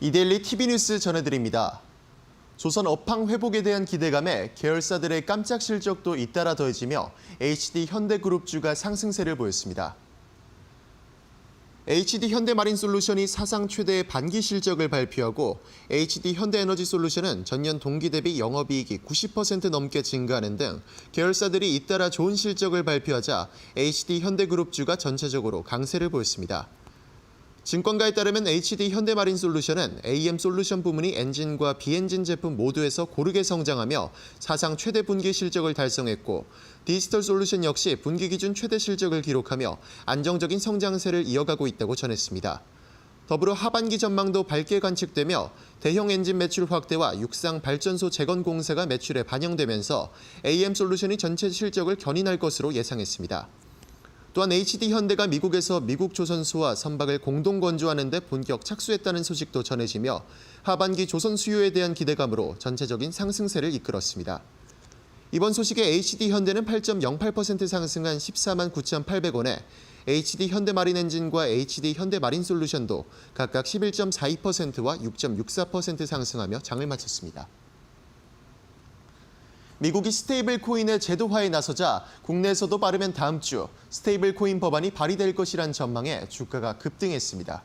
이데일리 TV뉴스 전해드립니다. 조선 업황 회복에 대한 기대감에 계열사들의 깜짝 실적도 잇따라 더해지며 HD 현대그룹주가 상승세를 보였습니다. HD 현대마린솔루션이 사상 최대의 반기 실적을 발표하고 HD 현대에너지솔루션은 전년 동기 대비 영업이익이 90% 넘게 증가하는 등 계열사들이 잇따라 좋은 실적을 발표하자 HD 현대그룹주가 전체적으로 강세를 보였습니다. 증권가에 따르면 HD 현대마린솔루션은 AM 솔루션 부문이 엔진과 비엔진 제품 모두에서 고르게 성장하며 사상 최대 분기 실적을 달성했고 디지털솔루션 역시 분기 기준 최대 실적을 기록하며 안정적인 성장세를 이어가고 있다고 전했습니다. 더불어 하반기 전망도 밝게 관측되며 대형 엔진 매출 확대와 육상 발전소 재건 공사가 매출에 반영되면서 AM솔루션이 전체 실적을 견인할 것으로 예상했습니다. 또한 HD현대가 미국에서 미국 조선소와 선박을 공동 건조하는 데 본격 착수했다는 소식도 전해지며 하반기 조선 수요에 대한 기대감으로 전체적인 상승세를 이끌었습니다. 이번 소식에 HD현대는 8.08% 상승한 14만 9,800원에 HD현대마린엔진과 HD현대마린솔루션도 각각 11.42%와 6.64% 상승하며 장을 마쳤습니다. 미국이 스테이블 코인의 제도화에 나서자 국내에서도 빠르면 다음 주 스테이블 코인 법안이 발의될 것이란 전망에 주가가 급등했습니다.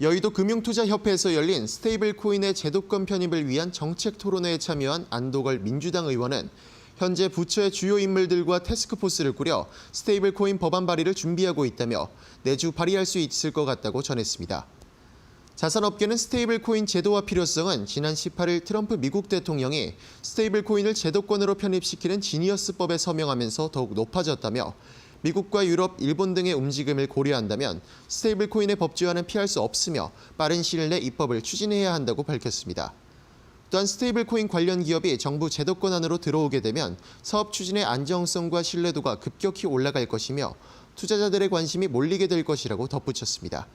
여의도 금융투자협회에서 열린 스테이블 코인의 제도권 편입을 위한 정책 토론회에 참여한 안도걸 민주당 의원은 현재 부처의 주요 인물들과 태스크포스를 꾸려 스테이블 코인 법안 발의를 준비하고 있다며 내주 발의할 수 있을 것 같다고 전했습니다. 자산업계는 스테이블 코인 제도화 필요성은 지난 18일 트럼프 미국 대통령이 스테이블 코인을 제도권으로 편입시키는 지니어스법에 서명하면서 더욱 높아졌다며 미국과 유럽, 일본 등의 움직임을 고려한다면 스테이블 코인의 법제화는 피할 수 없으며 빠른 시일 내 입법을 추진해야 한다고 밝혔습니다. 또한 스테이블 코인 관련 기업이 정부 제도권 안으로 들어오게 되면 사업 추진의 안정성과 신뢰도가 급격히 올라갈 것이며 투자자들의 관심이 몰리게 될 것이라고 덧붙였습니다.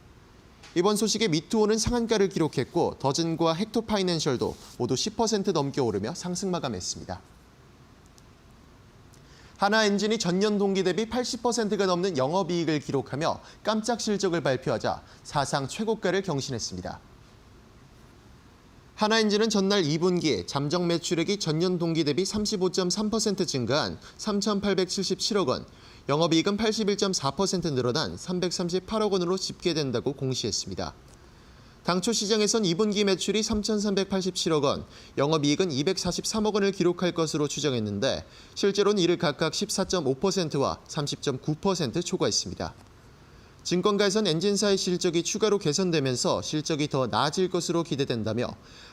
이번 소식에 미투호는 상한가를 기록했고 더즌과 헥토파이낸셜도 모두 10% 넘게 오르며 상승 마감했습니다. 하나엔진이 전년 동기 대비 80%가 넘는 영업이익을 기록하며 깜짝 실적을 발표하자 사상 최고가를 경신했습니다. 하나엔진은 전날 2분기 잠정 매출액이 전년 동기 대비 35.3% 증가한 3,877억 원, 영업이익은 81.4% 늘어난 338억 원으로 집계된다고 공시했습니다. 당초 시장에선 2분기 매출이 3,387억 원, 영업이익은 243억 원을 기록할 것으로 추정했는데 실제로는 이를 각각 14.5%와 30.9% 초과했습니다. 증권가에선 엔진사의 실적이 추가로 개선되면서 실적이 더 나아질 것으로 기대된다며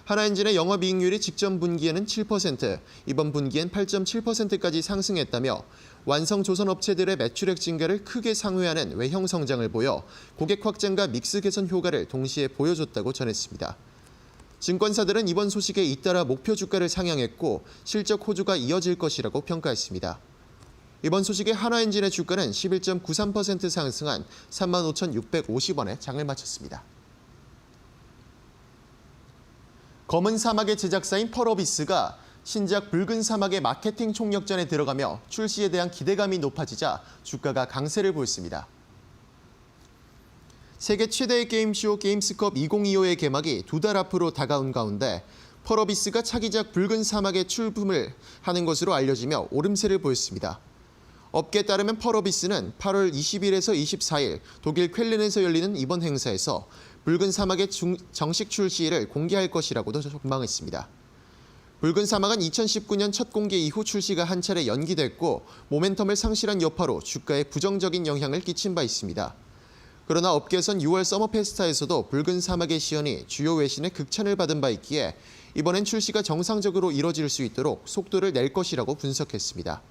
하나엔진의 영업이익률이 직전 분기에는 7%, 이번 분기엔 8.7%까지 상승했다며 완성 조선업체들의 매출액 증가를 크게 상회하는 외형 성장을 보여 고객 확장과 믹스 개선 효과를 동시에 보여줬다고 전했습니다. 증권사들은 이번 소식에 잇따라 목표 주가를 상향했고 실적 호조가 이어질 것이라고 평가했습니다. 이번 소식에 하나엔진의 주가는 11.93% 상승한 35,650원에 장을 마쳤습니다. 검은 사막의 제작사인 펄어비스가 신작 붉은 사막의 마케팅 총력전에 들어가며 출시에 대한 기대감이 높아지자 주가가 강세를 보였습니다. 세계 최대의 게임쇼 게임스컵 2025의 개막이 2달 앞으로 다가온 가운데 펄어비스가 차기작 붉은 사막의 출품을 하는 것으로 알려지며 오름세를 보였습니다. 업계에 따르면 펄어비스는 8월 20일에서 24일 독일 쾰른에서 열리는 이번 행사에서 붉은 사막의 정식 출시를 공개할 것이라고도 전망했습니다. 붉은 사막은 2019년 첫 공개 이후 출시가 한 차례 연기됐고 모멘텀을 상실한 여파로 주가에 부정적인 영향을 끼친 바 있습니다. 그러나 업계에선 6월 서머 페스타에서도 붉은 사막의 시연이 주요 외신의 극찬을 받은 바 있기에 이번엔 출시가 정상적으로 이뤄질 수 있도록 속도를 낼 것이라고 분석했습니다.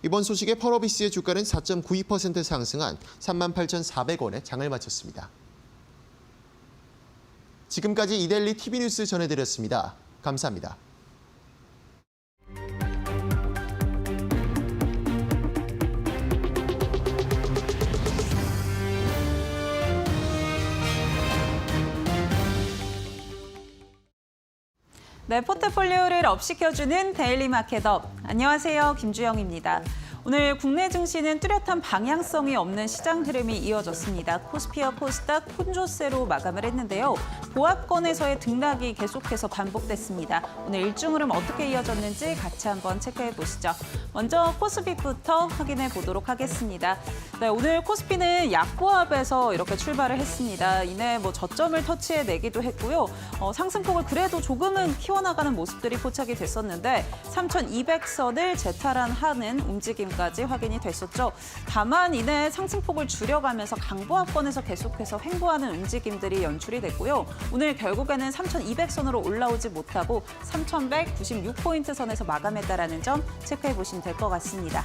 이번 소식에 펄어비스의 주가는 4.92% 상승한 38,400원에 장을 마쳤습니다. 지금까지 이데일리 TV뉴스 전해드렸습니다. 감사합니다. 네, 포트폴리오를 업시켜주는 데일리 마켓업. 안녕하세요, 김주영입니다. 오늘 국내 증시는 뚜렷한 방향성이 없는 시장 흐름이 이어졌습니다. 코스피와 코스닥 혼조세로 마감을 했는데요. 보합권에서의 등락이 계속해서 반복됐습니다. 오늘 일중 흐름 어떻게 이어졌는지 같이 한번 체크해 보시죠. 먼저 코스피부터 확인해 보도록 하겠습니다. 네, 오늘 코스피는 약보합에서 이렇게 출발을 했습니다. 이내 저점을 터치해내기도 했고요. 상승폭을 그래도 조금은 키워나가는 모습들이 포착이 됐었는데 3,200선을 재탈환하는 움직임까지 확인이 됐었죠. 다만 이내 상승폭을 줄여가면서 강보합권에서 계속해서 횡보하는 움직임들이 연출이 됐고요. 오늘 결국에는 3,200선으로 올라오지 못하고 3,196포인트 선에서 마감했다는 점 체크해 보시면 될 것 같습니다.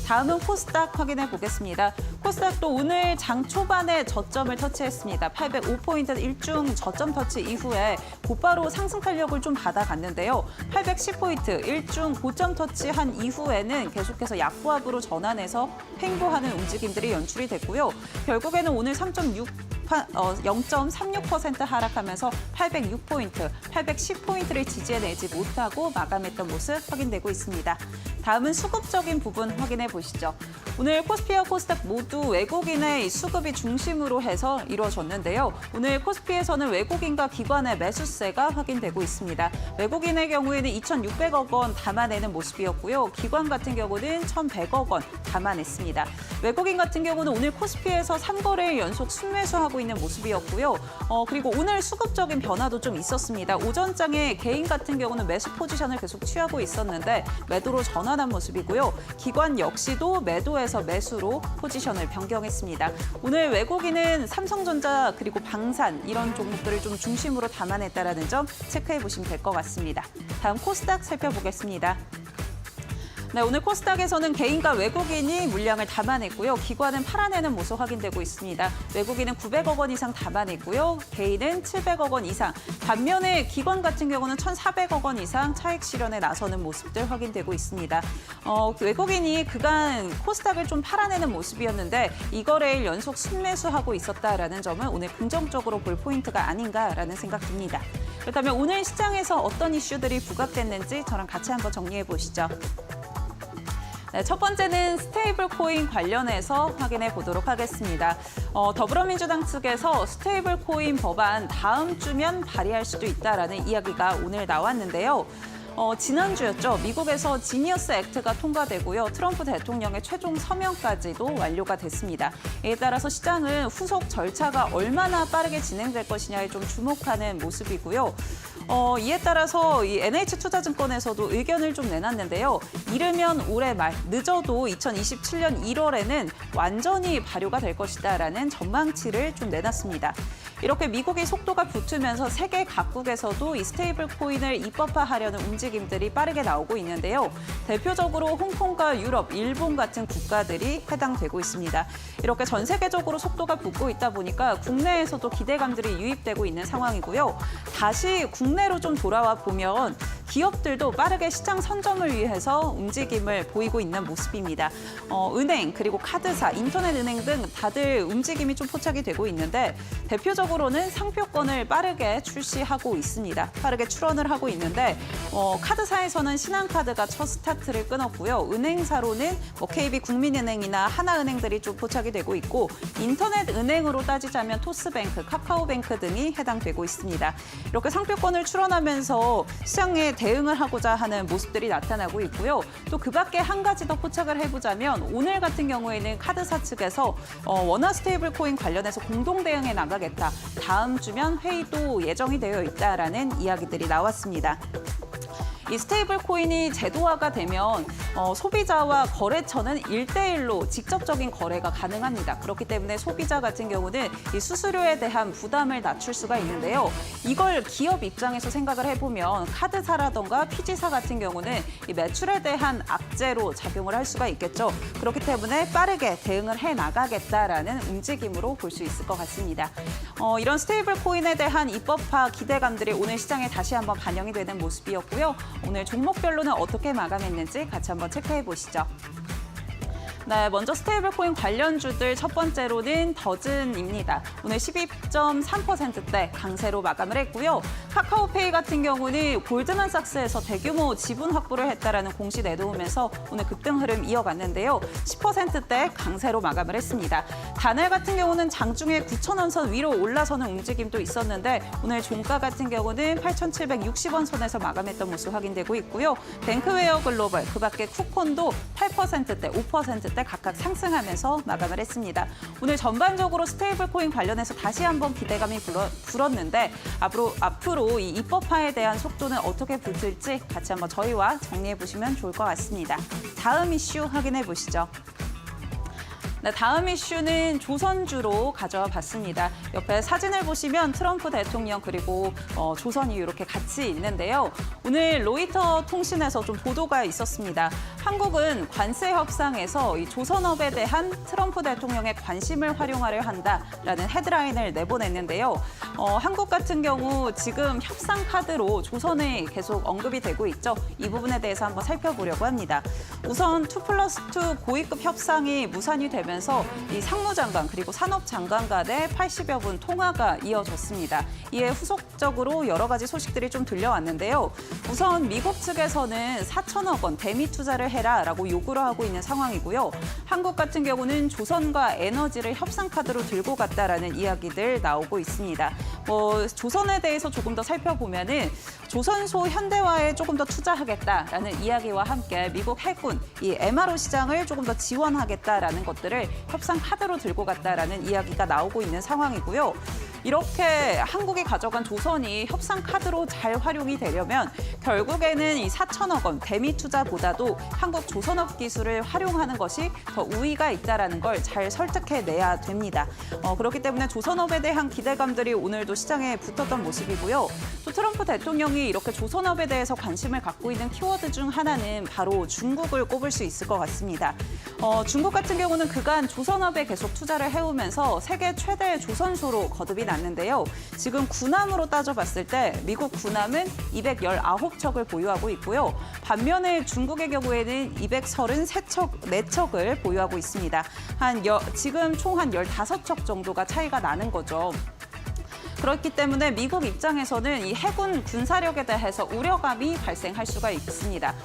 다음은 코스닥 확인해 보겠습니다. 코스닥도 오늘 장 초반에 저점을 터치했습니다. 805포인트 일중 저점 터치 이후에 곧바로 상승 탄력을 좀 받아갔는데요. 810포인트 일중 고점 터치한 이후에는 계속해서 약보합으로 전환해서 횡보하는 움직임들이 연출이 됐고요. 결국에는 오늘 0.36% 하락하면서 806포인트, 810포인트를 지지해내지 못하고 마감했던 모습 확인되고 있습니다. 다음은 수급적인 부분 확인해 보시죠. 오늘 코스피와 코스닥 모두 외국인의 수급이 중심으로 해서 이루어졌는데요. 오늘 코스피에서는 외국인과 기관의 매수세가 확인되고 있습니다. 외국인의 경우에는 2,600억 원 담아내는 모습이었고요. 기관 같은 경우는 1,100억 원 담아냈습니다. 외국인 같은 경우는 오늘 코스피에서 3거래일 연속 순매수하고 있는 모습이었고요. 그리고 오늘 수급적인 변화도 좀 있었습니다. 오전장에 개인 같은 경우는 매수 포지션을 계속 취하고 있었는데 매도로 전환한 모습이고요. 기관 역시도 매도에서 매수로 포지션을 변경했습니다. 오늘 외국인은 삼성전자 그리고 방산 이런 종목들을 좀 중심으로 담아냈다는 점 체크해 보시면 될 것 같습니다. 다음 코스닥 살펴보겠습니다. 네, 오늘 코스닥에서는 개인과 외국인이 물량을 담아냈고요. 기관은 팔아내는 모습 확인되고 있습니다. 외국인은 900억 원 이상 담아냈고요. 개인은 700억 원 이상. 반면에 기관 같은 경우는 1,400억 원 이상 차익 실현에 나서는 모습들 확인되고 있습니다. 외국인이 그간 코스닥을 좀 팔아내는 모습이었는데 이거래일 연속 순매수하고 있었다라는 점은 오늘 긍정적으로 볼 포인트가 아닌가라는 생각 듭니다. 그렇다면 오늘 시장에서 어떤 이슈들이 부각됐는지 저랑 같이 한번 정리해 보시죠. 네, 첫 번째는 스테이블 코인 관련해서 확인해 보도록 하겠습니다. 더불어민주당 측에서 스테이블 코인 법안 다음 주면 발의할 수도 있다라는 이야기가 오늘 나왔는데요. 지난주였죠. 미국에서 지니어스 액트가 통과되고요. 트럼프 대통령의 최종 서명까지도 완료가 됐습니다. 이에 따라서 시장은 후속 절차가 얼마나 빠르게 진행될 것이냐에 좀 주목하는 모습이고요. 이에 따라서 이 NH투자증권에서도 의견을 좀 내놨는데요. 이르면 올해 말, 늦어도 2027년 1월에는 완전히 발효가 될 것이다라는 전망치를 좀 내놨습니다. 이렇게 미국의 속도가 붙으면서 세계 각국에서도 이 스테이블 코인을 입법화하려는 움직임들이 빠르게 나오고 있는데요. 대표적으로 홍콩과 유럽, 일본 같은 국가들이 해당되고 있습니다. 이렇게 전 세계적으로 속도가 붙고 있다 보니까 국내에서도 기대감들이 유입되고 있는 상황이고요. 다시 국내로 좀 돌아와 보면 기업들도 빠르게 시장 선점을 위해서 움직임을 보이고 있는 모습입니다. 은행, 그리고 카드사, 인터넷 은행 등 다들 움직임이 좀 포착이 되고 있는데 대표적으로는 상표권을 빠르게 출시하고 있습니다. 빠르게 출원을 하고 있는데 카드사에서는 신한카드가 첫 스타트를 끊었고요. 은행사로는 KB국민은행이나 하나은행들이 좀 포착이 되고 있고 인터넷 은행으로 따지자면 토스뱅크, 카카오뱅크 등이 해당되고 있습니다. 이렇게 상표권을 출원하면서 시장에 대응을 하고자 하는 모습들이 나타나고 있고요. 또 그 밖에 한 가지 더 포착을 해보자면 오늘 같은 경우에는 카드사 측에서 원화 스테이블 코인 관련해서 공동 대응에 나가겠다. 다음 주면 회의도 예정이 되어 있다라는 이야기들이 나왔습니다. 이 스테이블 코인이 제도화가 되면 소비자와 거래처는 1대1로 직접적인 거래가 가능합니다. 그렇기 때문에 소비자 같은 경우는 이 수수료에 대한 부담을 낮출 수가 있는데요. 이걸 기업 입장에서 생각을 해보면 카드사라던가 피지사 같은 경우는 이 매출에 대한 악재로 작용을 할 수가 있겠죠. 그렇기 때문에 빠르게 대응을 해나가겠다라는 움직임으로 볼 수 있을 것 같습니다. 이런 스테이블 코인에 대한 입법화 기대감들이 오늘 시장에 다시 한번 반영이 되는 모습이었고요. 오늘 종목별로는 어떻게 마감했는지 같이 한번 체크해 보시죠. 네, 먼저 스테이블코인 관련주들 첫 번째로는 더즌입니다. 오늘 12.3%대 강세로 마감을 했고요. 카카오페이 같은 경우는 골드만삭스에서 대규모 지분 확보를 했다라는 공시 내놓으면서 오늘 급등 흐름 이어갔는데요. 10%대 강세로 마감을 했습니다. 다넬 같은 경우는 장중에 9,000원 선 위로 올라서는 움직임도 있었는데 오늘 종가 같은 경우는 8,760원 선에서 마감했던 모습 확인되고 있고요. 뱅크웨어 글로벌, 그밖에 쿠콘도 8%대, 5%대 각각 상승하면서 마감을 했습니다. 오늘 전반적으로 스테이블코인 관련해서 다시 한번 기대감이 불었는데 앞으로 이 입법화에 대한 속도는 어떻게 붙을지 같이 한번 저희와 정리해 보시면 좋을 것 같습니다. 다음 이슈 확인해 보시죠. 네, 다음 이슈는 조선주로 가져와 봤습니다. 옆에 사진을 보시면 트럼프 대통령 그리고 조선이 이렇게 같이 있는데요. 오늘 로이터 통신에서 좀 보도가 있었습니다. 한국은 관세 협상에서 이 조선업에 대한 트럼프 대통령의 관심을 활용하려 한다라는 헤드라인을 내보냈는데요. 한국 같은 경우 지금 협상 카드로 조선이 계속 언급이 되고 있죠. 이 부분에 대해서 한번 살펴보려고 합니다. 우선 2+2 고위급 협상이 무산이 되면서 이 상무장관 그리고 산업장관 간의 80여 분 통화가 이어졌습니다. 이에 후속적으로 여러 가지 소식들이 좀 들려왔는데요. 우선 미국 측에서는 4천억 원 대미 투자를 해라라고 요구를 하고 있는 상황이고요. 한국 같은 경우는 조선과 에너지를 협상 카드로 들고 갔다라는 이야기들 나오고 있습니다. 조선에 대해서 조금 더 살펴보면은 조선소 현대화에 조금 더 투자하겠다라는 이야기와 함께 미국 해군 이 MRO 시장을 조금 더 지원하겠다라는 것들을 협상 카드로 들고 갔다라는 이야기가 나오고 있는 상황이고요. 이렇게 한국이 가져간 조선이 협상 카드로 잘 활용이 되려면 결국에는 이 4천억 원 대미 투자보다도 한국 조선업 기술을 활용하는 것이 더 우위가 있다라는 걸 잘 설득해내야 됩니다. 그렇기 때문에 조선업에 대한 기대감들이 오늘도 시장에 붙었던 모습이고요. 또 트럼프 대통령이 이렇게 조선업에 대해서 관심을 갖고 있는 키워드 중 하나는 바로 중국을 꼽을 수 있을 것 같습니다. 중국 같은 경우는 그간 조선업에 계속 투자를 해오면서 세계 최대 조선소로 거듭이 났는데요. 지금 군함으로 따져봤을 때 미국 군함은 219척을 보유하고 있고요. 반면에 중국의 경우에는 233척을 보유하고 있습니다. 지금 총 한 15척 정도가 차이가 나는 거죠. 그렇기 때문에 미국 입장에서는 이 해군 군사력에 대해서 우려감이 발생할 수가 있습니다.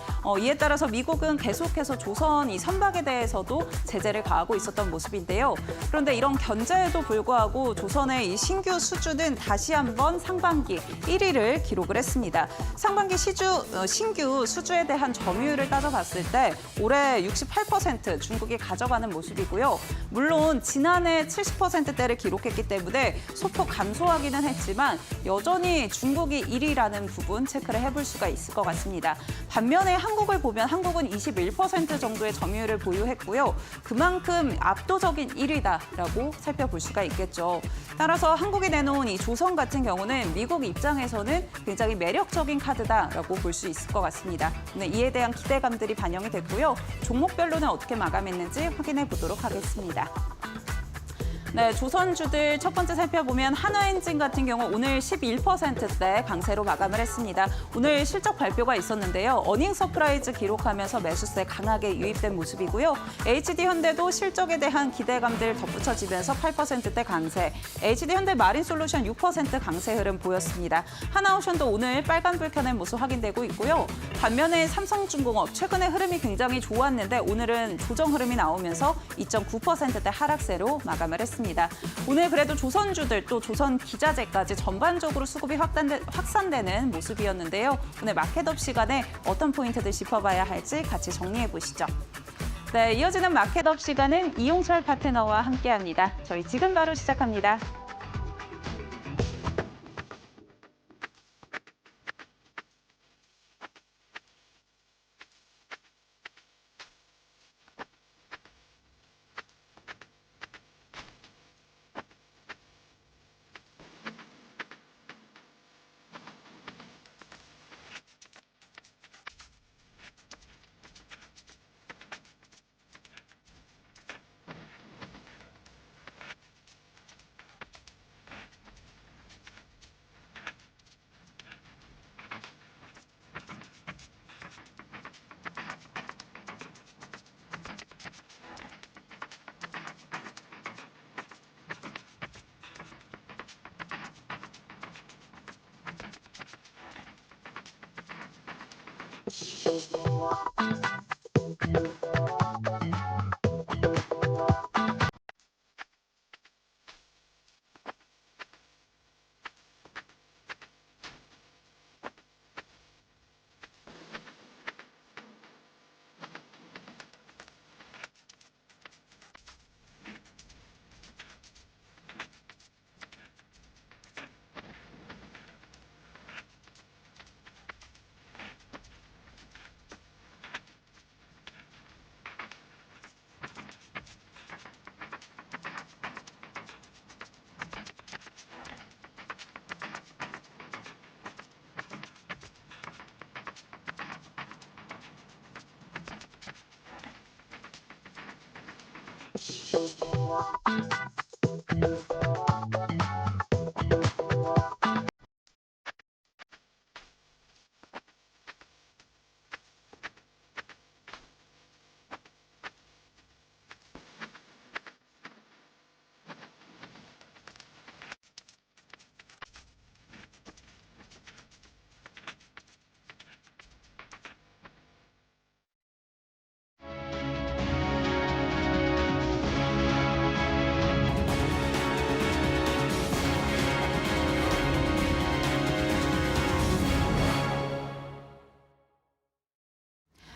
이에 따라서 미국은 계속해서 조선 이 선박에 대해서도 제재를 가하고 있었던 모습인데요. 그런데 이런 견제에도 불구하고 조선의 이 신규 수주는 다시 한번 상반기 1위를 기록을 했습니다. 상반기 신규 수주에 대한 점유율을 따져봤을 때 올해 68% 중국이 가져가는 모습이고요. 물론 지난해 70%대를 기록했기 때문에 소폭 감소하기는 했지만 여전히 중국이 1위라는 부분 체크를 해볼 수가 있을 것 같습니다. 반면에 한국을 보면 한국은 21% 정도의 점유율을 보유했고요. 그만큼 압도적인 1위다라고 살펴볼 수가 있겠죠. 따라서 한국이 내놓은 이 조선 같은 경우는 미국 입장에서는 굉장히 매력적인 카드다라고 볼 수 있을 것 같습니다. 이에 대한 기대감들이 반영이 됐고요. 종목별로는 어떻게 마감했는지 확인해 보도록 하겠습니다. 네, 조선주들 첫 번째 살펴보면 한화엔진 같은 경우 오늘 11%대 강세로 마감을 했습니다. 오늘 실적 발표가 있었는데요. 어닝 서프라이즈 기록하면서 매수세 강하게 유입된 모습이고요. HD현대도 실적에 대한 기대감들 덧붙여지면서 8%대 강세, HD현대 마린솔루션 6% 강세 흐름 보였습니다. 하나오션도 오늘 빨간불 켜낸 모습 확인되고 있고요. 반면에 삼성중공업 최근에 흐름이 굉장히 좋았는데 오늘은 조정 흐름이 나오면서 2.9%대 하락세로 마감을 했습니다. 오늘 그래도 조선주들 또 조선기자재까지 전반적으로 수급이 확산되는 모습이었는데요. 오늘 마켓업 시간에 어떤 포인트들 짚어봐야 할지 같이 정리해 보시죠. 네, 이어지는 마켓업 시간은 이용철 파트너와 함께합니다. 저희 지금 바로 시작합니다.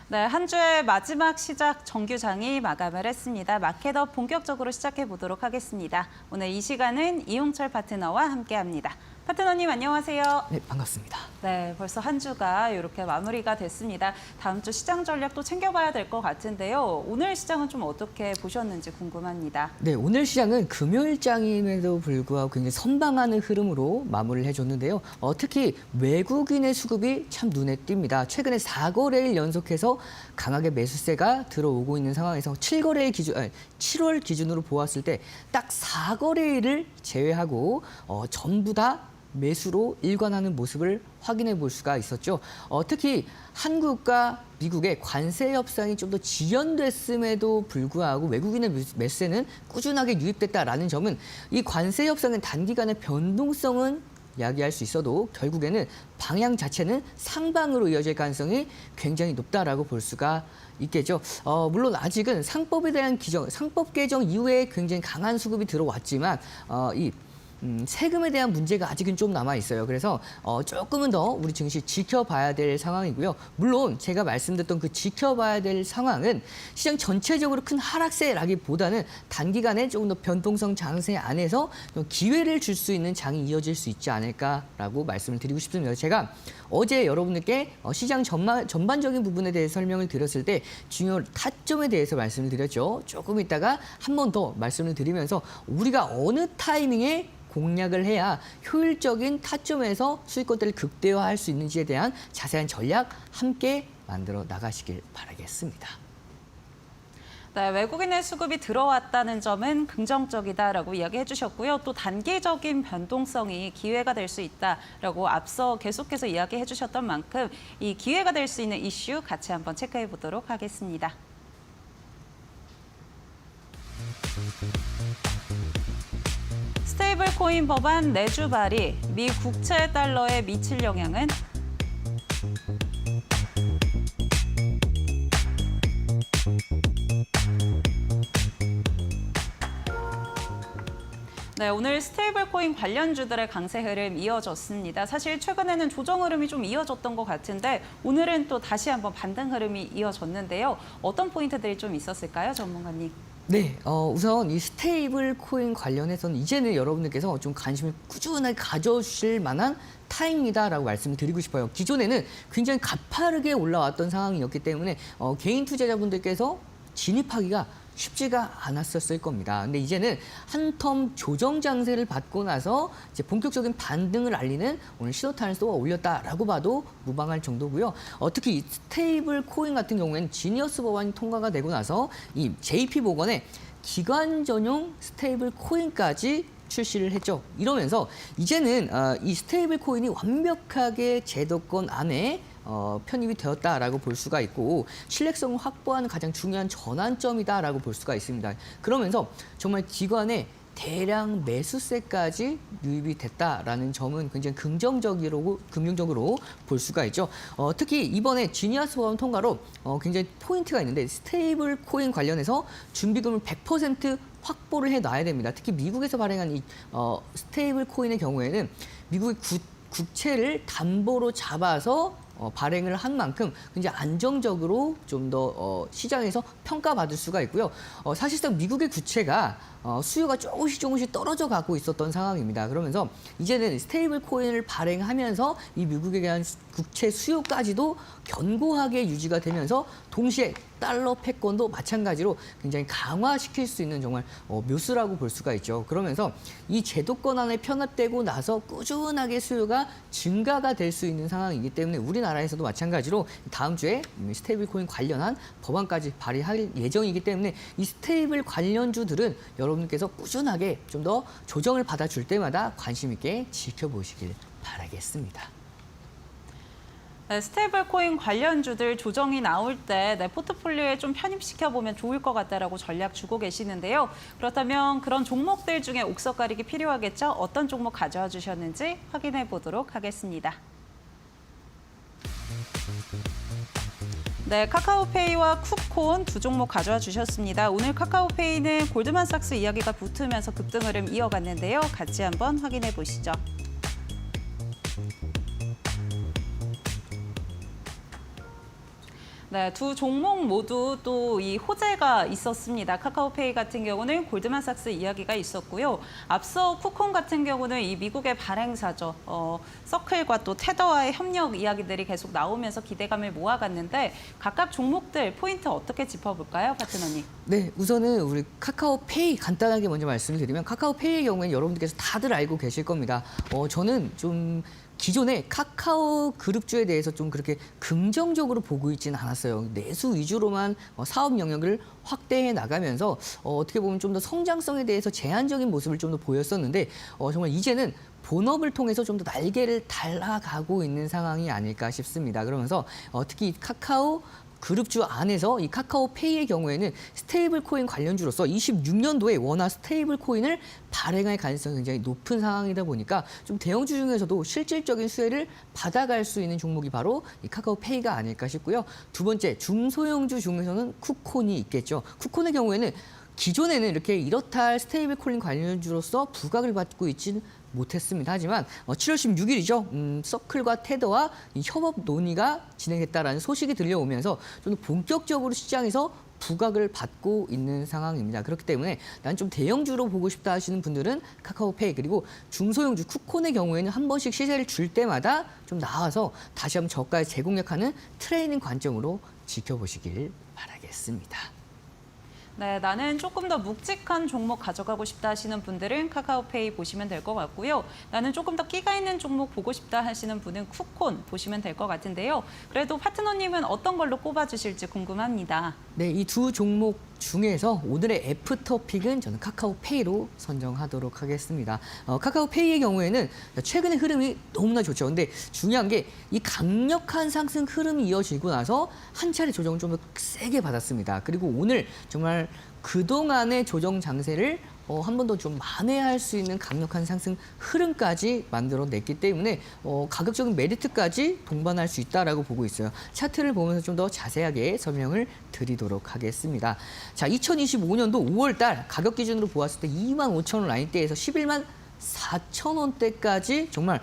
네, 한 주의 마지막 시작 정규장이 마감을 했습니다. 마켓업 본격적으로 시작해 보도록 하겠습니다. 오늘 이 시간은 이용철 파트너와 함께합니다. 파트너님 안녕하세요. 네, 반갑습니다. 네, 벌써 한 주가 이렇게 마무리가 됐습니다. 다음 주 시장 전략도 챙겨봐야 될 것 같은데요. 오늘 시장은 좀 어떻게 보셨는지 궁금합니다. 네, 오늘 시장은 금요일장임에도 불구하고 굉장히 선방하는 흐름으로 마무리를 해줬는데요. 특히 외국인의 수급이 참 눈에 띕니다. 최근에 4거래일 연속해서 강하게 매수세가 들어오고 있는 상황에서 7월 기준으로 보았을 때 딱 4거래일을 제외하고 전부 다 매수로 일관하는 모습을 확인해 볼 수가 있었죠. 특히 한국과 미국의 관세 협상이 좀 더 지연됐음에도 불구하고 외국인의 매수세는 꾸준하게 유입됐다라는 점은 이 관세 협상은 단기간의 변동성은 야기할 수 있어도 결국에는 방향 자체는 상방으로 이어질 가능성이 굉장히 높다라고 볼 수가 있겠죠. 물론 아직은 상법 개정 이후에 굉장히 강한 수급이 들어왔지만 세금에 대한 문제가 아직은 좀 남아 있어요. 그래서 조금은 더 우리 증시 지켜봐야 될 상황이고요. 물론 제가 말씀드렸던 그 지켜봐야 될 상황은 시장 전체적으로 큰 하락세라기보다는 단기간에 조금 더 변동성 장세 안에서 좀 기회를 줄 수 있는 장이 이어질 수 있지 않을까라고 말씀을 드리고 싶습니다. 제가 어제 여러분들께 시장 전반적인 부분에 대해서 설명을 드렸을 때 중요 타점에 대해서 말씀을 드렸죠. 조금 있다가 한 번 더 말씀을 드리면서 우리가 어느 타이밍에 공략을 해야 효율적인 타점에서 수익권들을 극대화할 수 있는지에 대한 자세한 전략 함께 만들어 나가시길 바라겠습니다. 네, 외국인의 수급이 들어왔다는 점은 긍정적이다라고 이야기해 주셨고요. 또 단기적인 변동성이 기회가 될 수 있다라고 앞서 계속해서 이야기해 주셨던 만큼 이 기회가 될 수 있는 이슈 같이 한번 체크해 보도록 하겠습니다. 스테이블 코인 법안 내주 발의, 미 국채 달러에 미칠 영향은? 네, 오늘 스테이블 코인 관련주들의 강세 흐름 이어졌습니다. 사실 최근에는 조정 흐름이 좀 이어졌던 것 같은데 오늘은 또 다시 한번 반등 흐름이 이어졌는데요. 어떤 포인트들이 좀 있었을까요, 전문가님? 네, 우선 이 스테이블 코인 관련해서는 이제는 여러분들께서 좀 관심을 꾸준하게 가져주실 만한 타임이다라고 말씀을 드리고 싶어요. 기존에는 굉장히 가파르게 올라왔던 상황이었기 때문에 개인 투자자분들께서 진입하기가 쉽지가 않았었을 겁니다. 근데 이제는 한 텀 조정 장세를 받고 나서 이제 본격적인 반등을 알리는 오늘 신호탄을 쏘아 올렸다라고 봐도 무방할 정도고요. 특히 이 스테이블 코인 같은 경우에는 지니어스 법안이 통과가 되고 나서 이 JP 모건의 기관 전용 스테이블 코인까지 출시를 했죠. 이러면서 이제는 이 스테이블 코인이 완벽하게 제도권 안에 편입이 되었다라고 볼 수가 있고 신뢰성을 확보하는 가장 중요한 전환점이다라고 볼 수가 있습니다. 그러면서 정말 기관의 대량 매수세까지 유입이 됐다라는 점은 굉장히 긍정적으로 볼 수가 있죠. 특히 이번에 지니어스 보험 통과로 굉장히 포인트가 있는데 스테이블 코인 관련해서 준비금을 100% 확보를 해놔야 됩니다. 특히 미국에서 발행한 이 스테이블 코인의 경우에는 미국의 국채를 담보로 잡아서 발행을 한 만큼 굉장히 안정적으로 좀 더 시장에서 평가받을 수가 있고요. 사실상 미국의 국채가 수요가 조금씩 떨어져 가고 있었던 상황입니다. 그러면서 이제는 스테이블 코인을 발행하면서 이 미국에 대한 국채 수요까지도 견고하게 유지가 되면서 동시에 달러 패권도 마찬가지로 굉장히 강화시킬 수 있는 정말 묘수라고 볼 수가 있죠. 그러면서 이 제도권 안에 편입되고 나서 꾸준하게 수요가 증가가 될 수 있는 상황이기 때문에 우리나라에서도 마찬가지로 다음 주에 스테이블 코인 관련한 법안까지 발의할 예정이기 때문에 이 스테이블 관련주들은 여러분께서 꾸준하게 좀 더 조정을 받아줄 때마다 관심 있게 지켜보시길 바라겠습니다. 네, 스테이블 코인 관련주들 조정이 나올 때 내 포트폴리오에 좀 편입시켜보면 좋을 것 같다라고 전략 주고 계시는데요. 그렇다면 그런 종목들 중에 옥석 가리기 필요하겠죠? 어떤 종목 가져와 주셨는지 확인해 보도록 하겠습니다. 네, 카카오페이와 쿠콘 두 종목 가져와 주셨습니다. 오늘 카카오페이는 골드만삭스 이야기가 붙으면서 급등 흐름 이어갔는데요. 같이 한번 확인해 보시죠. 네, 두 종목 모두 또 이 호재가 있었습니다. 카카오페이 같은 경우는 골드만삭스 이야기가 있었고요. 앞서 쿠콘 같은 경우는 이 미국의 발행사죠. 서클과 또 테더와의 협력 이야기들이 계속 나오면서 기대감을 모아갔는데 각각 종목들 포인트 어떻게 짚어볼까요, 파트너님? 네, 우선은 우리 카카오페이 간단하게 먼저 말씀을 드리면 카카오페이의 경우에는 여러분들께서 다들 알고 계실 겁니다. 저는 좀 기존의 카카오 그룹주에 대해서 좀 그렇게 긍정적으로 보고 있지는 않았어요. 내수 위주로만 사업 영역을 확대해 나가면서 어떻게 보면 좀 더 성장성에 대해서 제한적인 모습을 좀 더 보였었는데 정말 이제는 본업을 통해서 좀 더 날개를 달아가고 있는 상황이 아닐까 싶습니다. 그러면서 특히 카카오 그룹주 안에서 이 카카오페이의 경우에는 스테이블 코인 관련주로서 26년도에 워낙 스테이블 코인을 발행할 가능성이 굉장히 높은 상황이다 보니까 좀 대형주 중에서도 실질적인 수혜를 받아갈 수 있는 종목이 바로 이 카카오페이가 아닐까 싶고요. 두 번째, 중소형주 중에서는 쿠콘이 있겠죠. 쿠콘의 경우에는 기존에는 이렇다 할 스테이블 코인 관련주로서 부각을 받고 있지는 못했습니다. 하지만 7월 16일이죠. 서클과 테더와 이 협업 논의가 진행됐다라는 소식이 들려오면서 좀 본격적으로 시장에서 부각을 받고 있는 상황입니다. 그렇기 때문에 난 좀 대형주로 보고 싶다 하시는 분들은 카카오페이 그리고 중소형주 쿠콘의 경우에는 한 번씩 시세를 줄 때마다 좀 나와서 다시 한번 저가에 재공략하는 트레이닝 관점으로 지켜보시길 바라겠습니다. 네, 나는 조금 더 묵직한 종목 가져가고 싶다 하시는 분들은 카카오페이 보시면 될 것 같고요. 나는 조금 더 끼가 있는 종목 보고 싶다 하시는 분은 쿠콘 보시면 될 것 같은데요. 그래도 파트너님은 어떤 걸로 꼽아주실지 궁금합니다. 네, 이 두 종목 중에서 오늘의 애프터픽은 저는 카카오페이로 선정하도록 하겠습니다. 카카오페이의 경우에는 최근의 흐름이 너무나 좋죠. 근데 중요한 게 이 강력한 상승 흐름이 이어지고 나서 한 차례 조정을 좀 더 세게 받았습니다. 그리고 오늘 정말 그동안의 조정 장세를 한 번 더 좀 만회할 수 있는 강력한 상승 흐름까지 만들어냈기 때문에 가격적인 메리트까지 동반할 수 있다라고 보고 있어요. 차트를 보면서 좀 더 자세하게 설명을 드리도록 하겠습니다. 자, 2025년도 5월 달 가격 기준으로 보았을 때 25,000원 라인대에서 11만 4,000원대까지 정말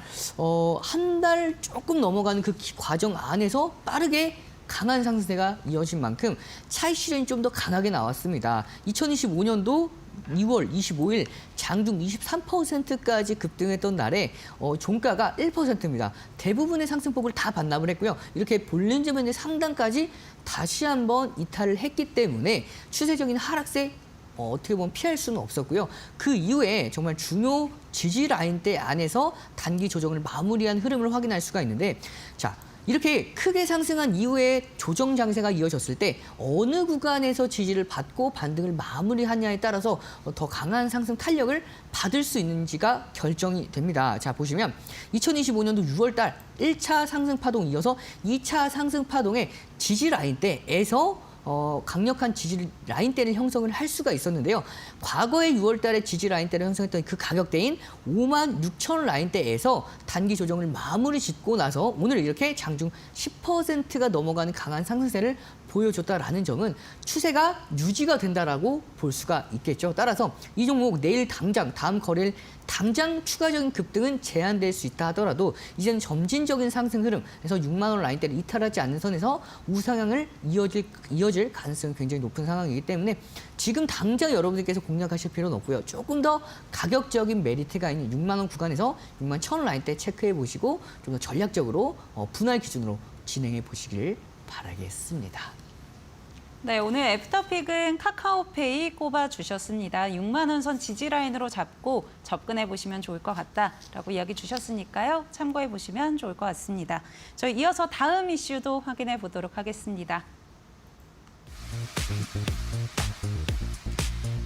한 달 조금 넘어가는 그 과정 안에서 빠르게 강한 상승세가 이어진 만큼 차익 실현이 좀 더 강하게 나왔습니다. 2025년도 2월 25일 장중 23%까지 급등했던 날에 종가가 1%입니다. 대부분의 상승폭을 다 반납을 했고요. 이렇게 볼륨점의 상단까지 다시 한번 이탈을 했기 때문에 추세적인 하락세 어떻게 보면 피할 수는 없었고요. 그 이후에 정말 중요 지지 라인대 안에서 단기 조정을 마무리한 흐름을 확인할 수가 있는데 자, 이렇게 크게 상승한 이후에 조정 장세가 이어졌을 때 어느 구간에서 지지를 받고 반등을 마무리하냐에 따라서 더 강한 상승 탄력을 받을 수 있는지가 결정이 됩니다. 자, 보시면 2025년도 6월 달 1차 상승 파동 이어서 2차 상승 파동의 지지 라인대에서 강력한 지지 라인대를 형성을 할 수가 있었는데요. 과거에 6월 달에 지지 라인대를 형성했던 그 가격대인 56,000 라인대에서 단기 조정을 마무리 짓고 나서 오늘 이렇게 장중 10%가 넘어가는 강한 상승세를 보여줬다라는 점은 추세가 유지가 된다라고 볼 수가 있겠죠. 따라서 이 종목 내일 당장 다음 거래일 당장 추가적인 급등은 제한될 수 있다 하더라도 이제는 점진적인 상승 흐름에서 6만 원 라인대를 이탈하지 않는 선에서 우상향을 이어질 가능성이 굉장히 높은 상황이기 때문에 지금 당장 여러분들께서 공략하실 필요는 없고요. 조금 더 가격적인 메리트가 있는 6만 원 구간에서 6만 1,000원 라인대 체크해 보시고 좀 더 전략적으로 분할 기준으로 진행해 보시길 바라겠습니다. 네, 오늘 애프터픽은 카카오페이 꼽아주셨습니다. 6만 원 선 지지 라인으로 잡고 접근해 보시면 좋을 것 같다라고 이야기 주셨으니까요. 참고해 보시면 좋을 것 같습니다. 저희 이어서 다음 이슈도 확인해 보도록 하겠습니다.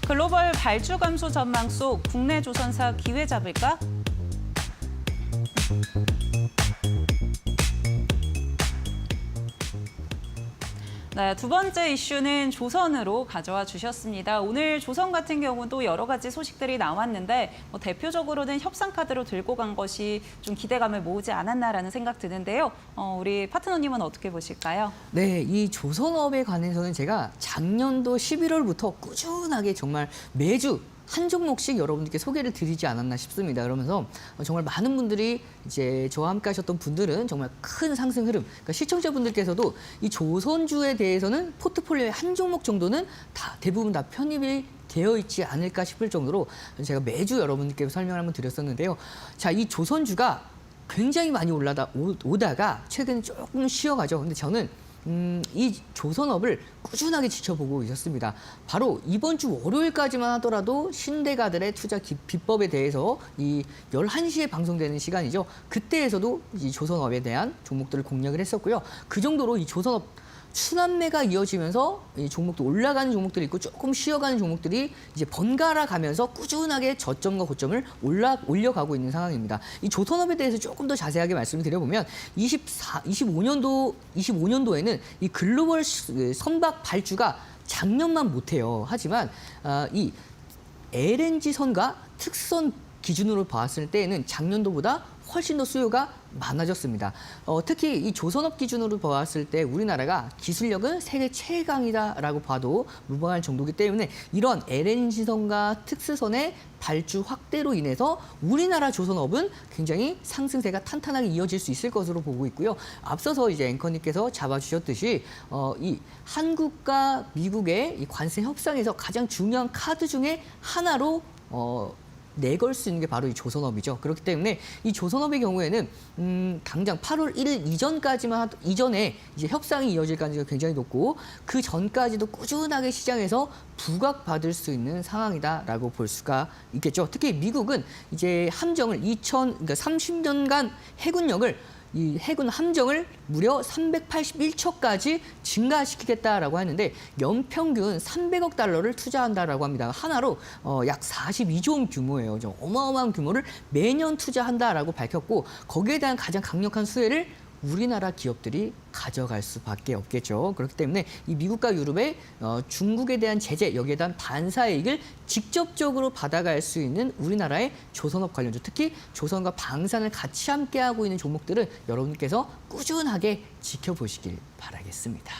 글로벌 발주 감소 전망 속 국내 조선사 기회 잡을까? 네, 두 번째 이슈는 조선으로 가져와 주셨습니다. 오늘 조선 같은 경우도 여러 가지 소식들이 나왔는데 대표적으로는 협상 카드로 들고 간 것이 좀 기대감을 모으지 않았나라는 생각 드는데요. 우리 파트너님은 어떻게 보실까요? 네, 이 조선업에 관해서는 제가 작년도 11월부터 꾸준하게 정말 매주 한 종목씩 여러분들께 소개를 드리지 않았나 싶습니다. 그러면서 정말 많은 분들이 이제 저와 함께 하셨던 분들은 정말 큰 상승 흐름, 그러니까 시청자분들께서도 이 조선주에 대해서는 포트폴리오의 한 종목 정도는 대부분 다 편입이 되어 있지 않을까 싶을 정도로 제가 매주 여러분들께 설명을 한번 드렸었는데요. 자, 이 조선주가 굉장히 많이 오다가 최근에 조금 쉬어가죠. 근데 저는 이 조선업을 꾸준하게 지켜보고 있었습니다. 바로 이번 주 월요일까지만 하더라도 신대가들의 투자 비법에 대해서 이 11시에 방송되는 시간이죠. 그때에서도 이 조선업에 대한 종목들을 공략을 했었고요. 그 정도로 이 조선업 순환매가 이어지면서 이 종목도 올라가는 종목들이 있고 조금 쉬어가는 종목들이 이제 번갈아 가면서 꾸준하게 저점과 고점을 올려가고 있는 상황입니다. 이 조선업에 대해서 조금 더 자세하게 말씀을 드려보면 25년도에는 이 글로벌 선박 발주가 작년만 못해요. 하지만 이 LNG선과 특수선 기준으로 봤을 때에는 작년도보다 훨씬 더 수요가 많아졌습니다. 특히 이 조선업 기준으로 봤을 때 우리나라가 기술력은 세계 최강이다라고 봐도 무방할 정도이기 때문에 이런 LNG선과 특수선의 발주 확대로 인해서 우리나라 조선업은 굉장히 상승세가 탄탄하게 이어질 수 있을 것으로 보고 있고요. 앞서서 이제 앵커님께서 잡아주셨듯이 이 한국과 미국의 이 관세 협상에서 가장 중요한 카드 중에 하나로 내걸 수 있는 게 바로 이 조선업이죠. 그렇기 때문에 이 조선업의 경우에는 당장 8월 1일 이전에 이제 협상이 이어질 가능성이 굉장히 높고 그 전까지도 꾸준하게 시장에서 부각받을 수 있는 상황이다라고 볼 수가 있겠죠. 특히 미국은 이제 함정을 그러니까 30년간 이 해군 함정을 무려 381척까지 증가시키겠다라고 하는데 연평균 300억 달러를 투자한다라고 합니다. 하나로 약 42조 원 규모예요. 좀 어마어마한 규모를 매년 투자한다라고 밝혔고 거기에 대한 가장 강력한 수혜를 우리나라 기업들이 가져갈 수밖에 없겠죠. 그렇기 때문에 이 미국과 유럽의 중국에 대한 제재, 여기에 대한 반사이익을 직접적으로 받아갈 수 있는 우리나라의 조선업 관련주, 특히 조선과 방산을 같이 함께하고 있는 종목들은 여러분께서 꾸준하게 지켜보시길 바라겠습니다.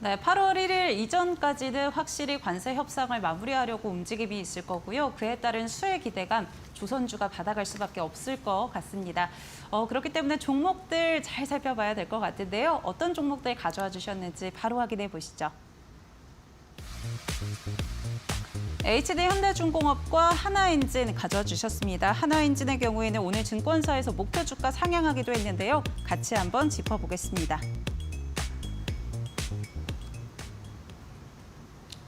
네, 8월 1일 이전까지는 확실히 관세 협상을 마무리하려고 움직임이 있을 거고요. 그에 따른 수혜 기대감, 조선주가 받아갈 수밖에 없을 것 같습니다. 그렇기 때문에 종목들 잘 살펴봐야 될 것 같은데요. 어떤 종목들 가져와 주셨는지 바로 확인해 보시죠. HD 현대중공업과 하나엔진 가져와 주셨습니다. 하나엔진의 경우에는 오늘 증권사에서 목표 주가 상향하기도 했는데요. 같이 한번 짚어보겠습니다.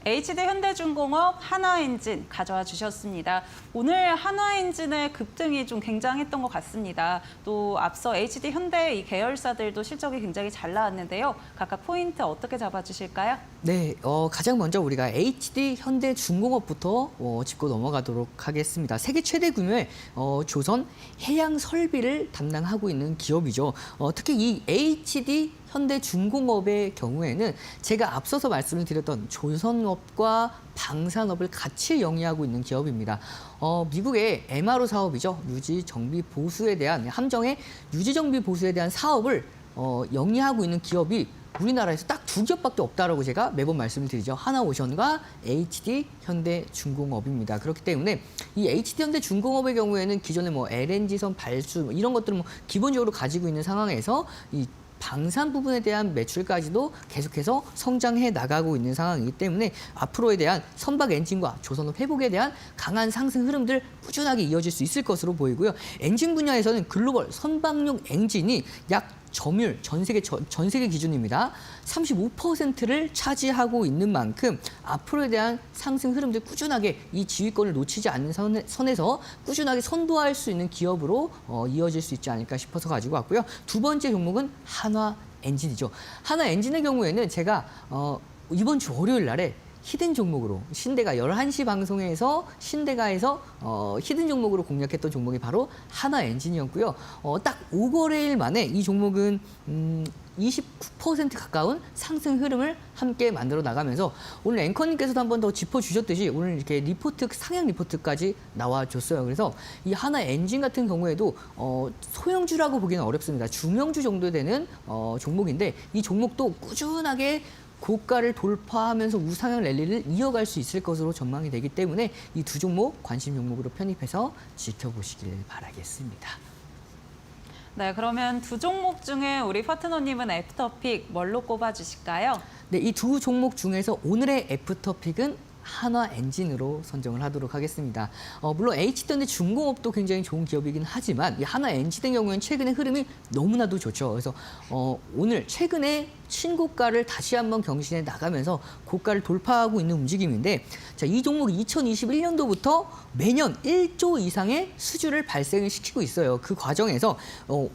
HD 현대중공업, 하나엔진 가져와 주셨습니다. 오늘 하나엔진의 급등이 좀 굉장했던 것 같습니다. 또 앞서 HD 현대 이 계열사들도 실적이 굉장히 잘 나왔는데요. 각각 포인트 어떻게 잡아주실까요? 네, 가장 먼저 우리가 HD 현대중공업부터 짚고 넘어가도록 하겠습니다. 세계 최대 규모의 조선 해양 설비를 담당하고 있는 기업이죠. 특히 이 HD 현대중공업의 경우에는 제가 앞서서 말씀을 드렸던 조선업과 방산업을 같이 영위하고 있는 기업입니다. 미국의 MRO 사업이죠. 유지, 정비, 보수에 대한 함정의 유지, 정비, 보수에 대한 사업을 영위하고 있는 기업이 우리나라에서 딱 2기업밖에 없다라고 제가 매번 말씀을 드리죠. 하나오션과 HD 현대중공업입니다. 그렇기 때문에 이 HD 현대중공업의 경우에는 기존에 뭐 LNG선 발수 이런 것들을 기본적으로 가지고 있는 상황에서 이 방산 부분에 대한 매출까지도 계속해서 성장해 나가고 있는 상황이기 때문에 앞으로에 대한 선박 엔진과 조선업 회복에 대한 강한 상승 흐름들 꾸준하게 이어질 수 있을 것으로 보이고요. 엔진 분야에서는 글로벌 선박용 엔진이 약 점유율 전 세계 기준입니다. 35%를 차지하고 있는 만큼 앞으로에 대한 상승 흐름들 꾸준하게 이 지휘권을 놓치지 않는 선에서 꾸준하게 선도할 수 있는 기업으로 이어질 수 있지 않을까 싶어서 가지고 왔고요. 두 번째 종목은 한화 엔진이죠. 한화 엔진의 경우에는 제가 이번 주 월요일 날에 히든 종목으로 신대가 11시 방송에서 신대가에서 히든 종목으로 공략했던 종목이 바로 한화 엔진이었고요. 딱 5거래일 만에 이 종목은 29% 가까운 상승 흐름을 함께 만들어 나가면서 오늘 앵커님께서도 한 번 더 짚어주셨듯이 오늘 이렇게 리포트, 상향 리포트까지 나와줬어요. 그래서 이 한화 엔진 같은 경우에도 소형주라고 보기는 어렵습니다. 중형주 정도 되는 종목인데 이 종목도 꾸준하게 고가를 돌파하면서 우상향 랠리를 이어갈 수 있을 것으로 전망이 되기 때문에 이 두 종목 관심 종목으로 편입해서 지켜보시길 바라겠습니다. 네, 그러면 두 종목 중에 우리 파트너님은 애프터픽 뭘로 꼽아주실까요? 네, 이 두 종목 중에서 오늘의 애프터픽은 한화 엔진으로 선정을 하도록 하겠습니다. 물론 HD현대 중공업도 굉장히 좋은 기업이긴 하지만 이 한화 엔진의 경우에는 최근의 흐름이 너무나도 좋죠. 그래서 오늘 최근에 신고가를 다시 한번 경신해 나가면서 고가를 돌파하고 있는 움직임인데 자, 이 종목 2021년도부터 매년 1조 이상의 수주를 발생을 시키고 있어요. 그 과정에서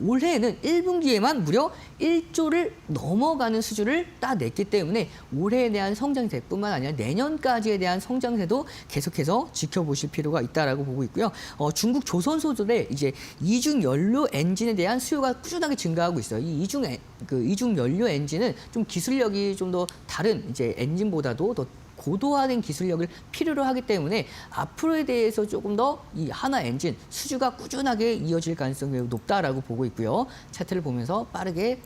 올해에는 1분기에만 무려 1조를 넘어가는 수주를 따냈기 때문에 올해에 대한 성장세뿐만 아니라 내년까지에 대한 성장세도 계속해서 지켜보실 필요가 있다라고 보고 있고요. 중국 조선소들의 이제 이중 연료 엔진에 대한 수요가 꾸준하게 증가하고 있어요. 이 이중 연료 엔진은 좀 기술력이 좀 더 다른 이제 엔진보다도 더 고도화된 기술력을 필요로 하기 때문에 앞으로에 대해서 조금 더 이 한화 엔진 수주가 꾸준하게 이어질 가능성이 매우 높다라고 보고 있고요. 차트를 보면서 빠르게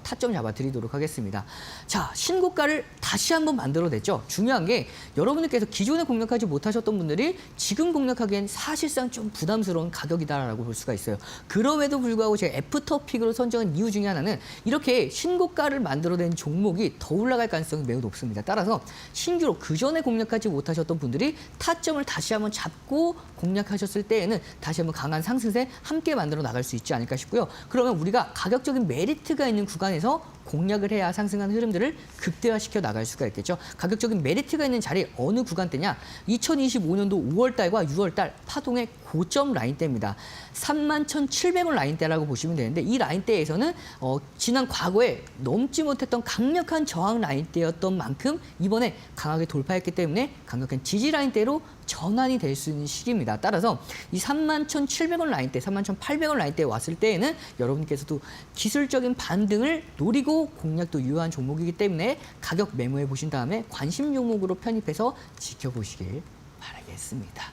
타점 잡아드리도록 하겠습니다. 자, 신고가를 다시 한번 만들어냈죠. 중요한 게 여러분들께서 기존에 공략하지 못하셨던 분들이 지금 공략하기엔 사실상 좀 부담스러운 가격이다라고 볼 수가 있어요. 그럼에도 불구하고 제가 애프터픽으로 선정한 이유 중에 하나는 이렇게 신고가를 만들어낸 종목이 더 올라갈 가능성이 매우 높습니다. 따라서 신규로 그전에 공략하지 못하셨던 분들이 타점을 다시 한번 잡고 공략하셨을 때에는 다시 한번 강한 상승세 함께 만들어 나갈 수 있지 않을까 싶고요. 그러면 우리가 가격적인 메리트가 있는 구간에서 공략을 해야 상승하는 흐름들을 극대화시켜 나갈 수가 있겠죠. 가격적인 메리트가 있는 자리 어느 구간대냐? 2025년도 5월달과 6월달 파동의 고점 라인대입니다. 31,700원 라인대라고 보시면 되는데 이 라인대에서는 지난 과거에 넘지 못했던 강력한 저항 라인대였던 만큼 이번에 강하게 돌파했기 때문에 강력한 지지 라인대로 전환이 될 수 있는 시기입니다. 따라서 이 31,700원 라인대, 31,800원 라인대에 왔을 때에는 여러분께서도 기술적인 반등을 노리고 공략도 유효한 종목이기 때문에 가격 메모해 보신 다음에 관심 종목으로 편입해서 지켜보시길 바라겠습니다.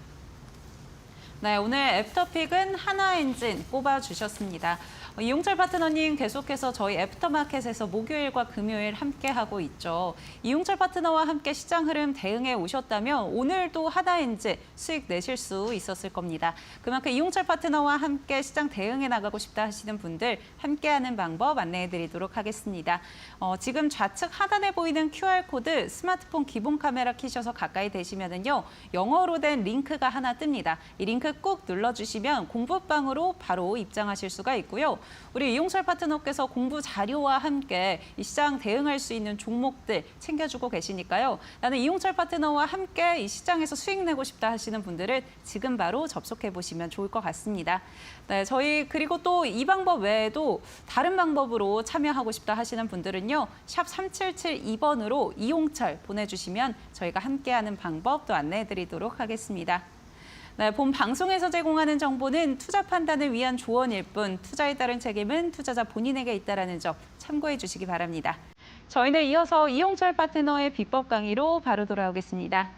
네, 오늘 애프터픽은 한화엔진 꼽아주셨습니다. 이용철 파트너님 계속해서 저희 애프터마켓에서 목요일과 금요일 함께하고 있죠. 이용철 파트너와 함께 시장 흐름 대응해 오셨다면 오늘도 한화엔진 수익 내실 수 있었을 겁니다. 그만큼 이용철 파트너와 함께 시장 대응해 나가고 싶다 하시는 분들 함께하는 방법 안내해 드리도록 하겠습니다. 지금 좌측 하단에 보이는 QR코드 스마트폰 기본 카메라 키셔서 가까이 대시면은요. 영어로 된 링크가 하나 뜹니다. 이 링크 꾹 눌러주시면 공부방으로 바로 입장하실 수가 있고요. 우리 이용철 파트너께서 공부 자료와 함께 이 시장 대응할 수 있는 종목들 챙겨주고 계시니까요. 나는 이용철 파트너와 함께 이 시장에서 수익 내고 싶다 하시는 분들은 지금 바로 접속해 보시면 좋을 것 같습니다. 네, 저희 그리고 또 이 방법 외에도 다른 방법으로 참여하고 싶다 하시는 분들은요. 샵 3772번으로 이용철 보내주시면 저희가 함께하는 방법 또 안내해 드리도록 하겠습니다. 네, 본 방송에서 제공하는 정보는 투자 판단을 위한 조언일 뿐 투자에 따른 책임은 투자자 본인에게 있다는 점 참고해 주시기 바랍니다. 저희는 이어서 이용철 파트너의 비법 강의로 바로 돌아오겠습니다.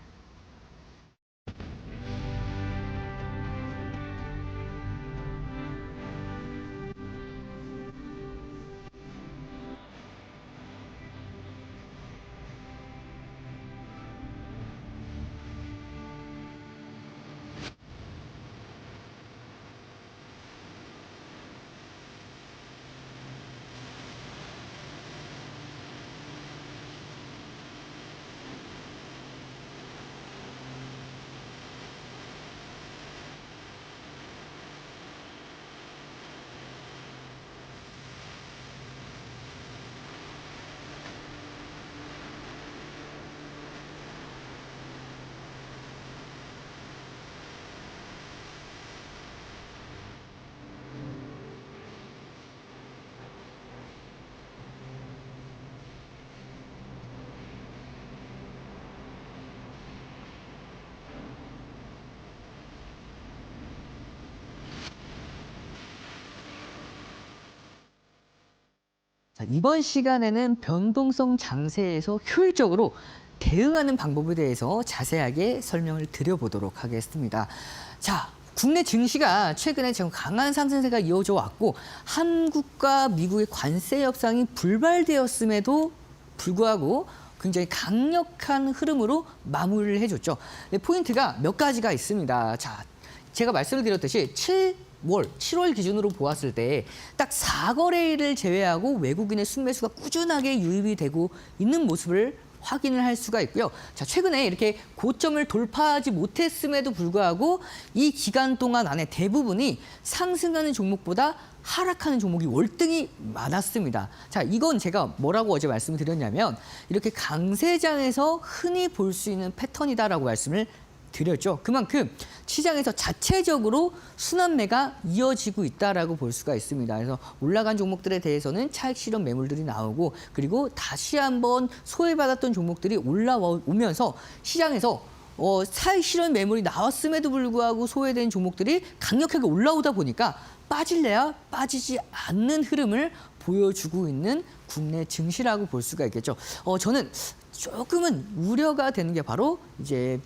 자, 이번 시간에는 변동성 장세에서 효율적으로 대응하는 방법에 대해서 자세하게 설명을 드려보도록 하겠습니다. 자, 국내 증시가 최근에 지금 강한 상승세가 이어져 왔고 한국과 미국의 관세 협상이 불발되었음에도 불구하고 굉장히 강력한 흐름으로 마무리를 해줬죠. 포인트가 몇 가지가 있습니다. 자, 제가 말씀을 드렸듯이 7월 기준으로 보았을 때 딱 4거래일을 제외하고 외국인의 순매수가 꾸준하게 유입이 되고 있는 모습을 확인을 할 수가 있고요. 자, 최근에 이렇게 고점을 돌파하지 못했음에도 불구하고 이 기간 동안 안에 대부분이 상승하는 종목보다 하락하는 종목이 월등히 많았습니다. 자, 이건 제가 뭐라고 어제 말씀을 드렸냐면 이렇게 강세장에서 흔히 볼 수 있는 패턴이다라고 말씀을 드렸죠. 그만큼 시장에서 자체적으로 순환매가 이어지고 있다라고 볼 수가 있습니다. 그래서 올라간 종목들에 대해서는 차익 실현 매물들이 나오고 그리고 다시 한번 소외받았던 종목들이 올라오면서 시장에서 차익 실현 매물이 나왔음에도 불구하고 소외된 종목들이 강력하게 올라오다 보니까 빠질래야 빠지지 않는 흐름을 보여주고 있는 국내 증시라고 볼 수가 있겠죠. 저는 조금은 우려가 되는 게 바로 이제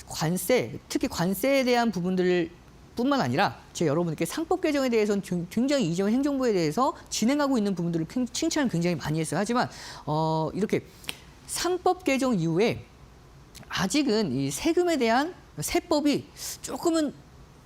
관세, 특히 관세에 대한 부분들 뿐만 아니라 제가 여러분께 상법 개정에 대해서는 굉장히 이재명 행정부에 대해서 진행하고 있는 부분들을 칭찬을 굉장히 많이 했어요. 하지만 이렇게 상법 개정 이후에 아직은 이 세금에 대한 세법이 조금은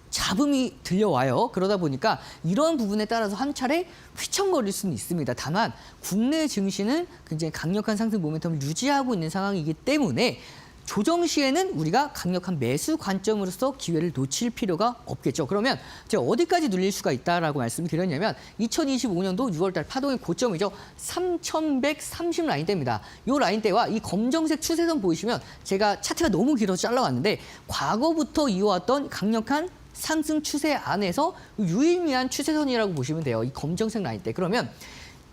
잡음이 들려와요. 그러다 보니까 이런 부분에 따라서 한 차례 휘청거릴 수는 있습니다. 다만 국내 증시는 굉장히 강력한 상승 모멘텀을 유지하고 있는 상황이기 때문에 조정 시에는 우리가 강력한 매수 관점으로서 기회를 놓칠 필요가 없겠죠. 그러면 제가 어디까지 눌릴 수가 있다라고 말씀을 드렸냐면 2025년도 6월달 파동의 고점이죠. 3,130 라인대입니다. 이 라인대와 이 검정색 추세선 보이시면 제가 차트가 너무 길어서 잘라왔는데 과거부터 이어왔던 강력한 상승 추세 안에서 유의미한 추세선이라고 보시면 돼요. 이 검정색 라인대. 그러면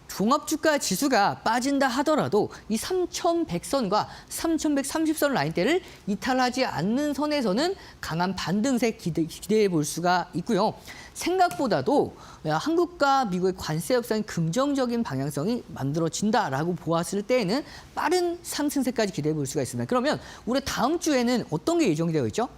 종합주가 지수가 빠진다 하더라도 이 3,100선과 3,130선 라인대를 이탈하지 않는 선에서는 강한 반등세 기대해 볼 수가 있고요. 생각보다도 한국과 미국의 관세 협상이 긍정적인 방향성이 만들어진다라고 보았을 때에는 빠른 상승세까지 기대해 볼 수가 있습니다. 그러면 우리 다음 주에는 어떤 게 예정되어 있죠?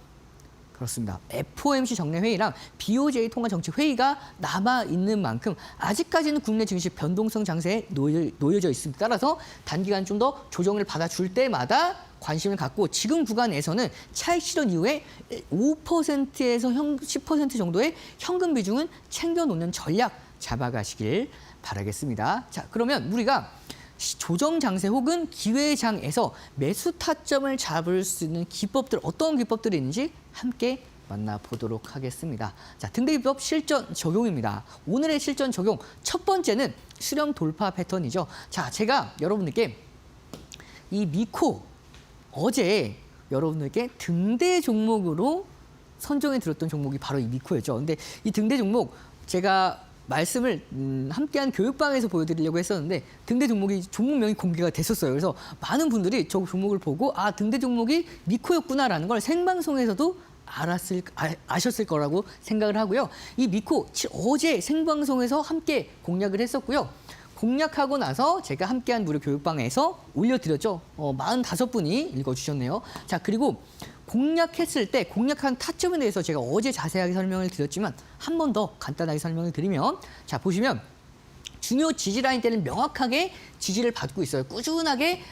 그렇습니다. FOMC 정례회의랑 BOJ 통화정책회의가 남아있는 만큼 아직까지는 국내 증시 변동성 장세에 놓여져 있습니다. 따라서 단기간 좀 더 조정을 받아줄 때마다 관심을 갖고 지금 구간에서는 차익 실현 이후에 5%에서 10% 정도의 현금 비중은 챙겨놓는 전략 잡아가시길 바라겠습니다. 자, 그러면 우리가 조정 장세 혹은 기회장에서 매수 타점을 잡을 수 있는 기법들, 어떤 기법들이 있는지 함께 만나보도록 하겠습니다. 자, 등대기법 실전 적용입니다. 오늘의 실전 적용 첫 번째는 수렴 돌파 패턴이죠. 자, 제가 여러분들께 이 미코 어제 여러분들께 등대 종목으로 선정해 드렸던 종목이 바로 이 미코였죠. 근데 이 등대 종목 제가 말씀을 함께한 교육방에서 보여드리려고 했었는데 등대 종목명이 공개가 됐었어요. 그래서 많은 분들이 저 종목을 보고 아, 등대 종목이 미코였구나라는 걸 생방송에서도 아셨을 거라고 생각을 하고요. 이 미코 어제 생방송에서 함께 공략을 했었고요. 공략하고 나서 제가 함께한 무료 교육방에서 올려드렸죠. 45분이 읽어주셨네요. 자, 그리고 공략했을 때 공략한 타점에 대해서 제가 어제 자세하게 설명을 드렸지만 한 번 더 간단하게 설명을 드리면, 자, 보시면 중요 지지 라인대는 명확하게 지지를 받고 있어요. 꾸준하게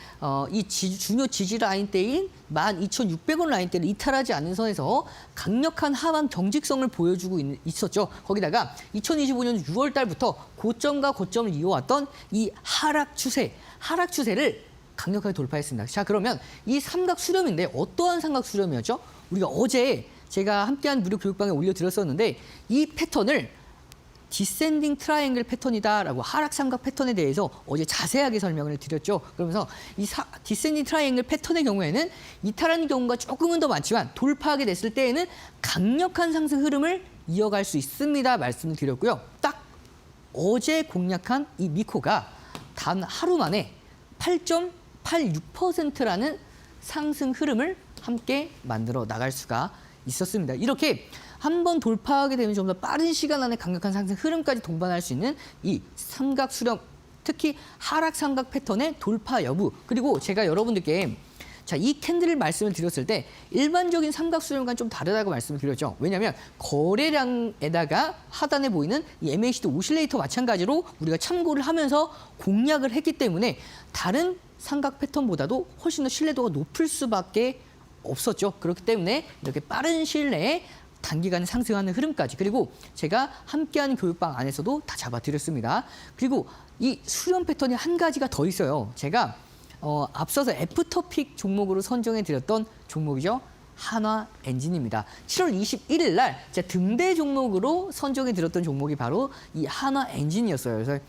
중요 지지 라인대인 12,600원 라인대를 이탈하지 않는 선에서 강력한 하방 경직성을 보여주고 있었죠. 거기다가 2025년 6월 달부터 고점과 고점을 이어왔던 이 하락 추세를 강력하게 돌파했습니다. 자, 그러면 이 삼각 수렴인데 어떠한 삼각 수렴이었죠? 우리가 어제 제가 함께한 무료 교육방에 올려드렸었는데 이 패턴을 디센딩 트라이앵글 패턴이다라고 하락 삼각 패턴에 대해서 어제 자세하게 설명을 드렸죠. 그러면서 이 디센딩 트라이앵글 패턴의 경우에는 이탈하는 경우가 조금은 더 많지만 돌파하게 됐을 때에는 강력한 상승 흐름을 이어갈 수 있습니다. 말씀을 드렸고요. 딱 어제 공략한 이 미코가 단 하루 만에 8.86%라는 상승 흐름을 함께 만들어 나갈 수가 있었습니다. 이렇게 한번 돌파하게 되면 좀 더 빠른 시간 안에 강력한 상승 흐름까지 동반할 수 있는 이 삼각 수렴, 특히 하락 삼각 패턴의 돌파 여부, 그리고 제가 여러분들께 자, 이 캔들을 말씀을 드렸을 때 일반적인 삼각 수렴과는 좀 다르다고 말씀을 드렸죠. 왜냐하면 거래량에다가 하단에 보이는 이 MACD 오실레이터 마찬가지로 우리가 참고를 하면서 공략을 했기 때문에 다른 삼각 패턴보다도 훨씬 더 신뢰도가 높을 수밖에 없었죠. 그렇기 때문에 이렇게 빠른 시일 내에 단기간에 상승하는 흐름까지, 그리고 제가 함께하는 교육방 안에서도 다 잡아드렸습니다. 그리고 이 수렴 패턴이 한 가지가 더 있어요. 제가 앞서서 애프터픽 종목으로 선정해드렸던 종목이죠. 한화엔진입니다. 7월 21일 날 제가 등대 종목으로 선정해드렸던 종목이 바로 이 한화엔진이었어요. 그래서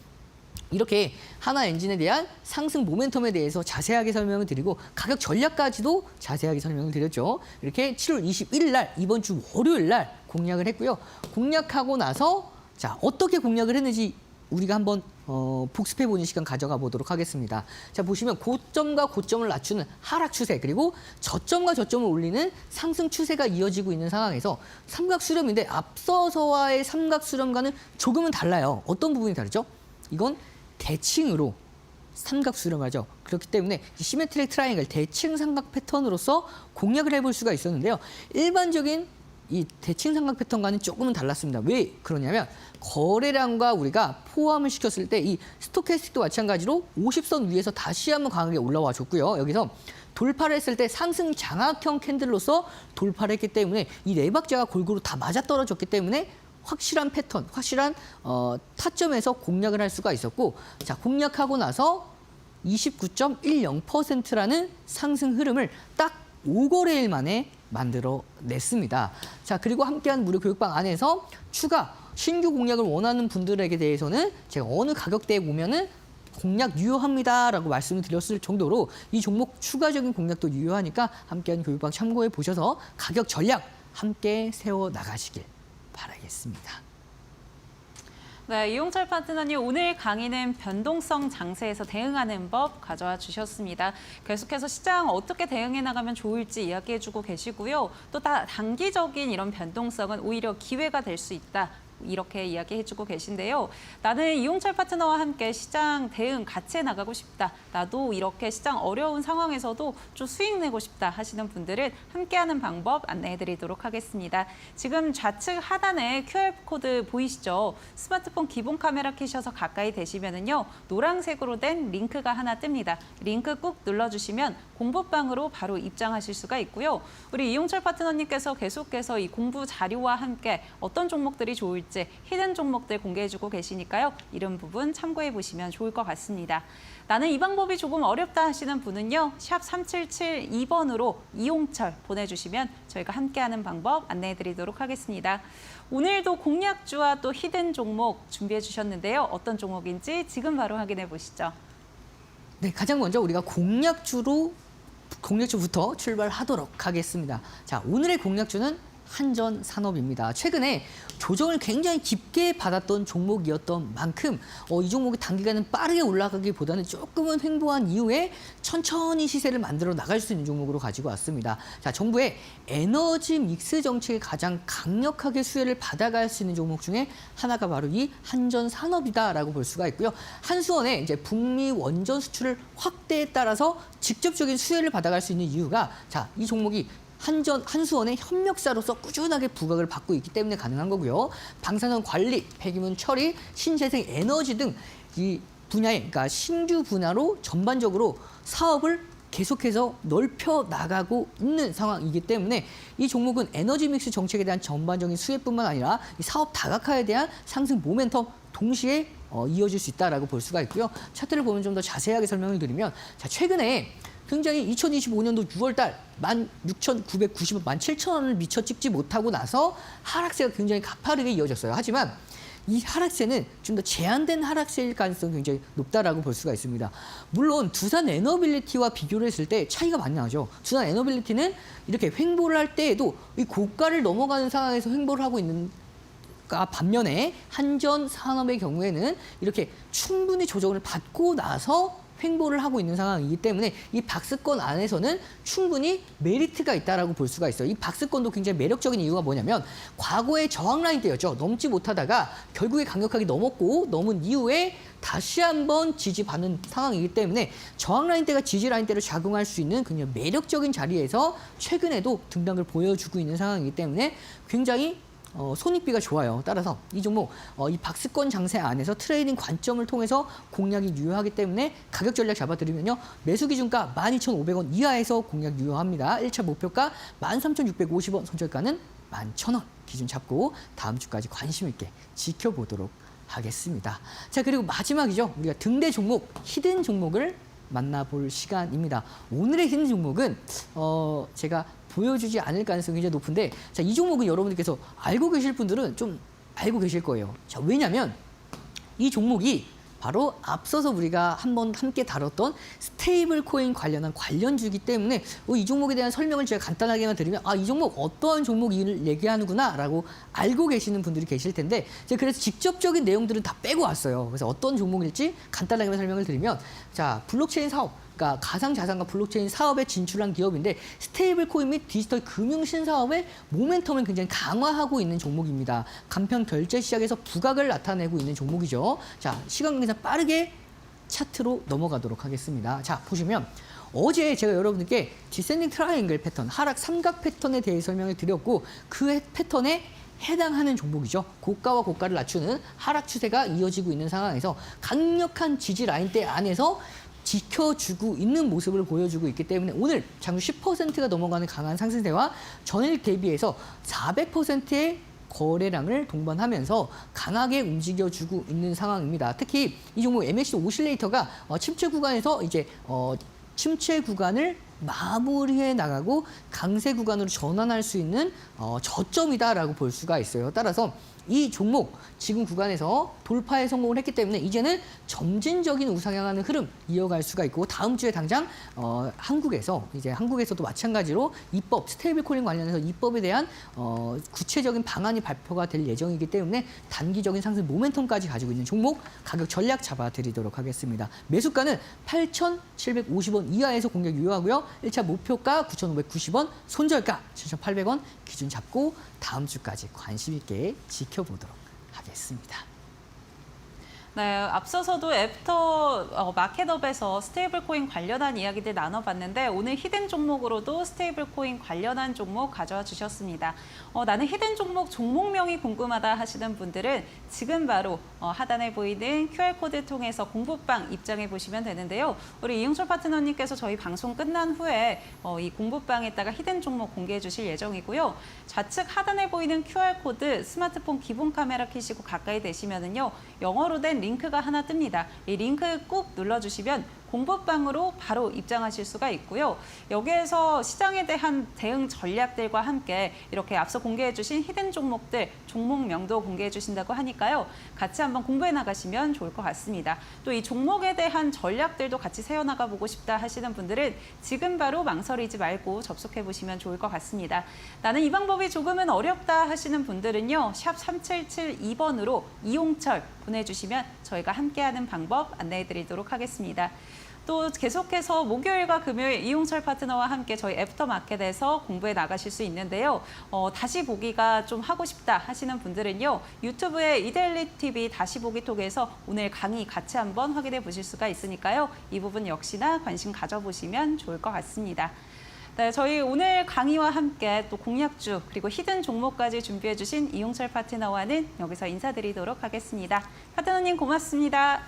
이렇게 하나엔진에 대한 상승 모멘텀에 대해서 자세하게 설명을 드리고 가격 전략까지도 자세하게 설명을 드렸죠. 이렇게 7월 21일 날 이번 주 월요일 날 공략을 했고요. 공략하고 나서 자, 어떻게 공략을 했는지 우리가 한번 복습해보는 시간 가져가 보도록 하겠습니다. 자, 보시면 고점과 고점을 낮추는 하락 추세, 그리고 저점과 저점을 올리는 상승 추세가 이어지고 있는 상황에서 삼각 수렴인데 앞서서와의 삼각 수렴과는 조금은 달라요. 어떤 부분이 다르죠? 이건 대칭으로 삼각 수렴하죠. 그렇기 때문에 시메트릭 트라이앵글 대칭 삼각 패턴으로서 공략을 해볼 수가 있었는데요. 일반적인 이 대칭 삼각 패턴과는 조금은 달랐습니다. 왜 그러냐면 거래량과 우리가 포함을 시켰을 때 이 스토캐스틱도 마찬가지로 50선 위에서 다시 한번 강하게 올라와 줬고요. 여기서 돌파를 했을 때 상승 장악형 캔들로서 돌파를 했기 때문에 이 네 박자가 골고루 다 맞아떨어졌기 때문에 확실한 패턴, 확실한 타점에서 공략을 할 수가 있었고, 자, 공략하고 나서 29.10%라는 상승 흐름을 딱 5거래일 만에 만들어냈습니다. 자, 그리고 함께한 무료 교육방 안에서 추가 신규 공략을 원하는 분들에게 대해서는 제가 어느 가격대에 오면은 공략 유효합니다라고 말씀을 드렸을 정도로 이 종목 추가적인 공략도 유효하니까 함께한 교육방 참고해 보셔서 가격 전략 함께 세워 나가시길 바라겠습니다. 네, 이용철 파트너님, 오늘 강의는 변동성 장세에서 대응하는 법 가져와 주셨습니다. 계속해서 시장 어떻게 대응해 나가면 좋을지 이야기해주고 계시고요. 또 단기적인 이런 변동성은 오히려 기회가 될 수 있다. 이렇게 이야기해주고 계신데요. 나는 이용철 파트너와 함께 시장 대응 같이 해나가고 싶다. 나도 이렇게 시장 어려운 상황에서도 좀 수익 내고 싶다 하시는 분들은 함께하는 방법 안내해드리도록 하겠습니다. 지금 좌측 하단에 QR코드 보이시죠? 스마트폰 기본 카메라 켜셔서 가까이 대시면은요, 노란색으로 된 링크가 하나 뜹니다. 링크 꾹 눌러주시면 공부방으로 바로 입장하실 수가 있고요. 우리 이용철 파트너님께서 계속해서 이 공부 자료와 함께 어떤 종목들이 좋을지 히든 종목들 공개해주고 계시니까요. 이런 부분 참고해 보시면 좋을 것 같습니다. 나는 이 방법이 조금 어렵다 하시는 분은요. 샵 3772번으로 이용철 보내주시면 저희가 함께하는 방법 안내해드리도록 하겠습니다. 오늘도 공략주와 또 히든 종목 준비해 주셨는데요. 어떤 종목인지 지금 바로 확인해 보시죠. 네, 가장 먼저 우리가 공략주부터 출발하도록 하겠습니다. 자, 오늘의 공략주는 한전산업입니다. 최근에 조정을 굉장히 깊게 받았던 종목이었던 만큼 이 종목이 단기간은 빠르게 올라가기보다는 조금은 횡보한 이후에 천천히 시세를 만들어 나갈 수 있는 종목으로 가지고 왔습니다. 자, 정부의 에너지 믹스 정책이 가장 강력하게 수혜를 받아갈 수 있는 종목 중에 하나가 바로 이 한전산업이다라고 볼 수가 있고요. 한수원의 이제 북미 원전 수출을 확대에 따라서 직접적인 수혜를 받아갈 수 있는 이유가 자, 이 종목이 한수원의 협력사로서 꾸준하게 부각을 받고 있기 때문에 가능한 거고요. 방사선 관리, 폐기물 처리, 신재생 에너지 등 이 분야에, 그러니까 신규 분야로 전반적으로 사업을 계속해서 넓혀 나가고 있는 상황이기 때문에 이 종목은 에너지 믹스 정책에 대한 전반적인 수혜뿐만 아니라 이 사업 다각화에 대한 상승 모멘텀 동시에 이어질 수 있다라고 볼 수가 있고요. 차트를 보면 좀 더 자세하게 설명을 드리면 자, 최근에 굉장히 2025년도 6월 달 16,990원, 17,000원을 미처 찍지 못하고 나서 하락세가 굉장히 가파르게 이어졌어요. 하지만 이 하락세는 좀 더 제한된 하락세일 가능성이 굉장히 높다라고 볼 수가 있습니다. 물론 두산 에너빌리티와 비교를 했을 때 차이가 많이 나죠. 두산 에너빌리티는 이렇게 횡보를 할 때에도 이 고가를 넘어가는 상황에서 횡보를 하고 있는 반면에 한전산업의 경우에는 이렇게 충분히 조정을 받고 나서 횡보를 하고 있는 상황이기 때문에 이 박스권 안에서는 충분히 메리트가 있다라고 볼 수가 있어요. 이 박스권도 굉장히 매력적인 이유가 뭐냐면 과거의 저항 라인대였죠. 넘지 못하다가 결국에 강력하게 넘었고 넘은 이후에 다시 한번 지지받는 상황이기 때문에 저항 라인대가 지지 라인대로 작용할 수 있는 굉장히 매력적인 자리에서 최근에도 등락을 보여주고 있는 상황이기 때문에 굉장히 손익비가 좋아요. 따라서 이 종목 이 박스권 장세 안에서 트레이딩 관점을 통해서 공략이 유효하기 때문에 가격 전략 잡아드리면요. 매수 기준가 12,500원 이하에서 공략 유효합니다. 1차 목표가 13,650원, 손절가는 11,000원 기준 잡고 다음 주까지 관심 있게 지켜보도록 하겠습니다. 자, 그리고 마지막이죠. 우리가 등대 종목, 히든 종목을 만나볼 시간입니다. 오늘의 히든 종목은 제가 보여주지 않을 가능성이 굉장히 높은데 자, 이 종목은 여러분들께서 알고 계실 분들은 좀 알고 계실 거예요. 자, 왜냐하면 이 종목이 바로 앞서서 우리가 한번 함께 다뤘던 스테이블 코인 관련한 관련주이기 때문에 이 종목에 대한 설명을 제가 간단하게만 드리면 이 종목 어떠한 종목을 얘기하는구나 라고 알고 계시는 분들이 계실 텐데 제가 그래서 직접적인 내용들은 다 빼고 왔어요. 그래서 어떤 종목일지 간단하게만 설명을 드리면 자, 블록체인 사업, 그러니까 가상자산과 블록체인 사업에 진출한 기업인데 스테이블 코인 및 디지털 금융 신사업의 모멘텀을 굉장히 강화하고 있는 종목입니다. 간편 결제 시장에서 부각을 나타내고 있는 종목이죠. 자, 시간 관계상 빠르게 차트로 넘어가도록 하겠습니다. 자, 보시면 어제 제가 여러분들께 디센딩 트라이앵글 패턴, 하락 삼각 패턴에 대해 설명을 드렸고 그 패턴에 해당하는 종목이죠. 고가와 고가를 낮추는 하락 추세가 이어지고 있는 상황에서 강력한 지지 라인대 안에서 지켜주고 있는 모습을 보여주고 있기 때문에 오늘 장중 10%가 넘어가는 강한 상승세와 전일 대비해서 400%의 거래량을 동반하면서 강하게 움직여주고 있는 상황입니다. 특히 이 종목 MACD 오실레이터가 침체 구간에서 이제 침체 구간을 마무리해 나가고 강세 구간으로 전환할 수 있는 저점이다라고 볼 수가 있어요. 따라서 이 종목 지금 구간에서 돌파에 성공을 했기 때문에 이제는 점진적인 우상향하는 흐름 이어갈 수가 있고 다음 주에 당장 한국에서도 마찬가지로 입법 스테이블 코인 관련해서 입법에 대한 구체적인 방안이 발표가 될 예정이기 때문에 단기적인 상승 모멘텀까지 가지고 있는 종목 가격 전략 잡아드리도록 하겠습니다. 매수가는 8,750원 이하에서 공략 유효하고요. 1차 목표가 9,590원, 손절가 7,800원 기준 잡고 다음 주까지 관심 있게 지켜보도록 하겠습니다. 네, 앞서서도 애프터 마켓업에서 스테이블 코인 관련한 이야기들 나눠봤는데 오늘 히든 종목으로도 스테이블 코인 관련한 종목 가져와 주셨습니다. 나는 히든 종목명이 궁금하다 하시는 분들은 지금 바로 하단에 보이는 QR코드 통해서 공부방 입장해 보시면 되는데요. 우리 이용철 파트너님께서 저희 방송 끝난 후에 이 공부방에다가 히든 종목 공개해 주실 예정이고요. 좌측 하단에 보이는 QR코드 스마트폰 기본 카메라 켜시고 가까이 대시면은요. 영어로 된 링크가 하나 뜹니다. 이 링크 꾹 눌러주시면 공부방으로 바로 입장하실 수가 있고요. 여기에서 시장에 대한 대응 전략들과 함께 이렇게 앞서 공개해 주신 히든 종목들, 종목명도 공개해 주신다고 하니까요. 같이 한번 공부해 나가시면 좋을 것 같습니다. 또 이 종목에 대한 전략들도 같이 세워나가 보고 싶다 하시는 분들은 지금 바로 망설이지 말고 접속해 보시면 좋을 것 같습니다. 나는 이 방법이 조금은 어렵다 하시는 분들은요. 샵 3772번으로 이용철 보내주시면 저희가 함께하는 방법 안내해 드리도록 하겠습니다. 또 계속해서 목요일과 금요일 이용철 파트너와 함께 저희 애프터마켓에서 공부해 나가실 수 있는데요. 다시 보기가 좀 하고 싶다 하시는 분들은요. 유튜브의 이데일리 TV 다시 보기 통해서 오늘 강의 같이 한번 확인해 보실 수가 있으니까요. 이 부분 역시나 관심 가져보시면 좋을 것 같습니다. 네, 저희 오늘 강의와 함께 또 공략주 그리고 히든 종목까지 준비해 주신 이용철 파트너와는 여기서 인사드리도록 하겠습니다. 파트너님 고맙습니다.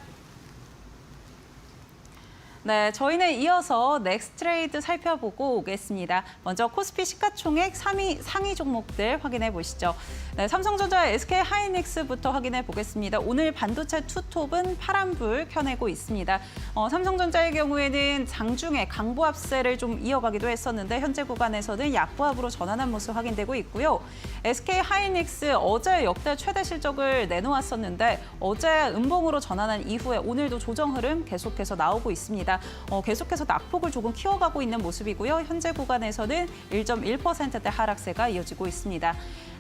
네, 저희는 이어서 넥스트레이드 살펴보고 오겠습니다. 먼저 코스피 시가총액 상위 종목들 확인해 보시죠. 네, 삼성전자, SK 하이닉스부터 확인해 보겠습니다. 오늘 반도체 투톱은 파란불 켜내고 있습니다. 삼성전자의 경우에는 장중에 강보합세를 좀 이어가기도 했었는데 현재 구간에서는 약보합으로 전환한 모습 확인되고 있고요. SK 하이닉스 어제 역대 최대 실적을 내놓았었는데 어제 음봉으로 전환한 이후에 오늘도 조정 흐름 계속해서 나오고 있습니다. 계속해서 낙폭을 조금 키워가고 있는 모습이고요. 현재 구간에서는 1.1%대 하락세가 이어지고 있습니다.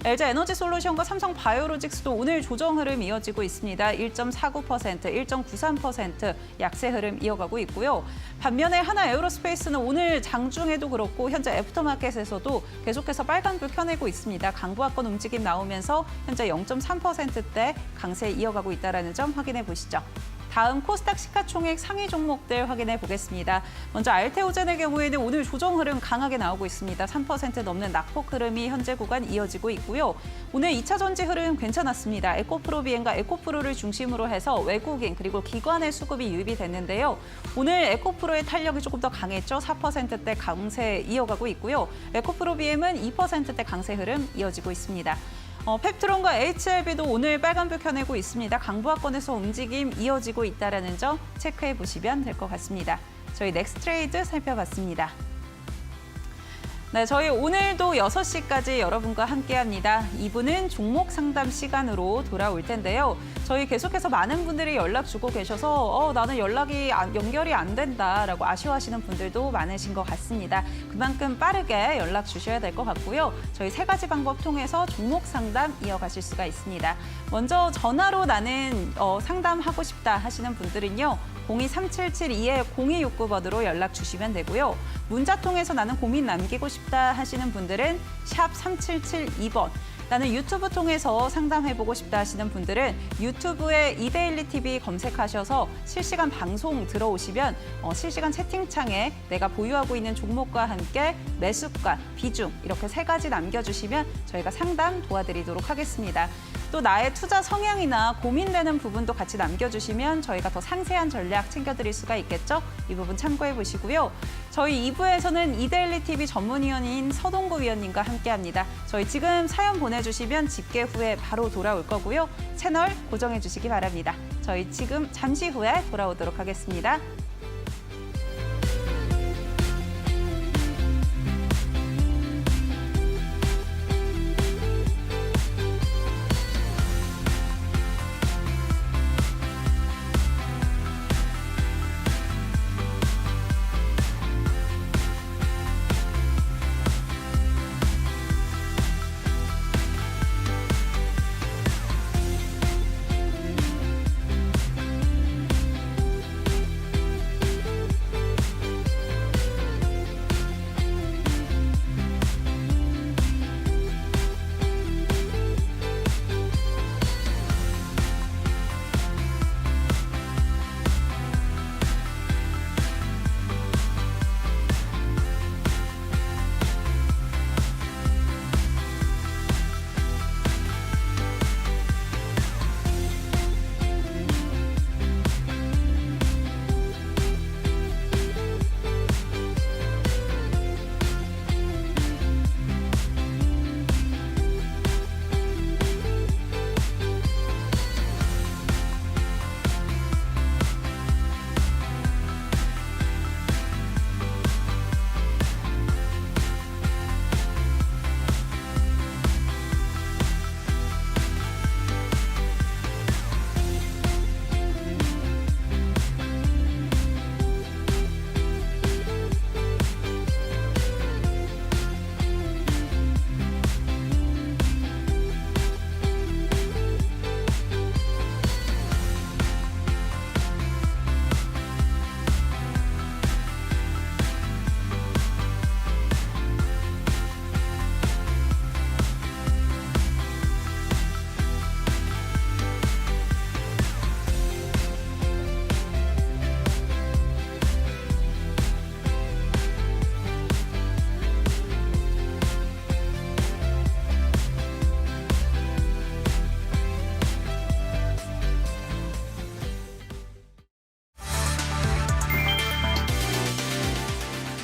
LG 에너지 솔루션과 삼성 바이오로직스도 오늘 조정 흐름 이어지고 있습니다. 1.49%, 1.93% 약세 흐름 이어가고 있고요. 반면에 하나 에어로스페이스는 오늘 장중에도 그렇고 현재 애프터마켓에서도 계속해서 빨간불 켜내고 있습니다. 강보합권 움직임 나오면서 현재 0.3%대 강세 이어가고 있다는 점 확인해 보시죠. 다음 코스닥 시가총액 상위 종목들 확인해 보겠습니다. 먼저 알테오젠의 경우에는 오늘 조정 흐름 강하게 나오고 있습니다. 3% 넘는 낙폭 흐름이 현재 구간 이어지고 있고요. 오늘 2차 전지 흐름 괜찮았습니다. 에코프로비엔과 에코프로를 중심으로 해서 외국인 그리고 기관의 수급이 유입이 됐는데요. 오늘 에코프로의 탄력이 조금 더 강했죠. 4%대 강세 이어가고 있고요. 에코프로비엠은 2%대 강세 흐름 이어지고 있습니다. 펩트론과 HLB도 오늘 빨간불 켜내고 있습니다. 강보합권에서 움직임 이어지고 있다는 점 체크해 보시면 될 것 같습니다. 저희 넥스트레이드 살펴봤습니다. 네, 저희 오늘도 6시까지 여러분과 함께합니다. 2부는 종목 상담 시간으로 돌아올 텐데요. 저희 계속해서 많은 분들이 연락 주고 계셔서 나는 연결이 안 된다라고 아쉬워하시는 분들도 많으신 것 같습니다. 그만큼 빠르게 연락 주셔야 될 것 같고요. 저희 3가지 방법 통해서 종목 상담 이어가실 수가 있습니다. 먼저 전화로 나는 상담하고 싶다 하시는 분들은요. 023772-0269번으로 연락 주시면 되고요. 문자 통해서 나는 고민 남기고 싶다 하시는 분들은 샵 3772번. 나는 유튜브 통해서 상담해보고 싶다 하시는 분들은 유튜브에 이데일리 TV 검색하셔서 실시간 방송 들어오시면 실시간 채팅창에 내가 보유하고 있는 종목과 함께 매수가, 비중 이렇게 3가지 남겨주시면 저희가 상담 도와드리도록 하겠습니다. 또 나의 투자 성향이나 고민되는 부분도 같이 남겨주시면 저희가 더 상세한 전략 챙겨드릴 수가 있겠죠? 이 부분 참고해 보시고요. 저희 2부에서는 이데일리 TV 전문위원인 서동구 위원님과 함께합니다. 저희 지금 사연 보내주시면 집계 후에 바로 돌아올 거고요. 채널 고정해 주시기 바랍니다. 저희 지금 잠시 후에 돌아오도록 하겠습니다.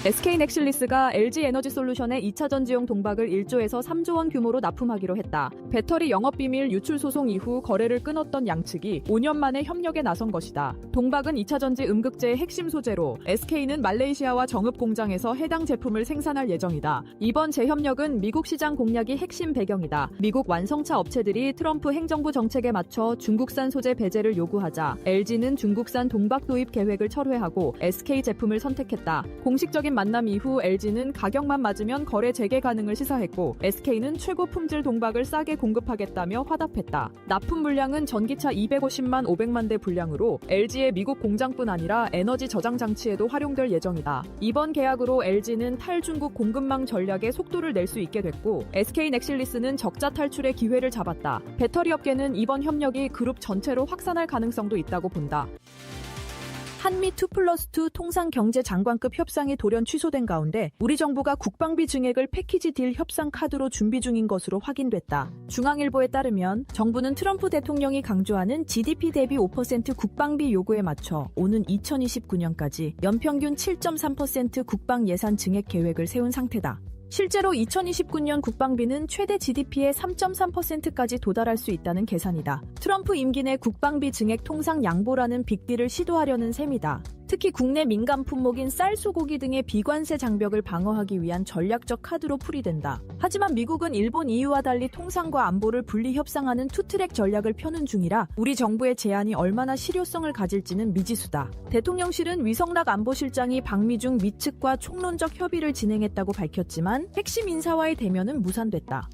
SK넥실리스가 LG에너지솔루션의 2차 전지용 동박을 1조에서 3조 원 규모로 납품하기로 했다. 배터리 영업비밀 유출 소송 이후 거래를 끊었던 양측이 5년 만에 협력에 나선 것이다. 동박은 2차 전지 음극재의 핵심 소재로 SK는 말레이시아와 정읍 공장에서 해당 제품을 생산할 예정이다. 이번 재협력은 미국 시장 공략이 핵심 배경이다. 미국 완성차 업체들이 트럼프 행정부 정책에 맞춰 중국산 소재 배제를 요구하자 LG는 중국산 동박 도입 계획을 철회하고 SK 제품을 선택했다. 공식적인 만남 이후 LG는 가격만 맞으면 거래 재개 가능을 시사했고 SK는 최고 품질 동박을 싸게 공급하겠다며 화답했다. 납품 물량은 전기차 250만 500만 대 분량으로 LG의 미국 공장뿐 아니라 에너지 저장 장치에도 활용될 예정이다. 이번 계약으로 LG는 탈중국 공급망 전략에 속도를 낼 수 있게 됐고 SK넥실리스는 적자 탈출의 기회를 잡았다. 배터리 업계는 이번 협력이 그룹 전체로 확산할 가능성도 있다고 본다. 한미 2+2 통상경제장관급 협상이 돌연 취소된 가운데 우리 정부가 국방비 증액을 패키지 딜 협상 카드로 준비 중인 것으로 확인됐다. 중앙일보에 따르면 정부는 트럼프 대통령이 강조하는 GDP 대비 5% 국방비 요구에 맞춰 오는 2029년까지 연평균 7.3% 국방 예산 증액 계획을 세운 상태다. 실제로 2029년 국방비는 최대 GDP의 3.3%까지 도달할 수 있다는 계산이다. 트럼프 임기 내 국방비 증액 통상 양보라는 빅딜을 시도하려는 셈이다. 특히 국내 민감 품목인 쌀, 소고기 등의 비관세 장벽을 방어하기 위한 전략적 카드로 풀이된다. 하지만 미국은 일본, EU와 달리 통상과 안보를 분리 협상하는 투트랙 전략을 펴는 중이라 우리 정부의 제안이 얼마나 실효성을 가질지는 미지수다. 대통령실은 위성락 안보실장이 박미중 미 측과 총론적 협의를 진행했다고 밝혔지만 핵심 인사와의 대면은 무산됐다.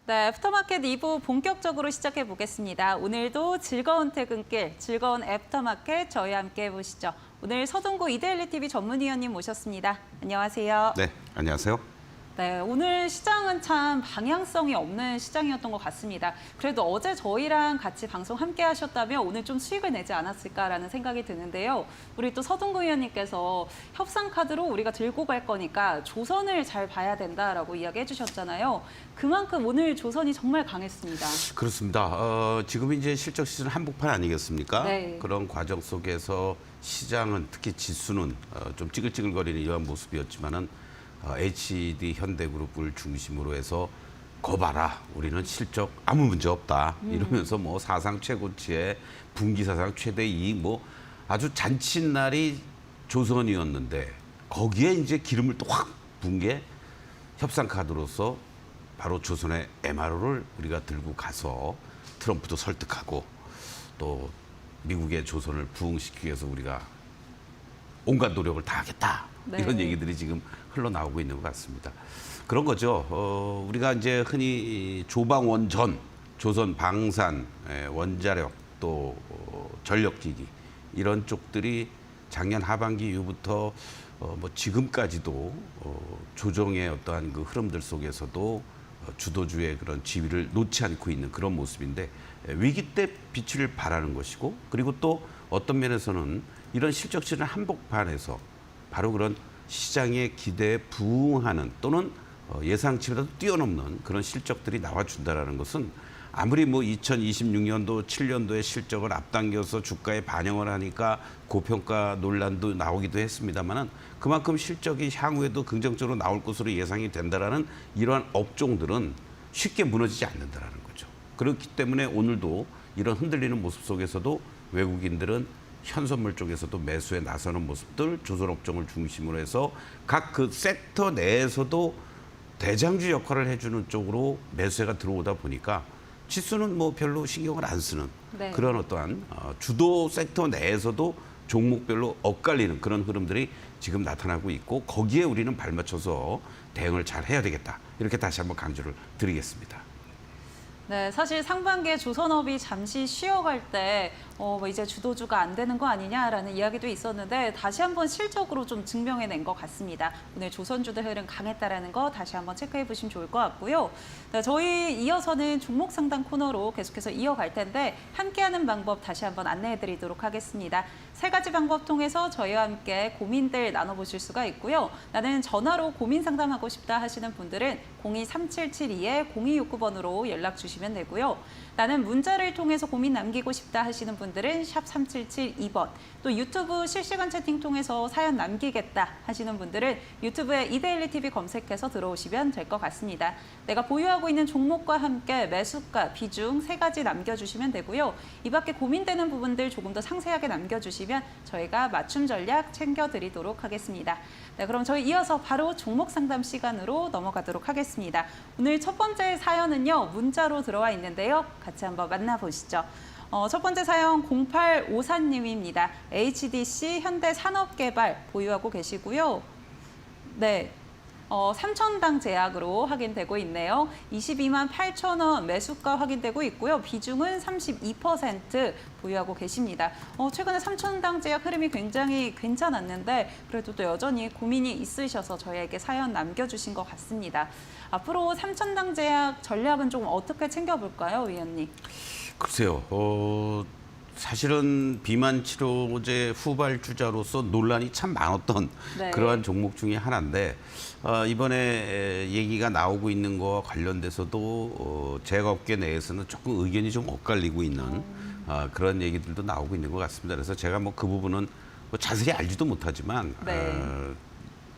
네, 애프터마켓 2부 본격적으로 시작해 보겠습니다. 오늘도 즐거운 퇴근길, 즐거운 애프터마켓 저희와 함께 해보시죠. 오늘 서동구 이데일리 TV 전문위원님 모셨습니다. 안녕하세요. 네, 안녕하세요. 네, 오늘 시장은 참 방향성이 없는 시장이었던 것 같습니다. 그래도 어제 저희랑 같이 방송 함께 하셨다면 오늘 좀 수익을 내지 않았을까라는 생각이 드는데요. 우리 또 서동구 위원님께서 협상 카드로 우리가 들고 갈 거니까 조선을 잘 봐야 된다라고 이야기해 주셨잖아요. 그만큼 오늘 조선이 정말 강했습니다. 그렇습니다. 지금 이제 실적 시즌 한복판 아니겠습니까? 네. 그런 과정 속에서 시장은 특히 지수는 좀 찌글찌글거리는 이러한 모습이었지만은 HD 현대그룹을 중심으로 해서 거봐라 우리는 실적 아무 문제 없다 이러면서 뭐 사상 최고치의 분기 사상 최대 이익 뭐 아주 잔칫날이 조선이었는데 거기에 이제 기름을 또 확 분 게 협상 카드로서 바로 조선의 MRO를 우리가 들고 가서 트럼프도 설득하고 또 미국의 조선을 부흥시키기 위해서 우리가 온갖 노력을 다 하겠다. 네. 이런 얘기들이 지금 흘러나오고 있는 것 같습니다. 그런 거죠. 우리가 이제 흔히 조방원전, 조선 방산, 원자력 또 전력기기 이런 쪽들이 작년 하반기 이후부터 뭐 지금까지도 조정의 어떠한 그 흐름들 속에서도 주도주의 그런 지위를 놓지 않고 있는 그런 모습인데 위기 때 빛을 발하는 것이고 그리고 또 어떤 면에서는 이런 실적 시즌 한복판에서 바로 그런 시장의 기대에 부응하는 또는 예상치보다 뛰어넘는 그런 실적들이 나와준다는 것은 아무리 뭐 2026년도, 7년도의 실적을 앞당겨서 주가에 반영을 하니까 고평가 논란도 나오기도 했습니다만은 그만큼 실적이 향후에도 긍정적으로 나올 것으로 예상이 된다라는 이러한 업종들은 쉽게 무너지지 않는다라는 거죠. 그렇기 때문에 오늘도 이런 흔들리는 모습 속에서도 외국인들은 현선물 쪽에서도 매수에 나서는 모습들, 조선업종을 중심으로 해서 각 그 섹터 내에서도 대장주 역할을 해주는 쪽으로 매수세가 들어오다 보니까 지수는 뭐 별로 신경을 안 쓰는 네. 그런 어떠한 주도 섹터 내에서도 종목별로 엇갈리는 그런 흐름들이 지금 나타나고 있고 거기에 우리는 발맞춰서 대응을 잘 해야 되겠다. 이렇게 다시 한번 강조를 드리겠습니다. 네, 사실 상반기에 조선업이 잠시 쉬어갈 때 뭐 이제 주도주가 안 되는 거 아니냐라는 이야기도 있었는데 다시 한번 실적으로 좀 증명해낸 것 같습니다. 오늘 조선주들 흐름 강했다라는 거 다시 한번 체크해 보시면 좋을 것 같고요. 네, 저희 이어서는 종목 상담 코너로 계속해서 이어갈 텐데 함께하는 방법 다시 한번 안내해 드리도록 하겠습니다. 세 가지 방법 통해서 저희와 함께 고민들 나눠보실 수가 있고요. 나는 전화로 고민 상담하고 싶다 하시는 분들은 023772-0269번으로 연락 주시면 되고요. 나는 문자를 통해서 고민 남기고 싶다 하시는 분들은 샵 3772번, 또 유튜브 실시간 채팅 통해서 사연 남기겠다 하시는 분들은 유튜브에 이데일리 TV 검색해서 들어오시면 될 것 같습니다. 내가 보유하고 있는 종목과 함께 매수가, 비중 세 가지 남겨주시면 되고요. 이 밖에 고민되는 부분들 조금 더 상세하게 남겨주시면 저희가 맞춤 전략 챙겨드리도록 하겠습니다. 네, 그럼 저희 이어서 바로 종목 상담 시간으로 넘어가도록 하겠습니다. 오늘 첫 번째 사연은요, 문자로 들어와 있는데요. 같이 한번 만나보시죠. 첫 번째 사연 0854님입니다. HDC 현대산업개발 보유하고 계시고요. 네. 3,000당 제약으로 확인되고 있네요. 22만 8천 원 매수가 확인되고 있고요. 비중은 32% 보유하고 계십니다. 최근에 3,000당 제약 흐름이 굉장히 괜찮았는데 그래도 또 여전히 고민이 있으셔서 저희에게 사연 남겨주신 것 같습니다. 앞으로 3,000당 제약 전략은 좀 어떻게 챙겨볼까요, 위원님? 글쎄요. 사실은 비만 치료제 후발주자로서 논란이 참 많았던 네. 그러한 종목 중에 하나인데 이번에 얘기가 나오고 있는 거와 관련돼서도 제약업계 내에서는 조금 의견이 좀 엇갈리고 있는 그런 얘기들도 나오고 있는 것 같습니다. 그래서 제가 뭐 그 부분은 뭐 자세히 알지도 못하지만 네.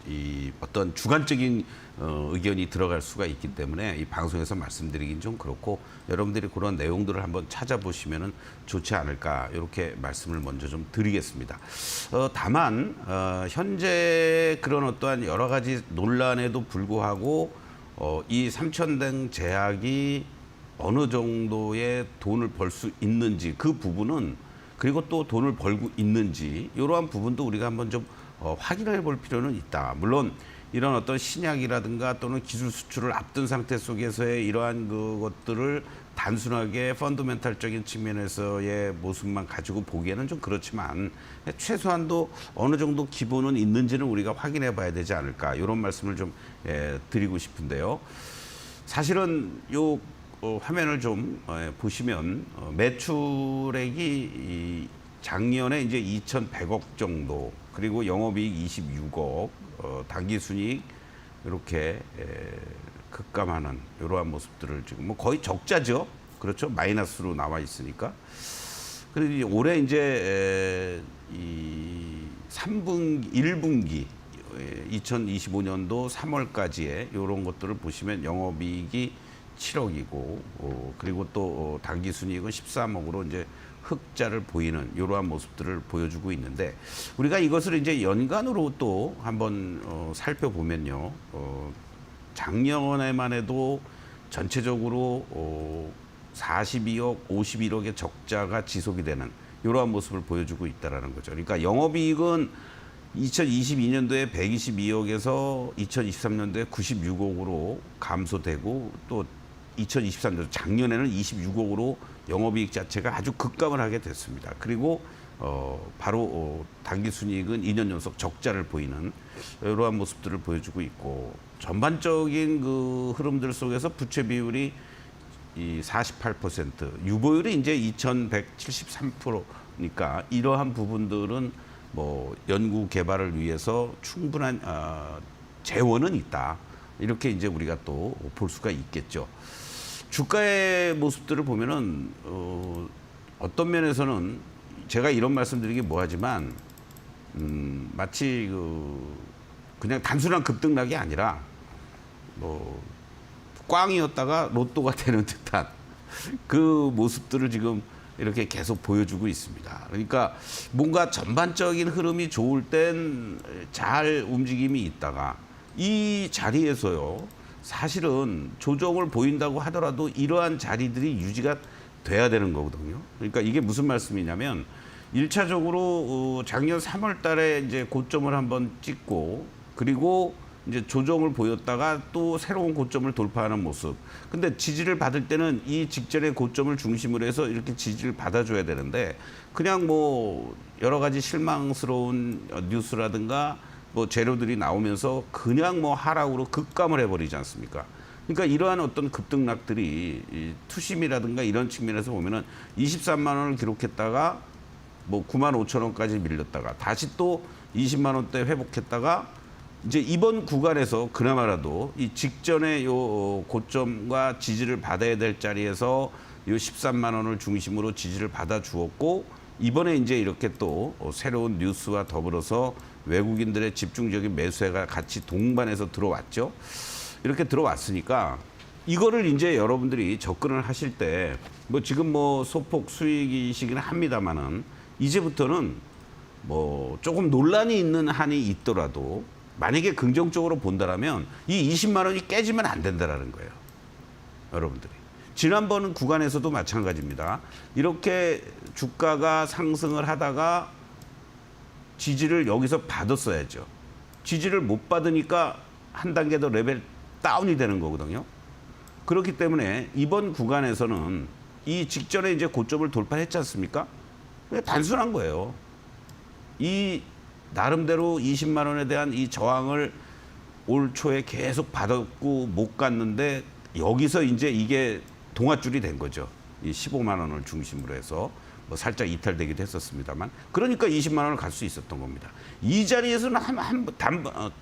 이 어떤 주관적인 의견이 들어갈 수가 있기 때문에 이 방송에서 말씀드리긴 좀 그렇고 여러분들이 그런 내용들을 한번 찾아보시면은 좋지 않을까 이렇게 말씀을 먼저 좀 드리겠습니다. 다만 현재 그런 어떠한 여러 가지 논란에도 불구하고 이 3,000당 제약이 어느 정도의 돈을 벌 수 있는지 그 부분은 그리고 또 돈을 벌고 있는지 이러한 부분도 우리가 한번 좀 확인해 볼 필요는 있다. 물론 이런 어떤 신약이라든가 또는 기술 수출을 앞둔 상태 속에서의 이러한 그것들을 단순하게 펀더멘탈적인 측면에서의 모습만 가지고 보기에는 좀 그렇지만 최소한도 어느 정도 기본은 있는지는 우리가 확인해 봐야 되지 않을까 이런 말씀을 좀 드리고 싶은데요. 사실은 요 화면을 좀 보시면 매출액이 작년에 이제 2,100억 정도 그리고 영업이익 26억, 당기순이익 이렇게 급감하는 이러한 모습들을 지금 뭐 거의 적자죠. 그렇죠. 마이너스로 나와 있으니까. 그리고 올해 이제 이 3분기, 1분기 2025년도 3월까지의 이런 것들을 보시면 영업이익이 7억이고 그리고 또 당기순이익은 13억으로 이제 흑자를 보이는 이러한 모습들을 보여주고 있는데 우리가 이것을 이제 연간으로 또 한번 살펴보면요. 작년에만 해도 전체적으로 42억, 51억의 적자가 지속이 되는 이러한 모습을 보여주고 있다는 거죠. 그러니까 영업이익은 2022년도에 122억에서 2023년도에 96억으로 감소되고 또 2023년 작년에는 26억으로 영업이익 자체가 아주 급감을 하게 됐습니다. 그리고 바로 당기순이익은 2년 연속 적자를 보이는 이러한 모습들을 보여주고 있고 전반적인 그 흐름들 속에서 부채 비율이 이 48%, 유보율이 이제 2,173%니까 이러한 부분들은 뭐 연구 개발을 위해서 충분한 재원은 있다. 이렇게 이제 우리가 또 볼 수가 있겠죠. 주가의 모습들을 보면은 어떤 면에서는 제가 이런 말씀드리기 뭐하지만 마치 그냥 단순한 급등락이 아니라 뭐 꽝이었다가 로또가 되는 듯한 그 모습들을 지금 이렇게 계속 보여주고 있습니다. 그러니까 뭔가 전반적인 흐름이 좋을 땐 잘 움직임이 있다가 이 자리에서요. 사실은 조정을 보인다고 하더라도 이러한 자리들이 유지가 돼야 되는 거거든요. 그러니까 이게 무슨 말씀이냐면 1차적으로 작년 3월 달에 이제 고점을 한번 찍고 그리고 이제 조정을 보였다가 또 새로운 고점을 돌파하는 모습. 근데 지지를 받을 때는 이 직전의 고점을 중심으로 해서 이렇게 지지를 받아줘야 되는데 그냥 뭐 여러 가지 실망스러운 뉴스라든가 뭐 재료들이 나오면서 그냥 뭐 하락으로 급감을 해버리지 않습니까? 그러니까 이러한 어떤 급등락들이 이 투심이라든가 이런 측면에서 보면은 23만 원을 기록했다가 뭐 9만 5천 원까지 밀렸다가 다시 또 20만 원대 회복했다가 이제 이번 구간에서 그나마라도 이 직전의 요 고점과 지지를 받아야 될 자리에서 요 13만 원을 중심으로 지지를 받아 주었고 이번에 이제 이렇게 또 새로운 뉴스와 더불어서 외국인들의 집중적인 매수가 같이 동반해서 들어왔죠. 이렇게 들어왔으니까 이거를 이제 여러분들이 접근을 하실 때 뭐 지금 뭐 소폭 수익이시긴 합니다만은 이제부터는 뭐 조금 논란이 있는 한이 있더라도 만약에 긍정적으로 본다라면 이 20만 원이 깨지면 안 된다라는 거예요. 여러분들이. 지난번 구간에서도 마찬가지입니다. 이렇게 주가가 상승을 하다가 지지를 여기서 받았어야죠. 지지를 못 받으니까 한 단계 더 레벨 다운이 되는 거거든요. 그렇기 때문에 이번 구간에서는 이 직전에 이제 고점을 돌파했지 않습니까? 그냥 단순한 거예요. 이 나름대로 20만 원에 대한 이 저항을 올 초에 계속 받았고 못 갔는데 여기서 이제 이게 동아줄이 된 거죠. 이 15만 원을 중심으로 해서 뭐 살짝 이탈되기도 했었습니다만 그러니까 20만 원을 갈 수 있었던 겁니다. 이 자리에서는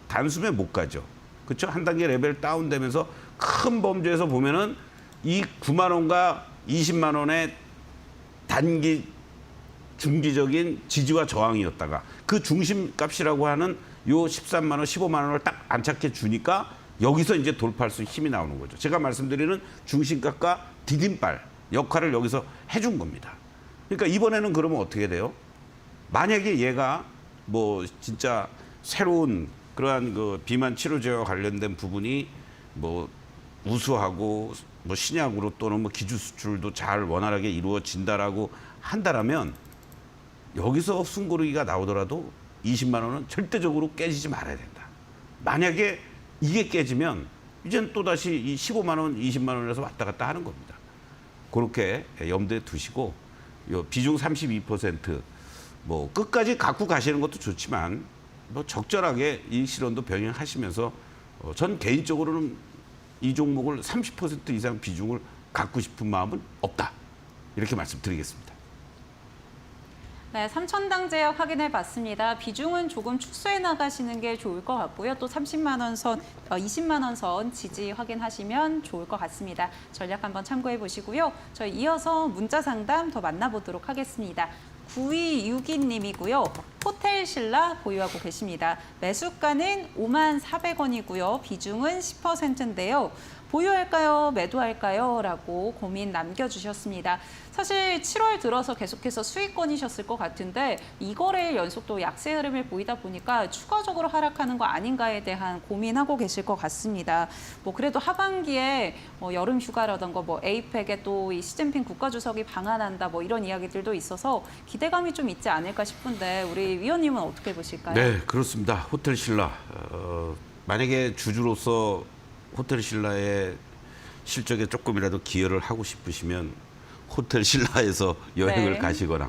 단숨에 못 가죠. 그렇죠? 한 단계 레벨 다운되면서 큰 범주에서 보면은 이 9만 원과 20만 원의 단기 중기적인 지지와 저항이었다가 그 중심값이라고 하는 요 13만 원, 15만 원을 딱 안착해 주니까 여기서 이제 돌파할 수 힘이 나오는 거죠. 제가 말씀드리는 중심값과 디딤발 역할을 여기서 해준 겁니다. 그러니까 이번에는 그러면 어떻게 돼요? 만약에 얘가 뭐 진짜 새로운 그러한 그 비만 치료제와 관련된 부분이 뭐 우수하고 뭐 신약으로 또는 뭐 기주 수출도 잘 원활하게 이루어진다라고 한다라면 여기서 숨고르기가 나오더라도 20만 원은 절대적으로 깨지지 말아야 된다. 만약에 이게 깨지면 이제는 또다시 이 15만 원, 20만 원에서 왔다 갔다 하는 겁니다. 그렇게 염두에 두시고 요 비중 32% 끝까지 갖고 가시는 것도 좋지만 적절하게 이익 실현도 병행하시면서 전 개인적으로는 이 종목을 30% 이상 비중을 갖고 싶은 마음은 없다. 이렇게 말씀드리겠습니다. 네, 삼천당 제약 확인해 봤습니다. 비중은 조금 축소해 나가시는 게 좋을 것 같고요. 또 30만 원 선, 20만 원 선 지지 확인하시면 좋을 것 같습니다. 전략 한번 참고해 보시고요. 저희 이어서 문자 상담 더 만나보도록 하겠습니다. 9262님이고요. 호텔 신라 보유하고 계십니다. 매수가는 54,000원이고요. 비중은 10%인데요. 보유할까요? 매도할까요? 라고 고민 남겨주셨습니다. 사실 7월 들어서 계속해서 수익권이셨을 것 같은데 이 거래일 연속도 약세 흐름을 보이다 보니까 추가적으로 하락하는 거 아닌가에 대한 고민하고 계실 것 같습니다. 그래도 하반기에 여름 휴가라던가 에이펙에 또 이 시진핑 국가주석이 방한한다 이런 이야기들도 있어서 기대감이 좀 있지 않을까 싶은데 우리 위원님은 어떻게 보실까요? 네, 그렇습니다. 호텔 신라 만약에 주주로서 호텔 신라의 실적에 조금이라도 기여를 하고 싶으시면 호텔 신라에서 여행을 네. 가시거나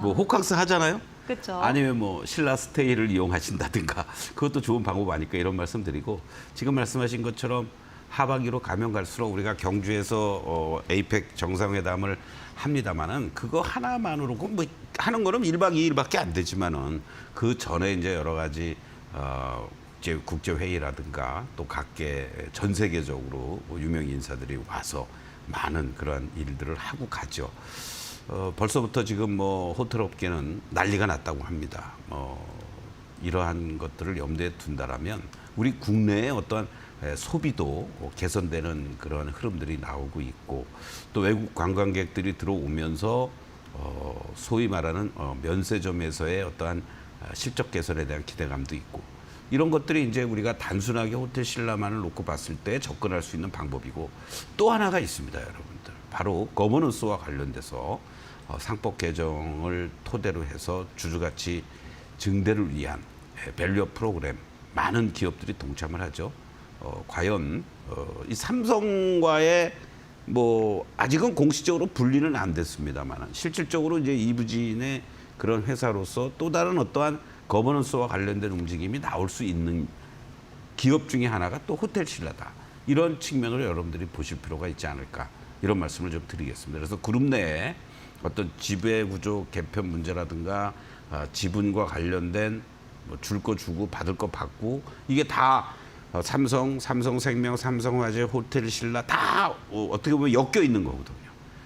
호캉스 하잖아요. 그렇죠. 아니면 신라 스테이를 이용하신다든가 그것도 좋은 방법 아닐까 이런 말씀드리고 지금 말씀하신 것처럼 하반기로 가면 갈수록 우리가 경주에서 에이펙 정상회담을 합니다만은 그거 하나만으로 하는 거는 1박 2일밖에 안 되지만은 그 전에 이제 여러 가지 이제 국제 회의라든가 또 각계 전 세계적으로 유명 인사들이 와서 많은 그러한 일들을 하고 가죠. 벌써부터 지금 호텔 업계는 난리가 났다고 합니다. 이러한 것들을 염두에 둔다라면 우리 국내의 어떤 소비도 개선되는 그런 흐름들이 나오고 있고 또 외국 관광객들이 들어오면서 소위 말하는 면세점에서의 어떠한 실적 개선에 대한 기대감도 있고 이런 것들이 이제 우리가 단순하게 호텔 신라만을 놓고 봤을 때 접근할 수 있는 방법이고 또 하나가 있습니다, 여러분들. 바로 거버넌스와 관련돼서 상법 개정을 토대로 해서 주주가치 증대를 위한 밸류업 프로그램 많은 기업들이 동참을 하죠. 과연 이 삼성과의 뭐 아직은 공식적으로 분리는 안 됐습니다만 실질적으로 이제 이부진의 그런 회사로서 또 다른 어떠한 거버넌스와 관련된 움직임이 나올 수 있는 기업 중에 하나가 또 호텔신라다. 이런 측면으로 여러분들이 보실 필요가 있지 않을까 이런 말씀을 좀 드리겠습니다. 그래서 그룹 내에 어떤 지배구조 개편 문제라든가 지분과 관련된 뭐 줄 거 주고 받을 거 받고 이게 다 삼성, 삼성생명, 삼성화재, 호텔신라 다 어떻게 보면 엮여 있는 거거든요.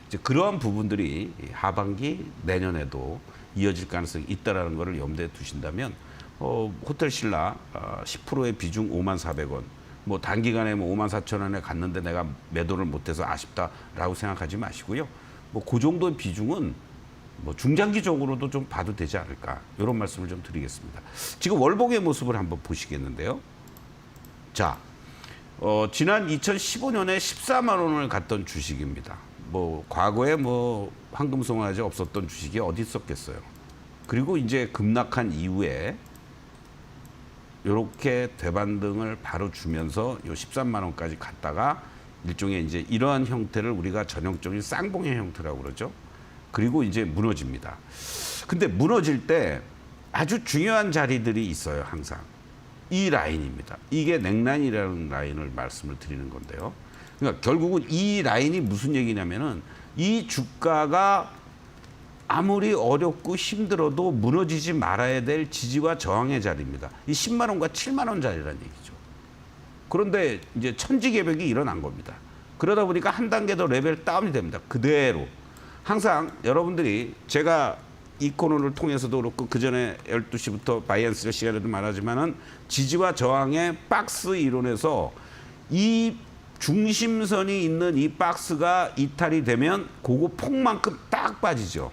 이제 그러한 부분들이 하반기 내년에도 이어질 가능성이 있다라는 것을 염두에 두신다면 호텔신라 10%의 비중 54,000원 뭐 단기간에 뭐 54,000원에 갔는데 내가 매도를 못해서 아쉽다라고 생각하지 마시고요. 뭐 그 정도의 비중은 뭐 중장기적으로도 좀 봐도 되지 않을까 이런 말씀을 좀 드리겠습니다. 지금 월봉의 모습을 한번 보시겠는데요. 자, 지난 2015년에 14만 원을 갔던 주식입니다. 뭐 과거에 뭐 황금송아지 없었던 주식이 어디 있었겠어요. 그리고 이제 급락한 이후에 이렇게 되반등을 바로 주면서 요 13만 원까지 갔다가 일종의 이제 이러한 형태를 우리가 전형적인 쌍봉의 형태라고 그러죠. 그리고 이제 무너집니다. 근데 무너질 때 아주 중요한 자리들이 있어요, 항상. 이 라인입니다. 이게 넥라인이라는 라인을 말씀을 드리는 건데요. 그러니까 결국은 이 라인이 무슨 얘기냐면은 이 주가가 아무리 어렵고 힘들어도 무너지지 말아야 될 지지와 저항의 자리입니다. 이 10만 원과 7만 원 자리라는 얘기죠. 그런데 이제 천지개벽이 일어난 겁니다. 그러다 보니까 한 단계 더 레벨 다운이 됩니다. 그대로. 항상 여러분들이 제가 이 코너를 통해서도 그렇고 그 전에 12시부터 바이언스 시간에도 말하지만은 지지와 저항의 박스 이론에서 이 중심선이 있는 이 박스가 이탈이 되면 그거 폭만큼 딱 빠지죠.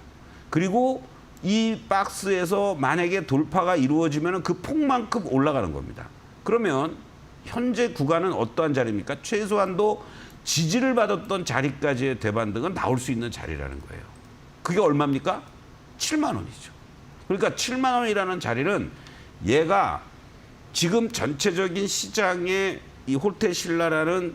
그리고 이 박스에서 만약에 돌파가 이루어지면 그 폭만큼 올라가는 겁니다. 그러면 현재 구간은 어떠한 자리입니까? 최소한도 지지를 받았던 자리까지의 대반등은 나올 수 있는 자리라는 거예요. 그게 얼마입니까? 7만 원이죠. 그러니까 7만 원이라는 자리는 얘가 지금 전체적인 시장의 이 호텔신라라는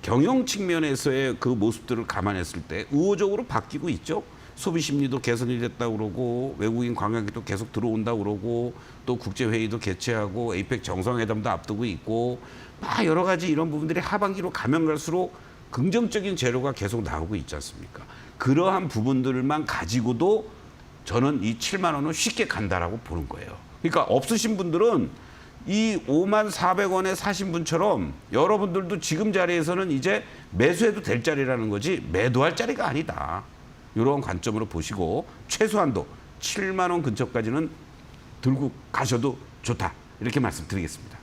경영 측면에서의 그 모습들을 감안했을 때 우호적으로 바뀌고 있죠. 소비 심리도 개선이 됐다고 그러고 외국인 관광객도 계속 들어온다고 그러고 또 국제회의도 개최하고 에이펙 정상회담도 앞두고 있고 막 여러 가지 이런 부분들이 하반기로 가면 갈수록 긍정적인 재료가 계속 나오고 있지 않습니까? 그러한 부분들만 가지고도 저는 이 7만 원은 쉽게 간다라고 보는 거예요. 그러니까 없으신 분들은 이 54,000원에 사신 분처럼 여러분들도 지금 자리에서는 이제 매수해도 될 자리라는 거지 매도할 자리가 아니다. 이런 관점으로 보시고 최소한도 7만 원 근처까지는 들고 가셔도 좋다. 이렇게 말씀드리겠습니다.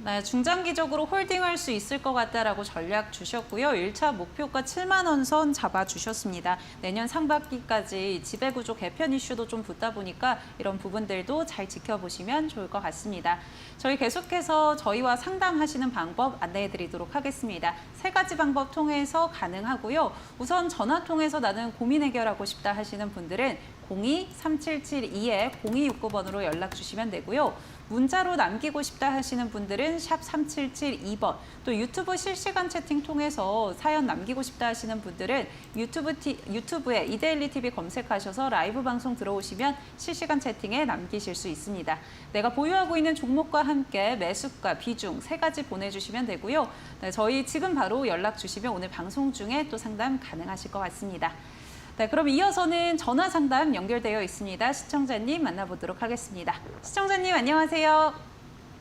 네, 중장기적으로 홀딩할 수 있을 것 같다라고 전략 주셨고요. 1차 목표가 7만 원 선 잡아주셨습니다. 내년 상반기까지 지배구조 개편 이슈도 좀 붙다 보니까 이런 부분들도 잘 지켜보시면 좋을 것 같습니다. 저희 계속해서 저희와 상담하시는 방법 안내해드리도록 하겠습니다. 3가지 방법 통해서 가능하고요. 우선 전화 통해서 나는 고민 해결하고 싶다 하시는 분들은 02-3772-0269번으로 연락 주시면 되고요. 문자로 남기고 싶다 하시는 분들은 샵 3772번, 또 유튜브 실시간 채팅 통해서 사연 남기고 싶다 하시는 분들은 유튜브에 이데일리 TV 검색하셔서 라이브 방송 들어오시면 실시간 채팅에 남기실 수 있습니다. 내가 보유하고 있는 종목과 함께 매수가, 비중 3가지 보내주시면 되고요. 네, 저희 지금 바로 연락 주시면 오늘 방송 중에 또 상담 가능하실 것 같습니다. 네, 그럼 이어서는 전화 상담 연결되어 있습니다. 시청자님 만나보도록 하겠습니다. 시청자님 안녕하세요.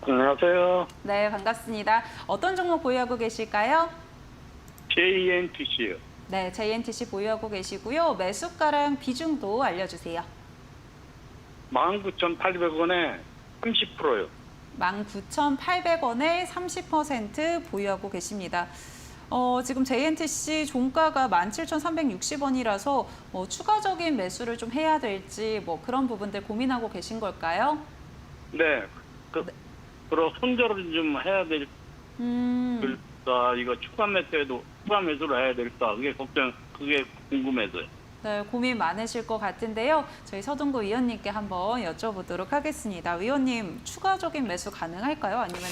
안녕하세요. 네, 반갑습니다. 어떤 종목 보유하고 계실까요? JNTC요. 네, JNTC 보유하고 계시고요. 매수가랑 비중도 알려주세요. 19,800원에 30%요. 19,800원에 30% 보유하고 계십니다. 지금 JNTC 종가가 17,360원이라서 추가적인 매수를 좀 해야 될지 그런 부분들 고민하고 계신 걸까요? 네. 그럼 손절을 좀 해야 될까? 이거 추가 매수를 해야 될까? 그게 궁금해서요. 네, 고민 많으실 것 같은데요. 저희 서동구 위원님께 한번 여쭤보도록 하겠습니다. 위원님, 추가적인 매수 가능할까요? 아니면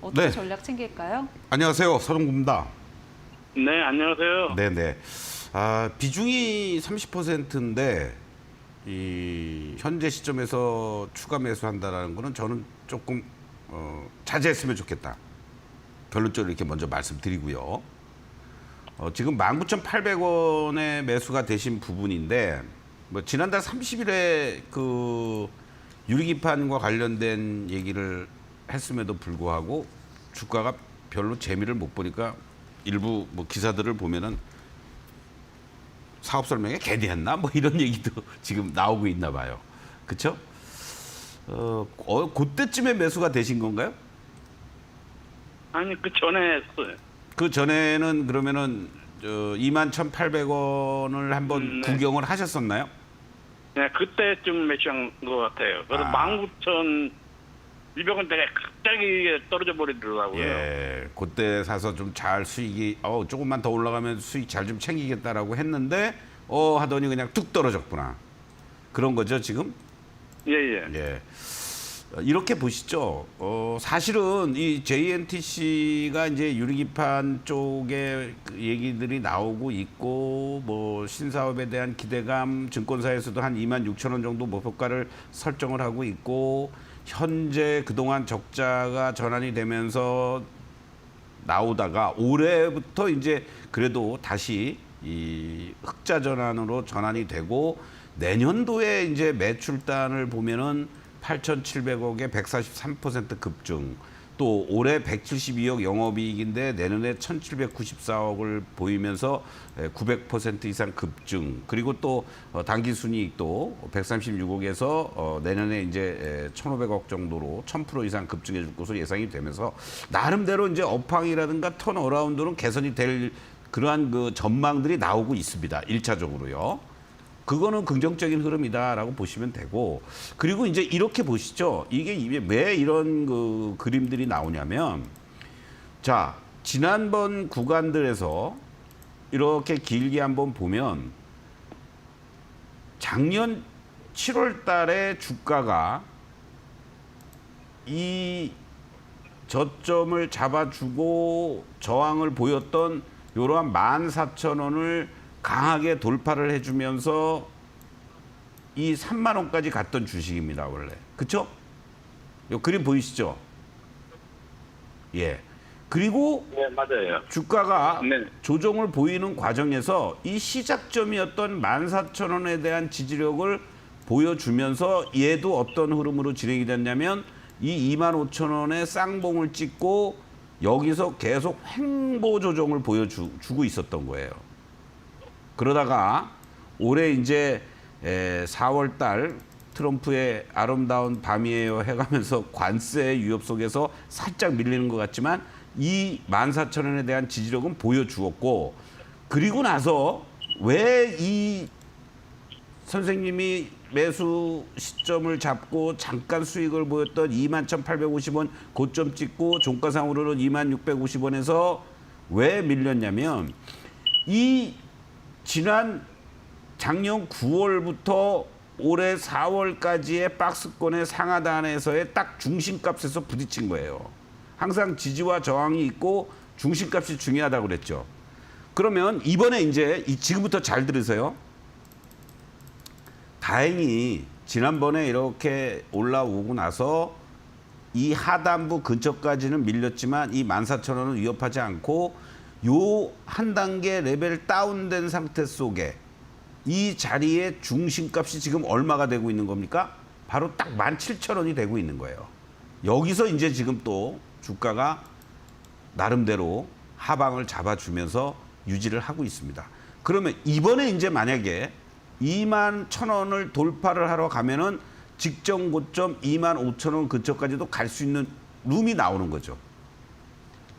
어떻게 네. 전략 챙길까요? 안녕하세요. 서동구입니다. 네, 안녕하세요. 네네. 비중이 30%인데 이 현재 시점에서 추가 매수한다라는 거는 저는 조금 자제했으면 좋겠다. 결론적으로 이렇게 먼저 말씀드리고요. 지금 19,800원에 매수가 되신 부분인데 뭐 지난달 30일에 그 유리기판과 관련된 얘기를 했음에도 불구하고 주가가 별로 재미를 못 보니까 일부 뭐 기사들을 보면은 사업 설명에 개대했나 뭐 이런 얘기도 지금 나오고 있나 봐요. 그렇죠? 그때쯤에 매수가 되신 건가요? 아니, 그 전에 했어요. 그 전에는 그러면은 21,800원을 한번 네. 구경을 하셨었나요? 네, 그때쯤 매수한 것 같아요. 그래서 19,200원대가 갑자기 떨어져 버리더라고요. 예, 그때 사서 좀 잘 수익이 조금만 더 올라가면 수익 잘 좀 챙기겠다라고 했는데 하더니 그냥 뚝 떨어졌구나. 그런 거죠 지금? 예, 예. 예. 이렇게 보시죠. 사실은 이 JNTC가 이제 유리기판 쪽에 그 얘기들이 나오고 있고 뭐 신사업에 대한 기대감, 증권사에서도 한 26,000원 정도 목표가를 설정을 하고 있고 현재 그동안 적자가 전환이 되면서 나오다가 올해부터 이제 그래도 다시 이 흑자 전환으로 전환이 되고 내년도에 이제 매출단을 보면은 8,700억에 143% 급증, 또 올해 172억 영업이익인데 내년에 1,794억을 보이면서 900% 이상 급증, 그리고 또 당기순이익도 136억에서 내년에 이제 1,500억 정도로 1,000% 이상 급증해 줄 것으로 예상이 되면서 나름대로 이제 업황이라든가 턴어라운드는 개선이 될 그러한 그 전망들이 나오고 있습니다. 1차적으로요. 그거는 긍정적인 흐름이다라고 보시면 되고, 그리고 이제 이렇게 보시죠. 이게 왜 이런 그 그림들이 나오냐면, 자, 지난번 구간들에서 이렇게 길게 한번 보면 작년 7월 달에 주가가 이 저점을 잡아주고 저항을 보였던 이러한 14,000원을 강하게 돌파를 해주면서 이 3만 원까지 갔던 주식입니다, 원래. 그쵸? 이 그림 보이시죠? 예. 그리고 네, 맞아요. 주가가 네. 조정을 보이는 과정에서 이 시작점이었던 14,000원에 대한 지지력을 보여주면서 얘도 어떤 흐름으로 진행이 됐냐면 이 25,000원에 쌍봉을 찍고 여기서 계속 횡보 조정을 보여주고 있었던 거예요. 그러다가 올해 이제 4월 달 트럼프의 아름다운 밤이에요 해가면서 관세 위협 속에서 살짝 밀리는 것 같지만 이 14,000원에 대한 지지력은 보여주었고, 그리고 나서 왜 이 선생님이 매수 시점을 잡고 잠깐 수익을 보였던 21,850원 고점 찍고 종가상으로는 2650원에서 왜 밀렸냐면 이 지난 작년 9월부터 올해 4월까지의 박스권의 상하단에서의 딱 중심값에서 부딪힌 거예요. 항상 지지와 저항이 있고 중심값이 중요하다고 그랬죠. 그러면 이번에 이제 지금부터 잘 들으세요. 다행히 지난번에 이렇게 올라오고 나서 이 하단부 근처까지는 밀렸지만 이 14,000원은 위협하지 않고 요 한 단계 레벨 다운된 상태 속에 이 자리에 중심값이 지금 얼마가 되고 있는 겁니까? 바로 딱 17,000원이 되고 있는 거예요. 여기서 이제 지금 또 주가가 나름대로 하방을 잡아주면서 유지를 하고 있습니다. 그러면 이번에 이제 만약에 21,000원을 돌파를 하러 가면은 직전 고점 25,000원 근처까지도 갈 수 있는 룸이 나오는 거죠.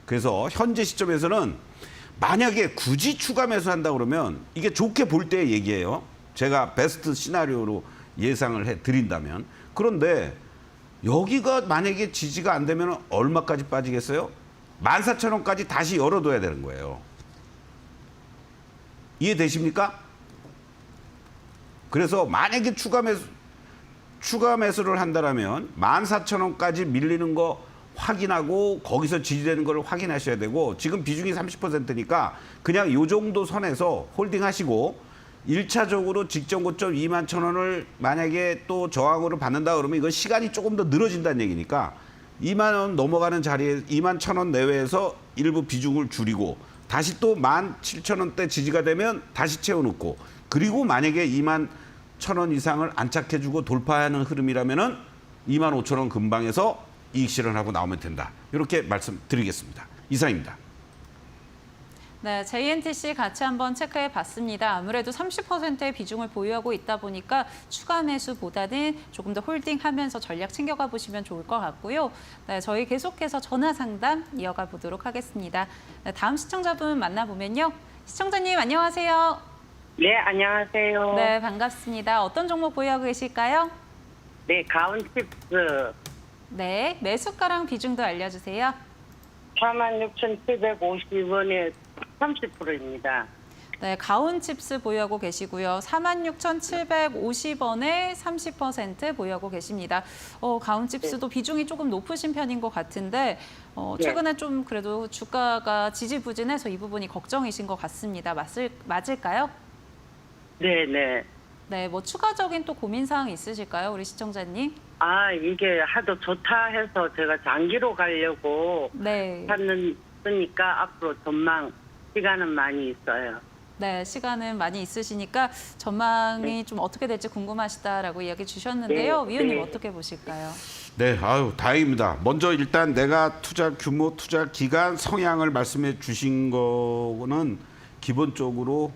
그래서 현재 시점에서는 만약에 굳이 추가 매수한다 그러면 이게 좋게 볼 때의 얘기예요. 제가 베스트 시나리오로 예상을 해 드린다면. 그런데 여기가 만약에 지지가 안 되면 얼마까지 빠지겠어요? 14,000원까지 다시 열어둬야 되는 거예요. 이해되십니까? 그래서 만약에 추가 매수를 한다라면 14,000원까지 밀리는 거 확인하고 거기서 지지되는 걸 확인하셔야 되고 지금 비중이 30%니까 그냥 요 정도 선에서 홀딩하시고 1차적으로 직전 고점 21,000원을 만약에 또 저항으로 받는다 그러면 이건 시간이 조금 더 늘어진다는 얘기니까 2만 원 넘어가는 자리에 21,000원 내외에서 일부 비중을 줄이고 다시 또 17,000원대 지지가 되면 다시 채워놓고 그리고 만약에 21,000원 이상을 안착해주고 돌파하는 흐름이라면은 25,000원 근방에서 이익 실현하고 나오면 된다. 이렇게 말씀드리겠습니다. 이상입니다. 네, JNTC 같이 한번 체크해 봤습니다. 아무래도 30%의 비중을 보유하고 있다 보니까 추가 매수보다는 조금 더 홀딩하면서 전략 챙겨가 보시면 좋을 것 같고요. 네, 저희 계속해서 전화 상담 이어가 보도록 하겠습니다. 네, 다음 시청자분 만나보면요. 시청자님 안녕하세요. 네, 안녕하세요. 네, 반갑습니다. 어떤 종목 보유하고 계실까요? 네, 가온칩스 네, 매수가랑 비중도 알려주세요. 46,750원에 30%입니다. 네, 가온칩스 보유하고 계시고요. 46,750원에 30% 보유하고 계십니다. 가온칩스도 비중이 조금 높으신 편인 것 같은데 최근에 좀 그래도 주가가 지지부진해서 이 부분이 걱정이신 것 같습니다. 맞을까요? 네, 네. 네, 뭐 추가적인 또 고민사항 있으실까요, 우리 시청자님? 아, 이게 하도 좋다 해서 제가 장기로 가려고 네. 찾으니까 앞으로 전망 시간은 많이 있어요. 네, 시간은 많이 있으시니까 전망이 좀 어떻게 될지 궁금하시다라고 이야기 주셨는데요. 네, 위원님 네. 어떻게 보실까요? 네, 아유 다행입니다. 먼저 일단 내가 투자 규모, 투자 기간, 성향을 말씀해 주신 거는 기본적으로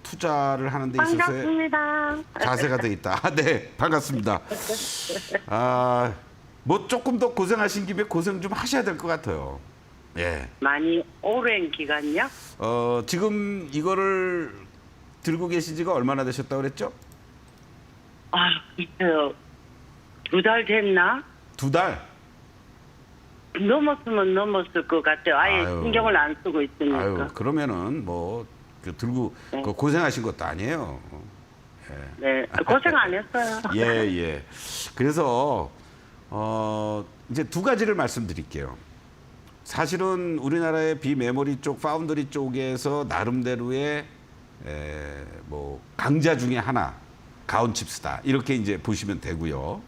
투자를 하는 데 있어서의 반갑습니다. 자세가 돼 있다. 네, 반갑습니다. 뭐 조금 더 고생하신 김에 고생 좀 하셔야 될 것 같아요. 예. 많이 오랜 기간요? 지금 이거를 들고 계신 지가 얼마나 되셨다고 그랬죠? 아, 글쎄요. 2달 됐나? 2달? 넘었으면 넘었을 것 같아요. 아예 아유. 신경을 안 쓰고 있으니까. 아유, 그러면은 뭐 들고 고생하신 것도 아니에요. 네, 고생 안 했어요. 예, 예. 그래서 이제 두 가지를 말씀드릴게요. 사실은 우리나라의 비메모리 쪽, 파운드리 쪽에서 나름대로의 뭐 강자 중에 하나, 가온칩스다. 이렇게 이제 보시면 되고요.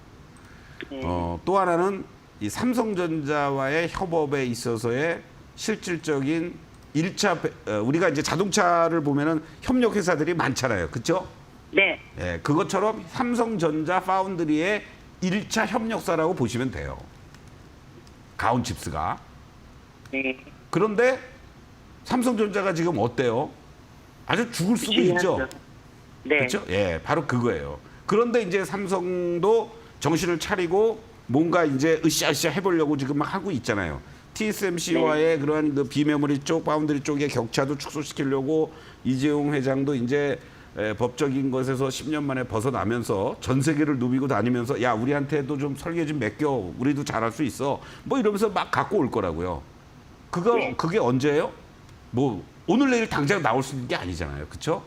또 하나는 이 삼성전자와의 협업에 있어서의 실질적인 1차 우리가 이제 자동차를 보면은 협력 회사들이 많잖아요. 그렇죠? 네. 예, 그것처럼 삼성전자 파운드리의 1차 협력사라고 보시면 돼요. 가온칩스가. 네. 그런데 삼성전자가 지금 어때요? 아주 죽을 수도 있죠. 네. 그렇죠? 예, 바로 그거예요. 그런데 이제 삼성도 정신을 차리고 뭔가 이제 으쌰으쌰 해보려고 지금 막 하고 있잖아요. TSMC와의 그러한 그 비메모리 쪽, 파운드리 쪽의 격차도 축소시키려고 이재용 회장도 이제 법적인 것에서 10년 만에 벗어나면서 전 세계를 누비고 다니면서 야, 우리한테도 좀 설계 좀 맡겨. 우리도 잘할 수 있어. 뭐 이러면서 막 갖고 올 거라고요. 그게 언제예요? 뭐 오늘 내일 당장 나올 수 있는 게 아니잖아요. 그렇죠?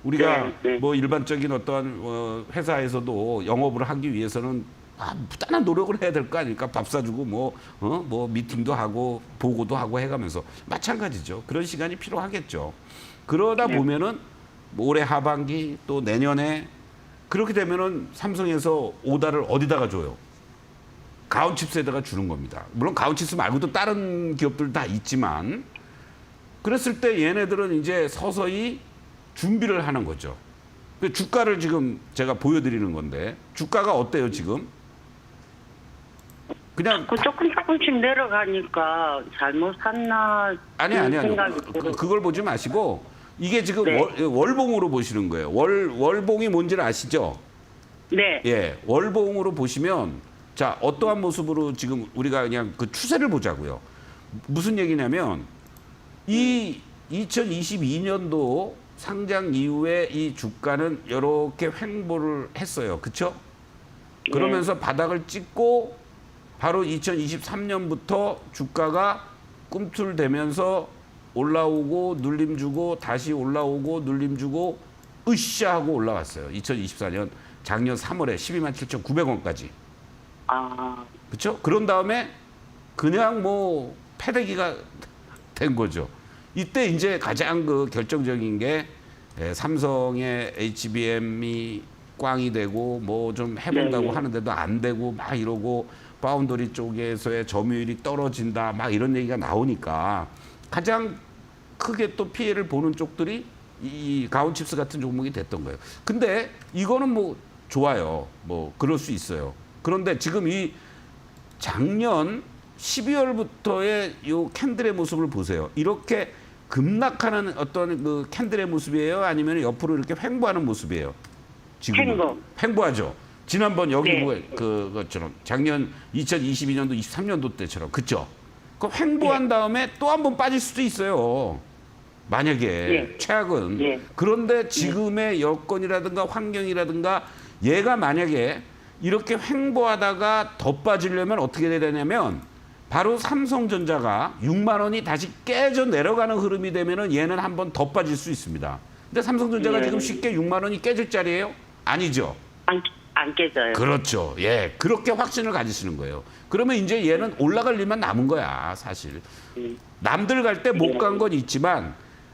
우리가 네. 뭐 일반적인 어떠한 회사에서도 영업을 하기 위해서는 부단한 노력을 해야 될 거 아닙니까? 밥 사주고 뭐 미팅도 하고 보고도 하고 해가면서 마찬가지죠. 그런 시간이 필요하겠죠. 그러다 보면은 뭐 올해 하반기 또 내년에 그렇게 되면은 삼성에서 오다를 어디다가 줘요? 가온칩스에다가 주는 겁니다. 물론 가온칩스 말고도 다른 기업들 다 있지만 그랬을 때 얘네들은 이제 서서히 준비를 하는 거죠. 주가를 지금 제가 보여드리는 건데 주가가 어때요 지금? 그냥 조금씩 내려가니까 잘못 샀나 아니요. 생각이 들어요. 그걸 보지 마시고 이게 지금 네. 월봉으로 보시는 거예요. 월봉이 뭔지를 아시죠? 네. 예, 월봉으로 보시면 자 어떠한 모습으로 지금 우리가 그냥 그 추세를 보자고요. 무슨 얘기냐면 이 2022년도 상장 이후에 이 주가는 이렇게 횡보를 했어요. 그렇죠? 그러면서 바닥을 찍고 바로 2023년부터 주가가 꿈틀대면서 올라오고 눌림 주고 다시 올라오고 눌림 주고 으쌰 하고 올라갔어요. 2024년 작년 3월에 127,900원까지. 아, 그렇죠? 그런 다음에 그냥 뭐 패대기가 된 거죠. 이때 이제 가장 그 결정적인 게 삼성의 HBM이 꽝이 되고 뭐 좀 해본다고 네. 하는데도 안 되고 막 이러고 파운드리 쪽에서의 점유율이 떨어진다 막 이런 얘기가 나오니까 가장 크게 또 피해를 보는 쪽들이 이 가온칩스 같은 종목이 됐던 거예요. 근데 이거는 뭐 좋아요. 뭐 그럴 수 있어요. 그런데 지금 이 작년 12월부터의 이 캔들의 모습을 보세요. 이렇게 급락하는 어떤 그 캔들의 모습이에요? 아니면 옆으로 이렇게 횡보하는 모습이에요? 지금 횡보하죠. 지난번 여기 네. 뭐 그것처럼 작년 2022년도 23년도 때처럼 그죠? 그 횡보한 다음에 또 한 번 빠질 수도 있어요. 만약에 네. 최악은. 네. 그런데 지금의 여건이라든가 환경이라든가 얘가 만약에 이렇게 횡보하다가 더 빠지려면 어떻게 돼야 되냐면 바로 삼성전자가 6만 원이 다시 깨져 내려가는 흐름이 되면은 얘는 한 번 더 빠질 수 있습니다. 근데 삼성전자가 네. 지금 쉽게 6만 원이 깨질 자리예요? 아니죠. 안 깨져요. 그렇죠. 예. 그렇게 확신을 가지시는 거예요. 그러면 이제 얘는 올라갈 일만 남은 거야, 사실. 남들 갈 때 못 간 건 있지만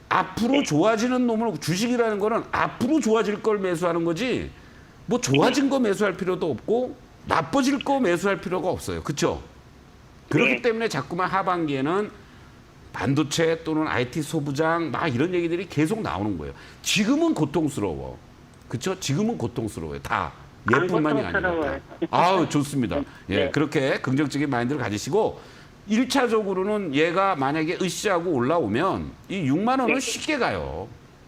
앞으로 좋아지는 놈을 주식이라는 거는 앞으로 좋아질 걸 매수하는 거지 뭐 좋아진 거 매수할 필요도 없고 나빠질 거 매수할 필요가 없어요. 그렇죠? 그렇기 네. 때문에 자꾸만 하반기에는 반도체 또는 IT 소부장 막 이런 얘기들이 계속 나오는 거예요. 지금은 고통스러워. 그렇죠? 지금은 고통스러워요. 다. 안 얘뿐만이 아니라. 고통스러워요. 아우, 좋습니다. 예, 네. 그렇게 긍정적인 마인드를 가지시고 1차적으로는 얘가 만약에 으쌰하고 올라오면 이 6만 원을 쉽게 가요.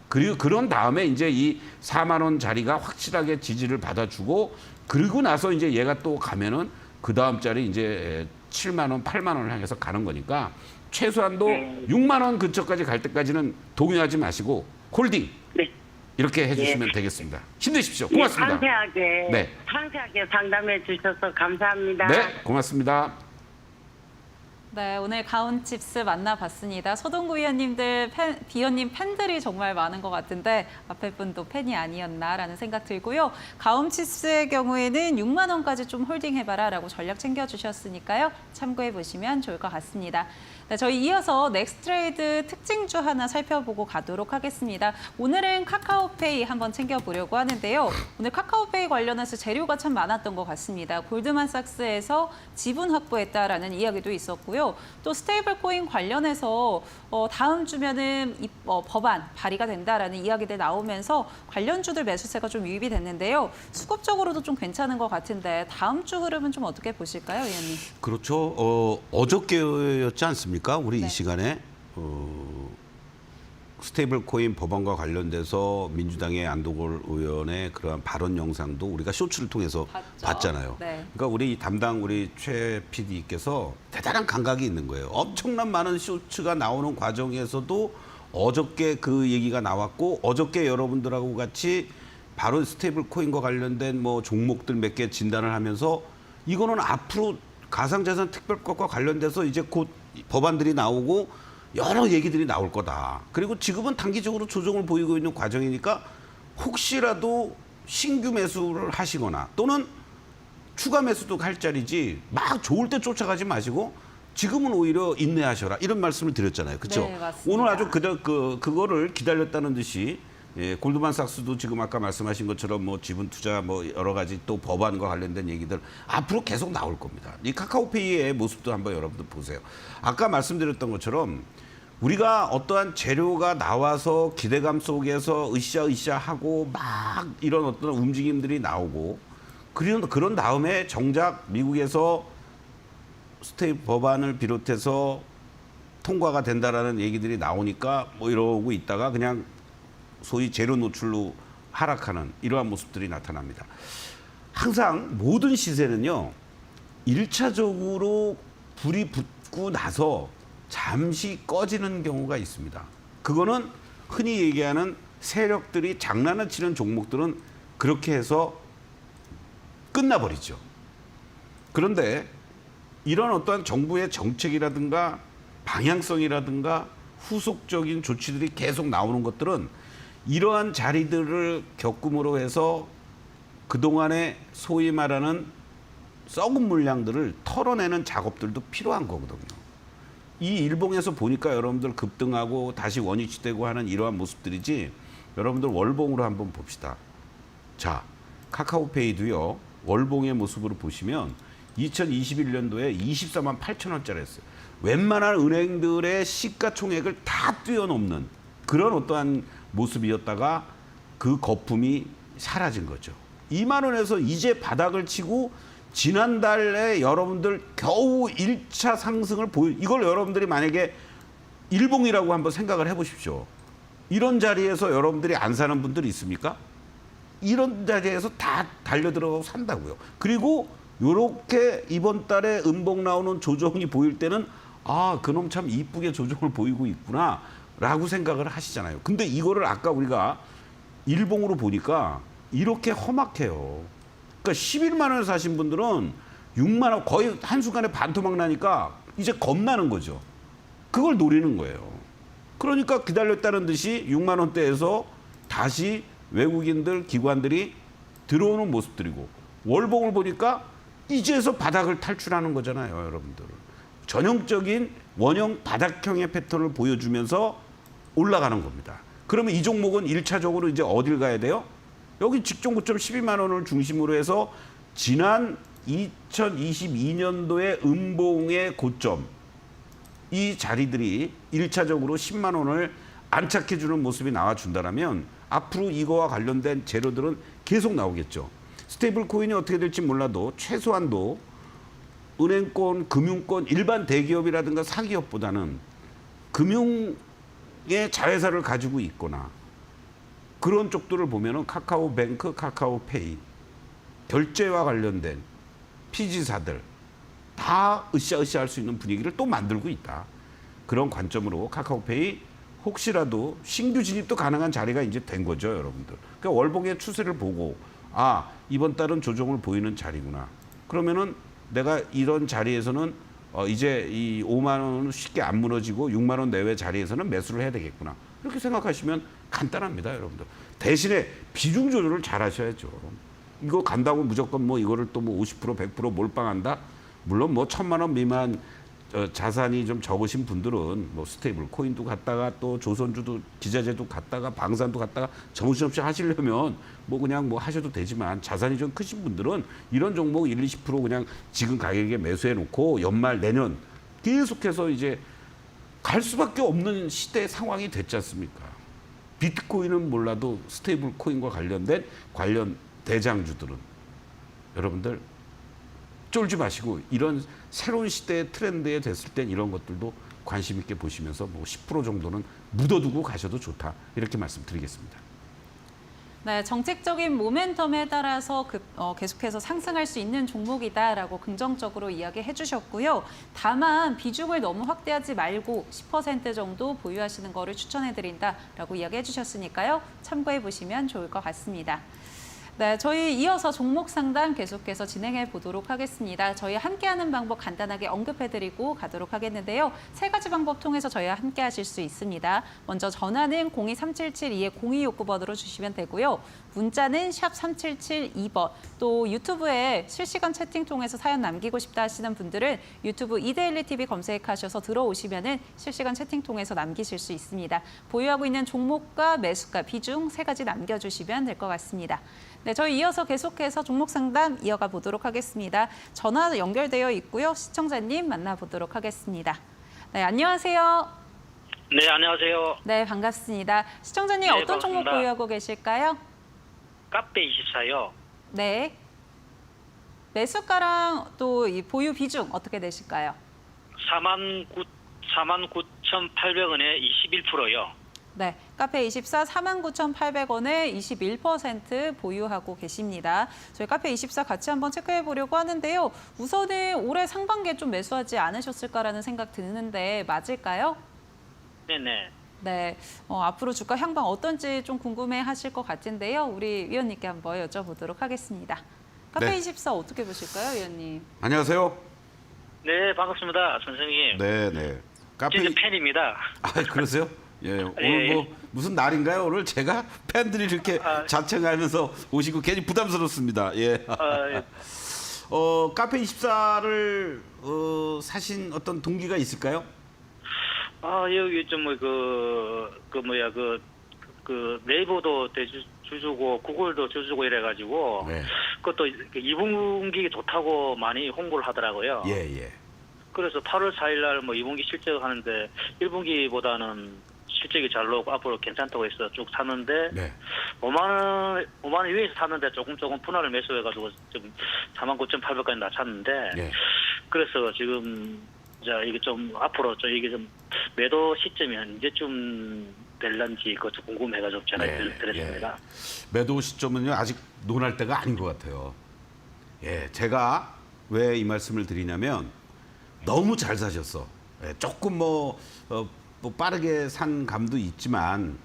그리고 그런 다음에 이제 이 4만 원 자리가 확실하게 지지를 받아주고 그리고 나서 이제 얘가 또 가면은 그 다음 자리 이제 7만 원, 8만 원을 향해서 가는 거니까 최소한도 6만 원 근처까지 갈 때까지는 동요하지 마시고 홀딩 네. 이렇게 해주시면 되겠습니다. 힘내십시오. 고맙습니다. 상세하게 상담해 주셔서 감사합니다. 네, 고맙습니다. 네, 오늘 가온칩스 만나봤습니다. 서동구 비원님 팬들이 정말 많은 것 같은데 앞에 분도 팬이 아니었나라는 생각 들고요. 가온칩스의 경우에는 6만 원까지 좀 홀딩해봐라라고 전략 챙겨주셨으니까요. 참고해보시면 좋을 것 같습니다. 네, 저희 이어서 넥스트레이드 특징주 하나 살펴보고 가도록 하겠습니다. 오늘은 카카오페이 한번 챙겨보려고 하는데요. 오늘 카카오페이 관련해서 재료가 참 많았던 것 같습니다. 골드만삭스에서 지분 확보했다라는 이야기도 있었고요. 또 스테이블 코인 관련해서 다음 주면은 법안 발의가 된다라는 이야기들 나오면서 관련주들 매수세가 좀 유입이 됐는데요. 수급적으로도 좀 괜찮은 것 같은데 다음 주 흐름은 좀 어떻게 보실까요, 의원님? 그렇죠. 어저께였지 않습니까? 우리 네. 이 시간에 스테이블 코인 법안과 관련돼서 민주당의 안도골 의원의 그러한 발언 영상도 우리가 쇼츠를 통해서 봤죠. 봤잖아요. 네. 그러니까 우리 담당 우리 최 PD께서 대단한 감각이 있는 거예요. 엄청난 많은 쇼츠가 나오는 과정에서도 어저께 그 얘기가 나왔고 어저께 여러분들하고 같이 바로 스테이블 코인과 관련된 뭐 종목들 몇 개 진단을 하면서 이거는 앞으로 가상자산 특별법과 관련돼서 이제 곧 법안들이 나오고 여러 얘기들이 나올 거다. 그리고 지금은 단기적으로 조정을 보이고 있는 과정이니까 혹시라도 신규 매수를 하시거나 또는 추가 매수도 할 자리지 막 좋을 때 쫓아가지 마시고 지금은 오히려 인내하셔라. 이런 말씀을 드렸잖아요. 그렇죠? 네, 맞습니다. 오늘 아주 그거를 기다렸다는 듯이 예, 골드만삭스도 지금 아까 말씀하신 것처럼 뭐 지분 투자 뭐 여러 가지 또 법안과 관련된 얘기들 앞으로 계속 나올 겁니다. 이 카카오페이의 모습도 한번 여러분들 보세요. 아까 말씀드렸던 것처럼 우리가 어떠한 재료가 나와서 기대감 속에서 으쌰으쌰 하고 막 이런 어떤 움직임들이 나오고 그런 다음에 정작 미국에서 스테이블 법안을 비롯해서 통과가 된다라는 얘기들이 나오니까 뭐 이러고 있다가 그냥 소위 재료 노출로 하락하는 이러한 모습들이 나타납니다. 항상 모든 시세는요. 1차적으로 불이 붙고 나서 잠시 꺼지는 경우가 있습니다. 그거는 흔히 얘기하는 세력들이 장난을 치는 종목들은 그렇게 해서 끝나버리죠. 그런데 이런 어떠한 정부의 정책이라든가 방향성이라든가 후속적인 조치들이 계속 나오는 것들은 이러한 자리들을 겪음으로 해서 그동안에 소위 말하는 썩은 물량들을 털어내는 작업들도 필요한 거거든요. 이 일봉에서 보니까 여러분들 급등하고 다시 원위치되고 하는 이러한 모습들이지, 여러분들 월봉으로 한번 봅시다. 자, 카카오페이도요, 월봉의 모습으로 보시면 2021년도에 24만 8천 원짜리였어요. 웬만한 은행들의 시가총액을 다 뛰어넘는 그런 어떠한 모습이었다가 그 거품이 사라진 거죠. 2만 원에서 이제 바닥을 치고 지난달에 여러분들 겨우 1차 상승을 이걸 여러분들이 만약에 일봉이라고 한번 생각을 해보십시오. 이런 자리에서 여러분들이 안 사는 분들이 있습니까? 이런 자리에서 다 달려들어가고 산다고요. 그리고 요렇게 이번 달에 음봉 나오는 조정이 보일 때는 아, 그놈 참 이쁘게 조정을 보이고 있구나 라고 생각을 하시잖아요. 근데 이거를 아까 우리가 일봉으로 보니까 이렇게 험악해요. 그러니까 11만 원에 사신 분들은 6만 원 거의 한순간에 반토막 나니까 이제 겁나는 거죠. 그걸 노리는 거예요. 그러니까 기다렸다는 듯이 6만 원대에서 다시 외국인들, 기관들이 들어오는 모습들이고, 월봉을 보니까 이제서 바닥을 탈출하는 거잖아요, 여러분들. 전형적인 원형 바닥형의 패턴을 보여주면서 올라가는 겁니다. 그러면 이 종목은 1차적으로 이제 어딜 가야 돼요? 여기 직전 고점 12만 원을 중심으로 해서 지난 2022년도의 음봉의 고점, 이 자리들이 1차적으로 10만 원을 안착해주는 모습이 나와준다면 앞으로 이거와 관련된 재료들은 계속 나오겠죠. 스테이블 코인이 어떻게 될지 몰라도 최소한도 은행권, 금융권, 일반 대기업이라든가 사기업보다는 금융의 자회사를 가지고 있거나 그런 쪽들을 보면은 카카오뱅크, 카카오페이, 결제와 관련된 피지사들 다 으쌰으쌰 할 수 있는 분위기를 또 만들고 있다. 그런 관점으로 카카오페이 혹시라도 신규 진입도 가능한 자리가 이제 된 거죠, 여러분들. 그러니까 월봉의 추세를 보고 아, 이번 달은 조정을 보이는 자리구나. 그러면은 내가 이런 자리에서는 이제 이 5만 원은 쉽게 안 무너지고 6만 원 내외 자리에서는 매수를 해야 되겠구나. 이렇게 생각하시면 간단합니다, 여러분들. 대신에 비중 조절을 잘 하셔야죠. 이거 간다고 무조건 뭐 이거를 또 뭐 50%, 100% 몰빵한다? 물론 뭐 1,000만 원 미만 자산이 좀 적으신 분들은 뭐 스테이블 코인도 갔다가 또 조선주도 기자재도 갔다가 방산도 갔다가 정신없이 하시려면 뭐 그냥 뭐 하셔도 되지만, 자산이 좀 크신 분들은 이런 종목 1, 20% 그냥 지금 가격에 매수해 놓고 연말 내년 계속해서 이제 갈 수밖에 없는 시대 상황이 됐지 않습니까? 비트코인은 몰라도 스테이블 코인과 관련된 관련 대장주들은 여러분들 쫄지 마시고 이런 새로운 시대의 트렌드에 됐을 땐 이런 것들도 관심 있게 보시면서 뭐 10% 정도는 묻어두고 가셔도 좋다, 이렇게 말씀드리겠습니다. 네, 정책적인 모멘텀에 따라서 계속해서 상승할 수 있는 종목이다라고 긍정적으로 이야기해 주셨고요. 다만 비중을 너무 확대하지 말고 10% 정도 보유하시는 거를 추천해 드린다라고 이야기해 주셨으니까요. 참고해 보시면 좋을 것 같습니다. 네, 저희 이어서 종목 상담 계속해서 진행해 보도록 하겠습니다. 저희 함께하는 방법 간단하게 언급해드리고 가도록 하겠는데요. 세 가지 방법 통해서 저희와 함께하실 수 있습니다. 먼저 전화는 02377-0269번으로 주시면 되고요. 문자는 샵 3772번, 또 유튜브에 실시간 채팅 통해서 사연 남기고 싶다 하시는 분들은 유튜브 이데일리 TV 검색하셔서 들어오시면은 실시간 채팅 통해서 남기실 수 있습니다. 보유하고 있는 종목과 매수가, 비중 세 가지 남겨주시면 될 것 같습니다. 네, 저희 이어서 계속해서 종목 상담 이어가 보도록 하겠습니다. 전화 연결되어 있고요. 시청자님 만나보도록 하겠습니다. 네, 안녕하세요. 네, 안녕하세요. 네, 반갑습니다. 시청자님 네, 어떤 종목 반갑습니다. 보유하고 계실까요? 카페 24요. 네. 매수가랑 또 이 보유 비중 어떻게 되실까요? 49,800원에 21%요. 네, 카페24 49,800원에 21% 보유하고 계십니다. 저희 카페24 같이 한번 체크해 보려고 하는데요. 우선은 올해 상반기에 좀 매수하지 않으셨을까라는 생각 드는데 맞을까요? 네네. 네, 앞으로 주가 향방 어떤지 좀 궁금해하실 것 같은데요. 우리 위원님께 한번 여쭤보도록 하겠습니다. 카페24 어떻게 보실까요, 위원님? 안녕하세요. 네, 반갑습니다, 선생님. 네, 네. 카페 진짜 팬입니다. 아, 그러세요? 예, 오늘 뭐 무슨 날인가요? 오늘 제가 팬들이 이렇게 자청하면서 오시고 괜히 부담스럽습니다. 예. 예. 카페 24를 사신 어떤 동기가 있을까요? 여기 좀 네이버도 주주고 구글도 주주고 이래가지고 네. 그것도 2분기 좋다고 많이 홍보를 하더라고요. 예. 그래서 8월 4일날 뭐 2분기 실적 하는데 1분기보다는 실적이 잘 나오고 앞으로 괜찮다고 해서 쭉 샀는데 네. 5만 원 위에서 샀는데 조금 분할을 매수해가지고 좀 49,800까지 낮췄는데 예. 그래서 지금 이게 좀 앞으로 이게 좀 매도 시점이 언제쯤 될런지 그것도 궁금해가지고 전화 드렸습니다. 매도 시점은요 아직 논할 때가 아닌 것 같아요. 예, 제가 왜 이 말씀을 드리냐면 너무 잘 사셨어. 예, 조금 뭐 빠르게 산 감도 있지만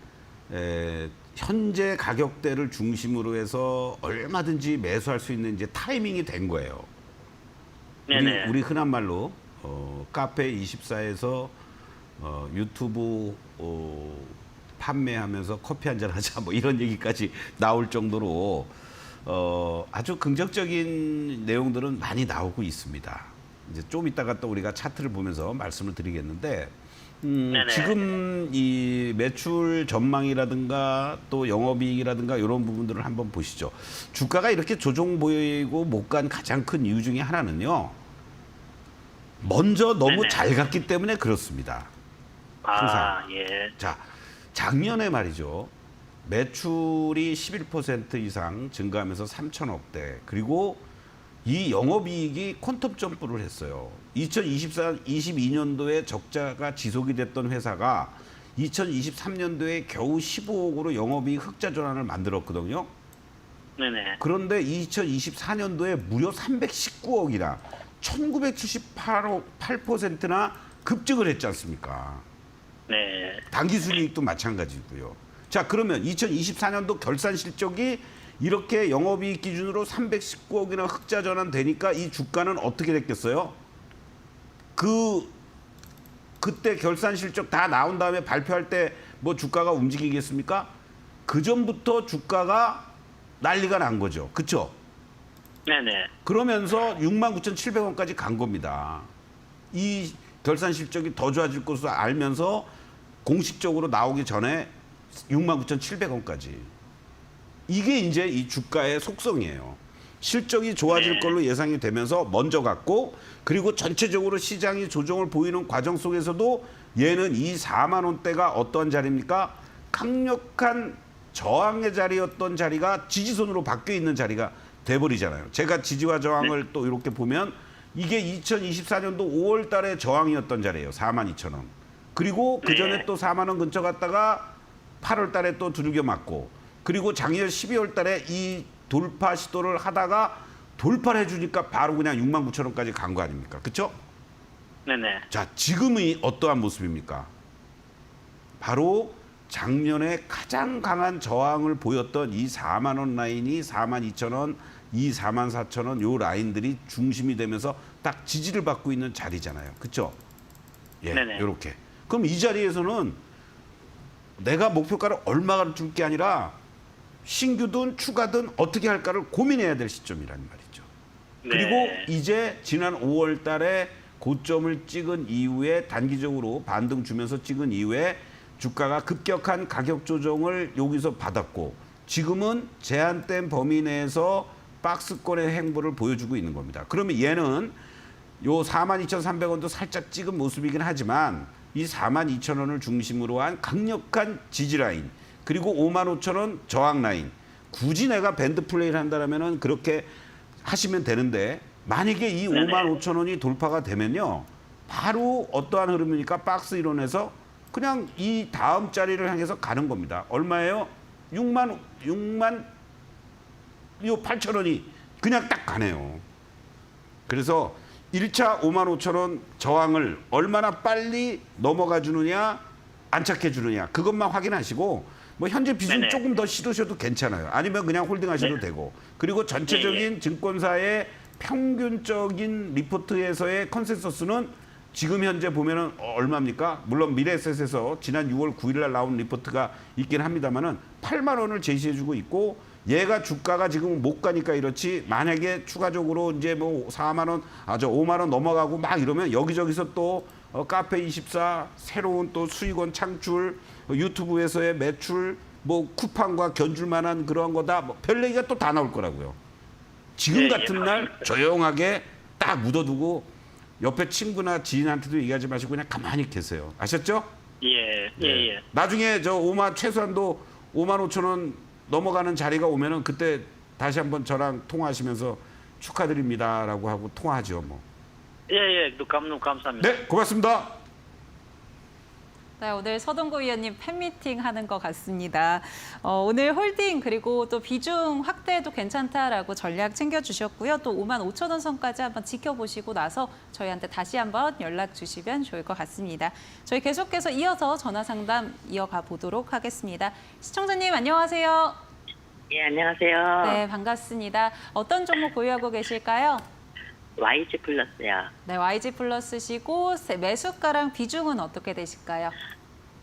현재 가격대를 중심으로 해서 얼마든지 매수할 수 있는 이제 타이밍이 된 거예요. 네네. 우리 흔한 말로 카페 24에서 유튜브 판매하면서 커피 한잔 하자 뭐 이런 얘기까지 나올 정도로 아주 긍정적인 내용들은 많이 나오고 있습니다. 이제 좀 이따가 또 우리가 차트를 보면서 말씀을 드리겠는데 지금 이 매출 전망이라든가 또 영업이익이라든가 이런 부분들을 한번 보시죠. 주가가 이렇게 조정 보이고 못 간 가장 큰 이유 중에 하나는요. 먼저 너무 잘 갔기 때문에 그렇습니다. 항상. 예. 자, 작년에 말이죠. 매출이 11% 이상 증가하면서 3천억대. 그리고 이 영업이익이 퀀텀 점프를 했어요. 22년도에 적자가 지속이 됐던 회사가 2023년도에 겨우 15억으로 영업이익 흑자 전환을 만들었거든요. 네네. 그런데 2024년도에 무려 319억이나 1978%나 급증을 했지 않습니까? 네. 당기순이익도 마찬가지고요. 자, 그러면 2024년도 결산 실적이 이렇게 영업이익 기준으로 319억이나 흑자 전환되니까 이 주가는 어떻게 됐겠어요? 그때 결산 실적 다 나온 다음에 발표할 때 뭐 주가가 움직이겠습니까? 그 전부터 주가가 난리가 난 거죠. 그렇죠? 네네. 그러면서 69,700원까지 간 겁니다. 이 결산 실적이 더 좋아질 것으로 알면서 공식적으로 나오기 전에 69,700원까지. 이게 이제 이 주가의 속성이에요. 실적이 좋아질 걸로 예상이 되면서 먼저 갔고 그리고 전체적으로 시장이 조정을 보이는 과정 속에서도 얘는 이 4만 원대가 어떠한 자리입니까? 강력한 저항의 자리였던 자리가 지지선으로 바뀌어 있는 자리가 돼버리잖아요. 제가 지지와 저항을 또 이렇게 보면 이게 2024년도 5월 달에 저항이었던 자리예요. 42,000원. 그리고 그 전에 또 4만 원 근처 갔다가 8월 달에 또 두들겨 맞고 그리고 작년 12월 달에 이 돌파 시도를 하다가 돌파를 해주니까 바로 그냥 69,000원까지 간 거 아닙니까? 그렇죠? 네네. 자, 지금이 어떠한 모습입니까? 바로 작년에 가장 강한 저항을 보였던 이 4만 원 라인이 42,000원, 이 44,000원 요 라인들이 중심이 되면서 딱 지지를 받고 있는 자리잖아요. 그렇죠? 예, 네네. 요렇게. 그럼 이 자리에서는 내가 목표가를 얼마를 줄 게 아니라 신규든 추가든 어떻게 할까를 고민해야 될 시점이라는 말이죠. 그리고 이제 지난 5월 달에 고점을 찍은 이후에 단기적으로 반등 주면서 찍은 이후에 주가가 급격한 가격 조정을 여기서 받았고 지금은 제한된 범위 내에서 박스권의 행보를 보여주고 있는 겁니다. 그러면 얘는 요 42,300원도 살짝 찍은 모습이긴 하지만 이 42,000원을 중심으로 한 강력한 지지 라인 그리고 55,000원 저항 라인 굳이 내가 밴드 플레이를 한다면은 그렇게 하시면 되는데 만약에 이 55,000원이 돌파가 되면요 바로 어떠한 흐름이니까 박스 이론에서 그냥 이 다음 자리를 향해서 가는 겁니다. 얼마예요? 68,000원이 그냥 딱 가네요. 그래서 1차 55,000원 저항을 얼마나 빨리 넘어가 주느냐 안착해 주느냐 그것만 확인하시고 뭐 현재 비중 조금 더 실으셔도 괜찮아요. 아니면 그냥 홀딩하셔도 되고 그리고 전체적인 증권사의 평균적인 리포트에서의 컨센서스는 지금 현재 보면은 얼마입니까? 물론 미래에셋에서 지난 6월 9일 날 나온 리포트가 있긴 합니다만은 8만 원을 제시해주고 있고 얘가 주가가 지금 못 가니까 이렇지 만약에 추가적으로 이제 뭐 4만 원, 5만 원 넘어가고 막 이러면 여기저기서 또 카페24 새로운 또 수익원 창출, 유튜브에서의 매출, 뭐 쿠팡과 견줄 만한 그런 거다 뭐 별 얘기가 또 다 나올 거라고요. 지금 예, 같은 예, 날 맞습니다. 조용하게 딱 묻어두고 옆에 친구나 지인한테도 얘기하지 마시고 그냥 가만히 계세요. 아셨죠? 예, 예, 예. 나중에 저 최소한도 5만 5천 원 넘어가는 자리가 오면은 그때 다시 한번 저랑 통화하시면서 축하드립니다라고 하고 통화하죠. 뭐. 예, 예. 너무 감사합니다. 네, 고맙습니다. 네, 오늘 서동구 위원님 팬미팅 하는 것 같습니다. 오늘 홀딩 그리고 또 비중 확대도 괜찮다라고 전략 챙겨주셨고요. 또 5만 5천 원 선까지 한번 지켜보시고 나서 저희한테 다시 한번 연락 주시면 좋을 것 같습니다. 저희 계속해서 이어서 전화 상담 이어가 보도록 하겠습니다. 시청자님 안녕하세요. 예, 안녕하세요. 네, 반갑습니다. 어떤 종목 보유하고 계실까요? YG 플러스요. 네, YG 플러스시고 매수가랑 비중은 어떻게 되실까요?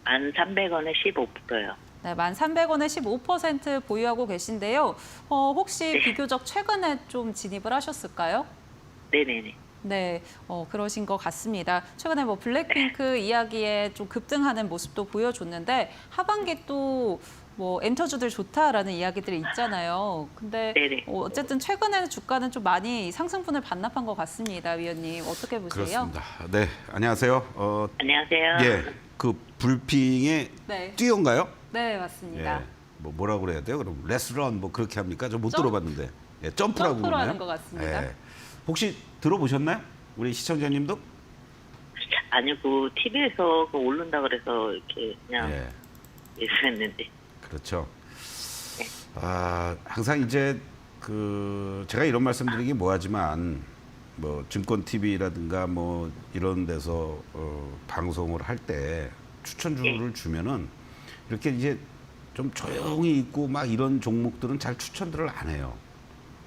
1,300원에 15%요. 네, 1,300원에 15% 보유하고 계신데요. 혹시 네. 비교적 최근에 좀 진입을 하셨을까요? 네네네. 네, 그러신 것 같습니다. 최근에 뭐 블랙핑크 이야기에 좀 급등하는 모습도 보여줬는데 하반기 또 뭐 엔터주들 좋다라는 이야기들이 있잖아요. 근데 네네. 어쨌든 최근에는 주가는 좀 많이 상승분을 반납한 것 같습니다, 위원님. 어떻게 보세요? 그렇습니다. 네, 안녕하세요. 안녕하세요. 예, 그 불핑의 네, 띄어인가요? 네 맞습니다. 예, 뭐 뭐라고 그래야 돼요? 그럼 레스런 뭐 그렇게 합니까? 저 못 점- 들어봤는데. 예, 점프라고 점프로 그러나요? 하는 것 같습니다. 예. 혹시 들어보셨나요? 우리 시청자님도? 아니요, 그 TV에서 그 오른다 그래서 이렇게 그냥 예. 예상했는데. 그렇죠. 항상 이제 그 제가 이런 말씀드리기 뭐하지만 뭐 증권 TV라든가 뭐 이런 데서 방송을 할 때 추천주를 주면은 이렇게 이제 좀 조용히 있고 막 이런 종목들은 잘 추천들을 안 해요.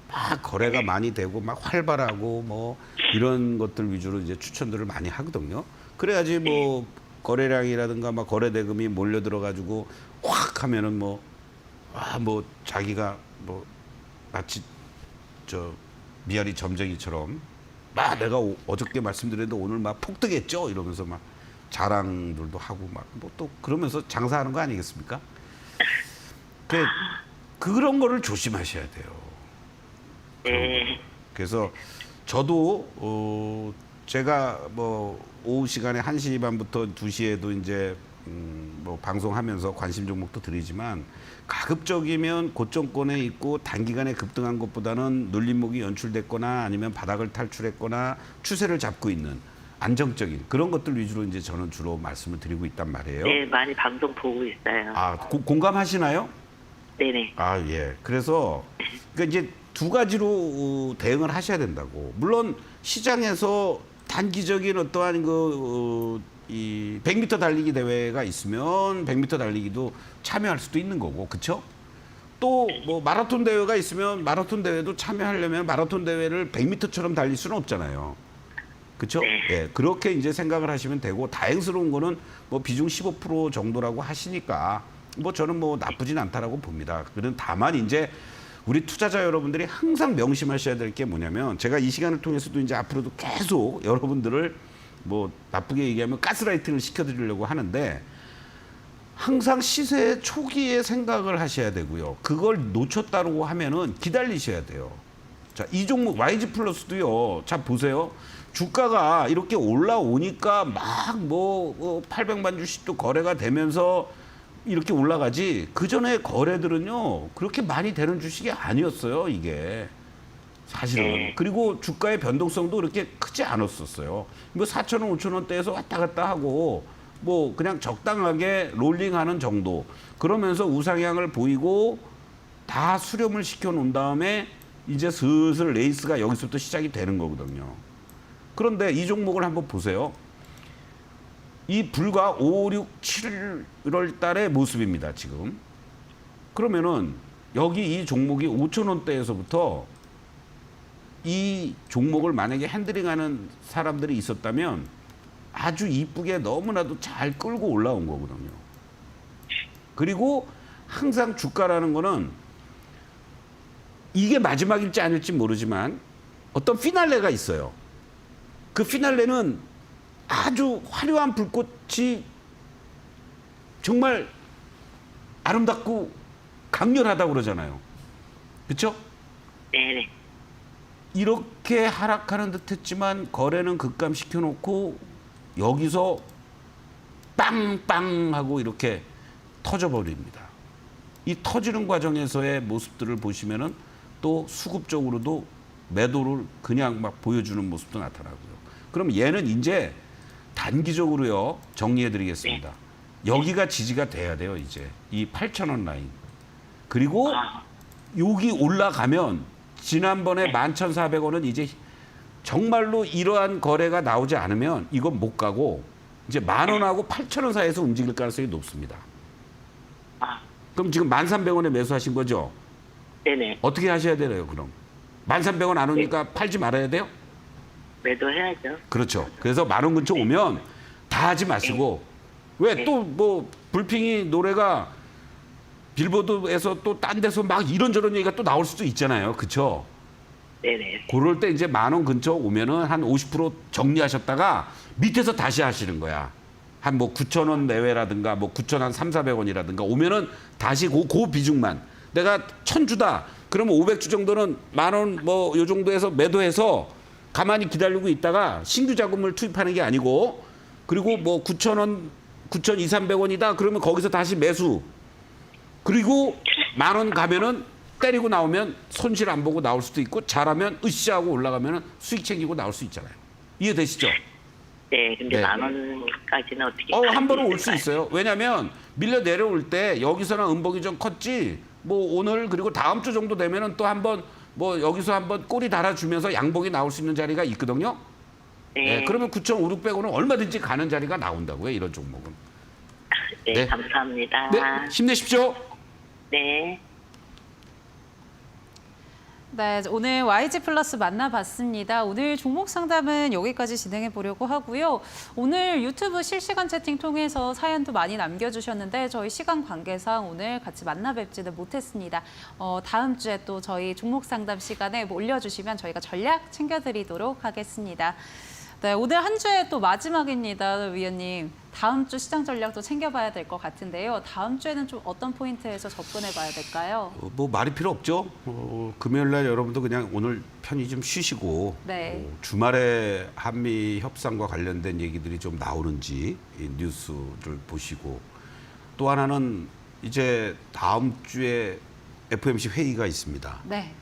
막 거래가 많이 되고 막 활발하고 뭐 이런 것들 위주로 이제 추천들을 많이 하거든요. 그래야지 뭐 거래량이라든가 막 거래 대금이 몰려 들어가지고 확 하면은 뭐 자기가 뭐 마치 저 미아리 점쟁이처럼 막 내가 어저께 말씀드렸는데 오늘 막 폭등했죠 이러면서 막 자랑들도 하고 막 뭐 또 그러면서 장사하는 거 아니겠습니까? 그런 거를 조심하셔야 돼요. 네. 그래서 저도 제가 뭐 오후 시간에 1시 반부터 2시에도 이제 뭐 방송하면서 관심 종목도 드리지만 가급적이면 고점권에 있고 단기간에 급등한 것보다는 눌림목이 연출됐거나 아니면 바닥을 탈출했거나 추세를 잡고 있는 안정적인 그런 것들 위주로 이제 저는 주로 말씀을 드리고 있단 말이에요. 네, 많이 방송 보고 있어요. 공감하시나요? 네네. 예. 그래서 그러니까 이제 두 가지로 대응을 하셔야 된다고. 물론 시장에서 단기적인 어떠한 이 100m 달리기 대회가 있으면 100m 달리기도 참여할 수도 있는 거고, 그렇죠? 또 뭐 마라톤 대회가 있으면 마라톤 대회도 참여하려면 마라톤 대회를 100m처럼 달릴 수는 없잖아요. 그렇죠? 네. 예, 그렇게 이제 생각을 하시면 되고 다행스러운 거는 뭐 비중 15% 정도라고 하시니까 뭐 저는 뭐 나쁘진 않다라고 봅니다. 그런 다만 이제 우리 투자자 여러분들이 항상 명심하셔야 될 게 뭐냐면 제가 이 시간을 통해서도 이제 앞으로도 계속 여러분들을 뭐 나쁘게 얘기하면 가스라이팅을 시켜드리려고 하는데 항상 시세 초기에 생각을 하셔야 되고요. 그걸 놓쳤다고 하면은 기다리셔야 돼요. 자, 이 종목 YG 플러스도요. 자, 보세요. 주가가 이렇게 올라오니까 막 뭐 800만 주씩도 거래가 되면서 이렇게 올라가지 그 전에 거래들은요 그렇게 많이 되는 주식이 아니었어요 이게 사실은. 그리고 주가의 변동성도 그렇게 크지 않았었어요. 뭐 4,000원, 5,000원대에서 왔다 갔다 하고 뭐 그냥 적당하게 롤링하는 정도. 그러면서 우상향을 보이고 다 수렴을 시켜 놓은 다음에 이제 슬슬 레이스가 여기서부터 시작이 되는 거거든요. 그런데 이 종목을 한번 보세요. 이 불과 5, 6, 7월 달의 모습입니다, 지금. 그러면은 여기 이 종목이 5,000원대에서부터 이 종목을 만약에 핸들링하는 사람들이 있었다면 아주 이쁘게 너무나도 잘 끌고 올라온 거거든요. 그리고 항상 주가라는 거는 이게 마지막일지 아닐지 모르지만 어떤 피날레가 있어요. 그 피날레는 아주 화려한 불꽃이 정말 아름답고 강렬하다고 그러잖아요. 그렇죠? 네네. 이렇게 하락하는 듯 했지만 거래는 급감시켜놓고 여기서 빵빵 하고 이렇게 터져버립니다. 이 터지는 과정에서의 모습들을 보시면은 또 수급적으로도 매도를 그냥 막 보여주는 모습도 나타나고요. 그럼 얘는 이제 단기적으로요 정리해드리겠습니다. 여기가 지지가 돼야 돼요 이제 이 8,000원 라인. 그리고 여기 올라가면 지난번에 11,400원은 이제 정말로 이러한 거래가 나오지 않으면 이건 못 가고 이제 10,000원하고 8,000원 사이에서 움직일 가능성이 높습니다. 그럼 지금 13,000원에 매수하신 거죠? 네네. 어떻게 하셔야 되나요 그럼? 13,000원 안 오니까 팔지 말아야 돼요? 매도해야죠. 그렇죠. 그래서 10,000원 근처 오면 다 하지 마시고 왜 또 뭐 불핑이 노래가 빌보드에서 또 딴 데서 막 이런저런 얘기가 또 나올 수도 있잖아요. 그렇죠? 네네. 그럴 때 이제 10,000원 근처 오면은 한 50% 정리하셨다가 밑에서 다시 하시는 거야. 한 뭐 9,000원 내외라든가 뭐 9,000원 3,400원이라든가 오면은 다시 그 비중만 내가 1,000주다. 그러면 500주 정도는 10,000원 뭐 요 정도에서 매도해서 가만히 기다리고 있다가 신규 자금을 투입하는 게 아니고 그리고 뭐 9,000원 9,200~300원이다. 그러면 거기서 다시 매수. 그리고 10,000원 가면은 때리고 나오면 손실 안 보고 나올 수도 있고 잘하면 으쌰하고 올라가면은 수익 챙기고 나올 수 있잖아요. 이해되시죠? 네, 근데 네. 10,000원까지는 어떻게? 한 번은 올 수 있어요. 왜냐하면 밀려 내려올 때 여기서는 음봉이 좀 컸지. 뭐 오늘 그리고 다음 주 정도 되면은 또 한번 뭐 여기서 한번 꼬리 달아주면서 양봉이 나올 수 있는 자리가 있거든요. 네. 네, 그러면 9,500~600원은 얼마든지 가는 자리가 나온다고요. 이런 종목은. 네, 네. 감사합니다. 네, 힘내십시오. 네. 네, 오늘 YG 플러스 만나봤습니다. 오늘 종목 상담은 여기까지 진행해 보려고 하고요. 오늘 유튜브 실시간 채팅 통해서 사연도 많이 남겨주셨는데 저희 시간 관계상 오늘 같이 만나 뵙지는 못했습니다. 다음 주에 또 저희 종목 상담 시간에 올려주시면 저희가 전략 챙겨드리도록 하겠습니다. 네, 오늘 한 주에 또 마지막입니다, 위원님. 다음 주 시장 전략도 챙겨봐야 될 것 같은데요. 다음 주에는 좀 어떤 포인트에서 접근해봐야 될까요? 뭐 말이 필요 없죠. 금요일 날 여러분도 그냥 오늘 편히 좀 쉬시고 네. 주말에 한미 협상과 관련된 얘기들이 좀 나오는지 이 뉴스를 보시고 또 하나는 이제 다음 주에 FOMC 회의가 있습니다. 네,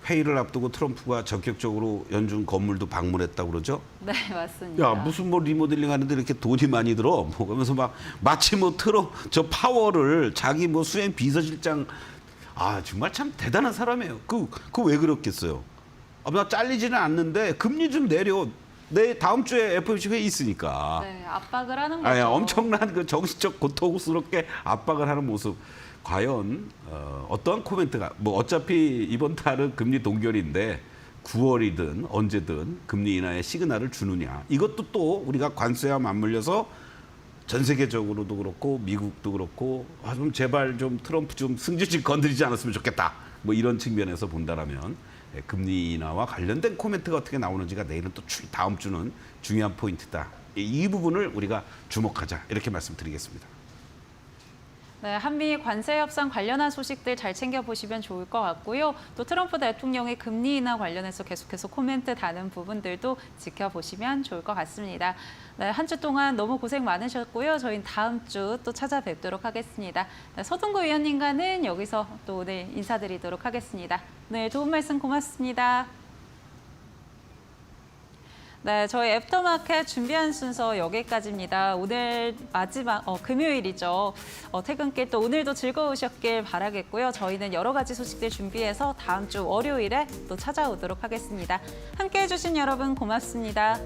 회의를 앞두고 트럼프가 전격적으로 연준 건물도 방문했다고 그러죠. 네, 맞습니다. 야 무슨 뭐 리모델링 하는데 이렇게 돈이 많이 들어 뭐 그러면서 막 마치 뭐 저 파워를 자기 뭐 수행 비서실장 정말 참 대단한 사람이에요. 그 왜 그렇겠어요? 나 잘리지는 않는데 금리 좀 내려. 내 다음 주에 FOMC 회의 있으니까. 네, 압박을 하는 거죠. 엄청난 그 정신적 고통스럽게 압박을 하는 모습. 과연 어떠한 코멘트가 뭐 어차피 이번 달은 금리 동결인데 9월이든 언제든 금리 인하의 시그널을 주느냐. 이것도 또 우리가 관세와 맞물려서 전 세계적으로도 그렇고 미국도 그렇고 좀 제발 좀 트럼프 좀 승질질 건드리지 않았으면 좋겠다. 뭐 이런 측면에서 본다라면 금리 인하와 관련된 코멘트가 어떻게 나오는지가 내일은 또 다음 주는 중요한 포인트다. 이 부분을 우리가 주목하자 이렇게 말씀드리겠습니다. 네, 한미 관세 협상 관련한 소식들 잘 챙겨보시면 좋을 것 같고요. 또 트럼프 대통령의 금리 인하 관련해서 계속해서 코멘트 다는 부분들도 지켜보시면 좋을 것 같습니다. 네, 한 주 동안 너무 고생 많으셨고요. 저희는 다음 주 또 찾아뵙도록 하겠습니다. 네, 서동구 위원님과는 여기서 또 오늘 인사드리도록 하겠습니다. 네, 좋은 말씀 고맙습니다. 네, 저희 애프터마켓 준비한 순서 여기까지입니다. 오늘 마지막 금요일이죠. 퇴근길 또 오늘도 즐거우셨길 바라겠고요. 저희는 여러 가지 소식들 준비해서 다음 주 월요일에 또 찾아오도록 하겠습니다. 함께해 주신 여러분 고맙습니다.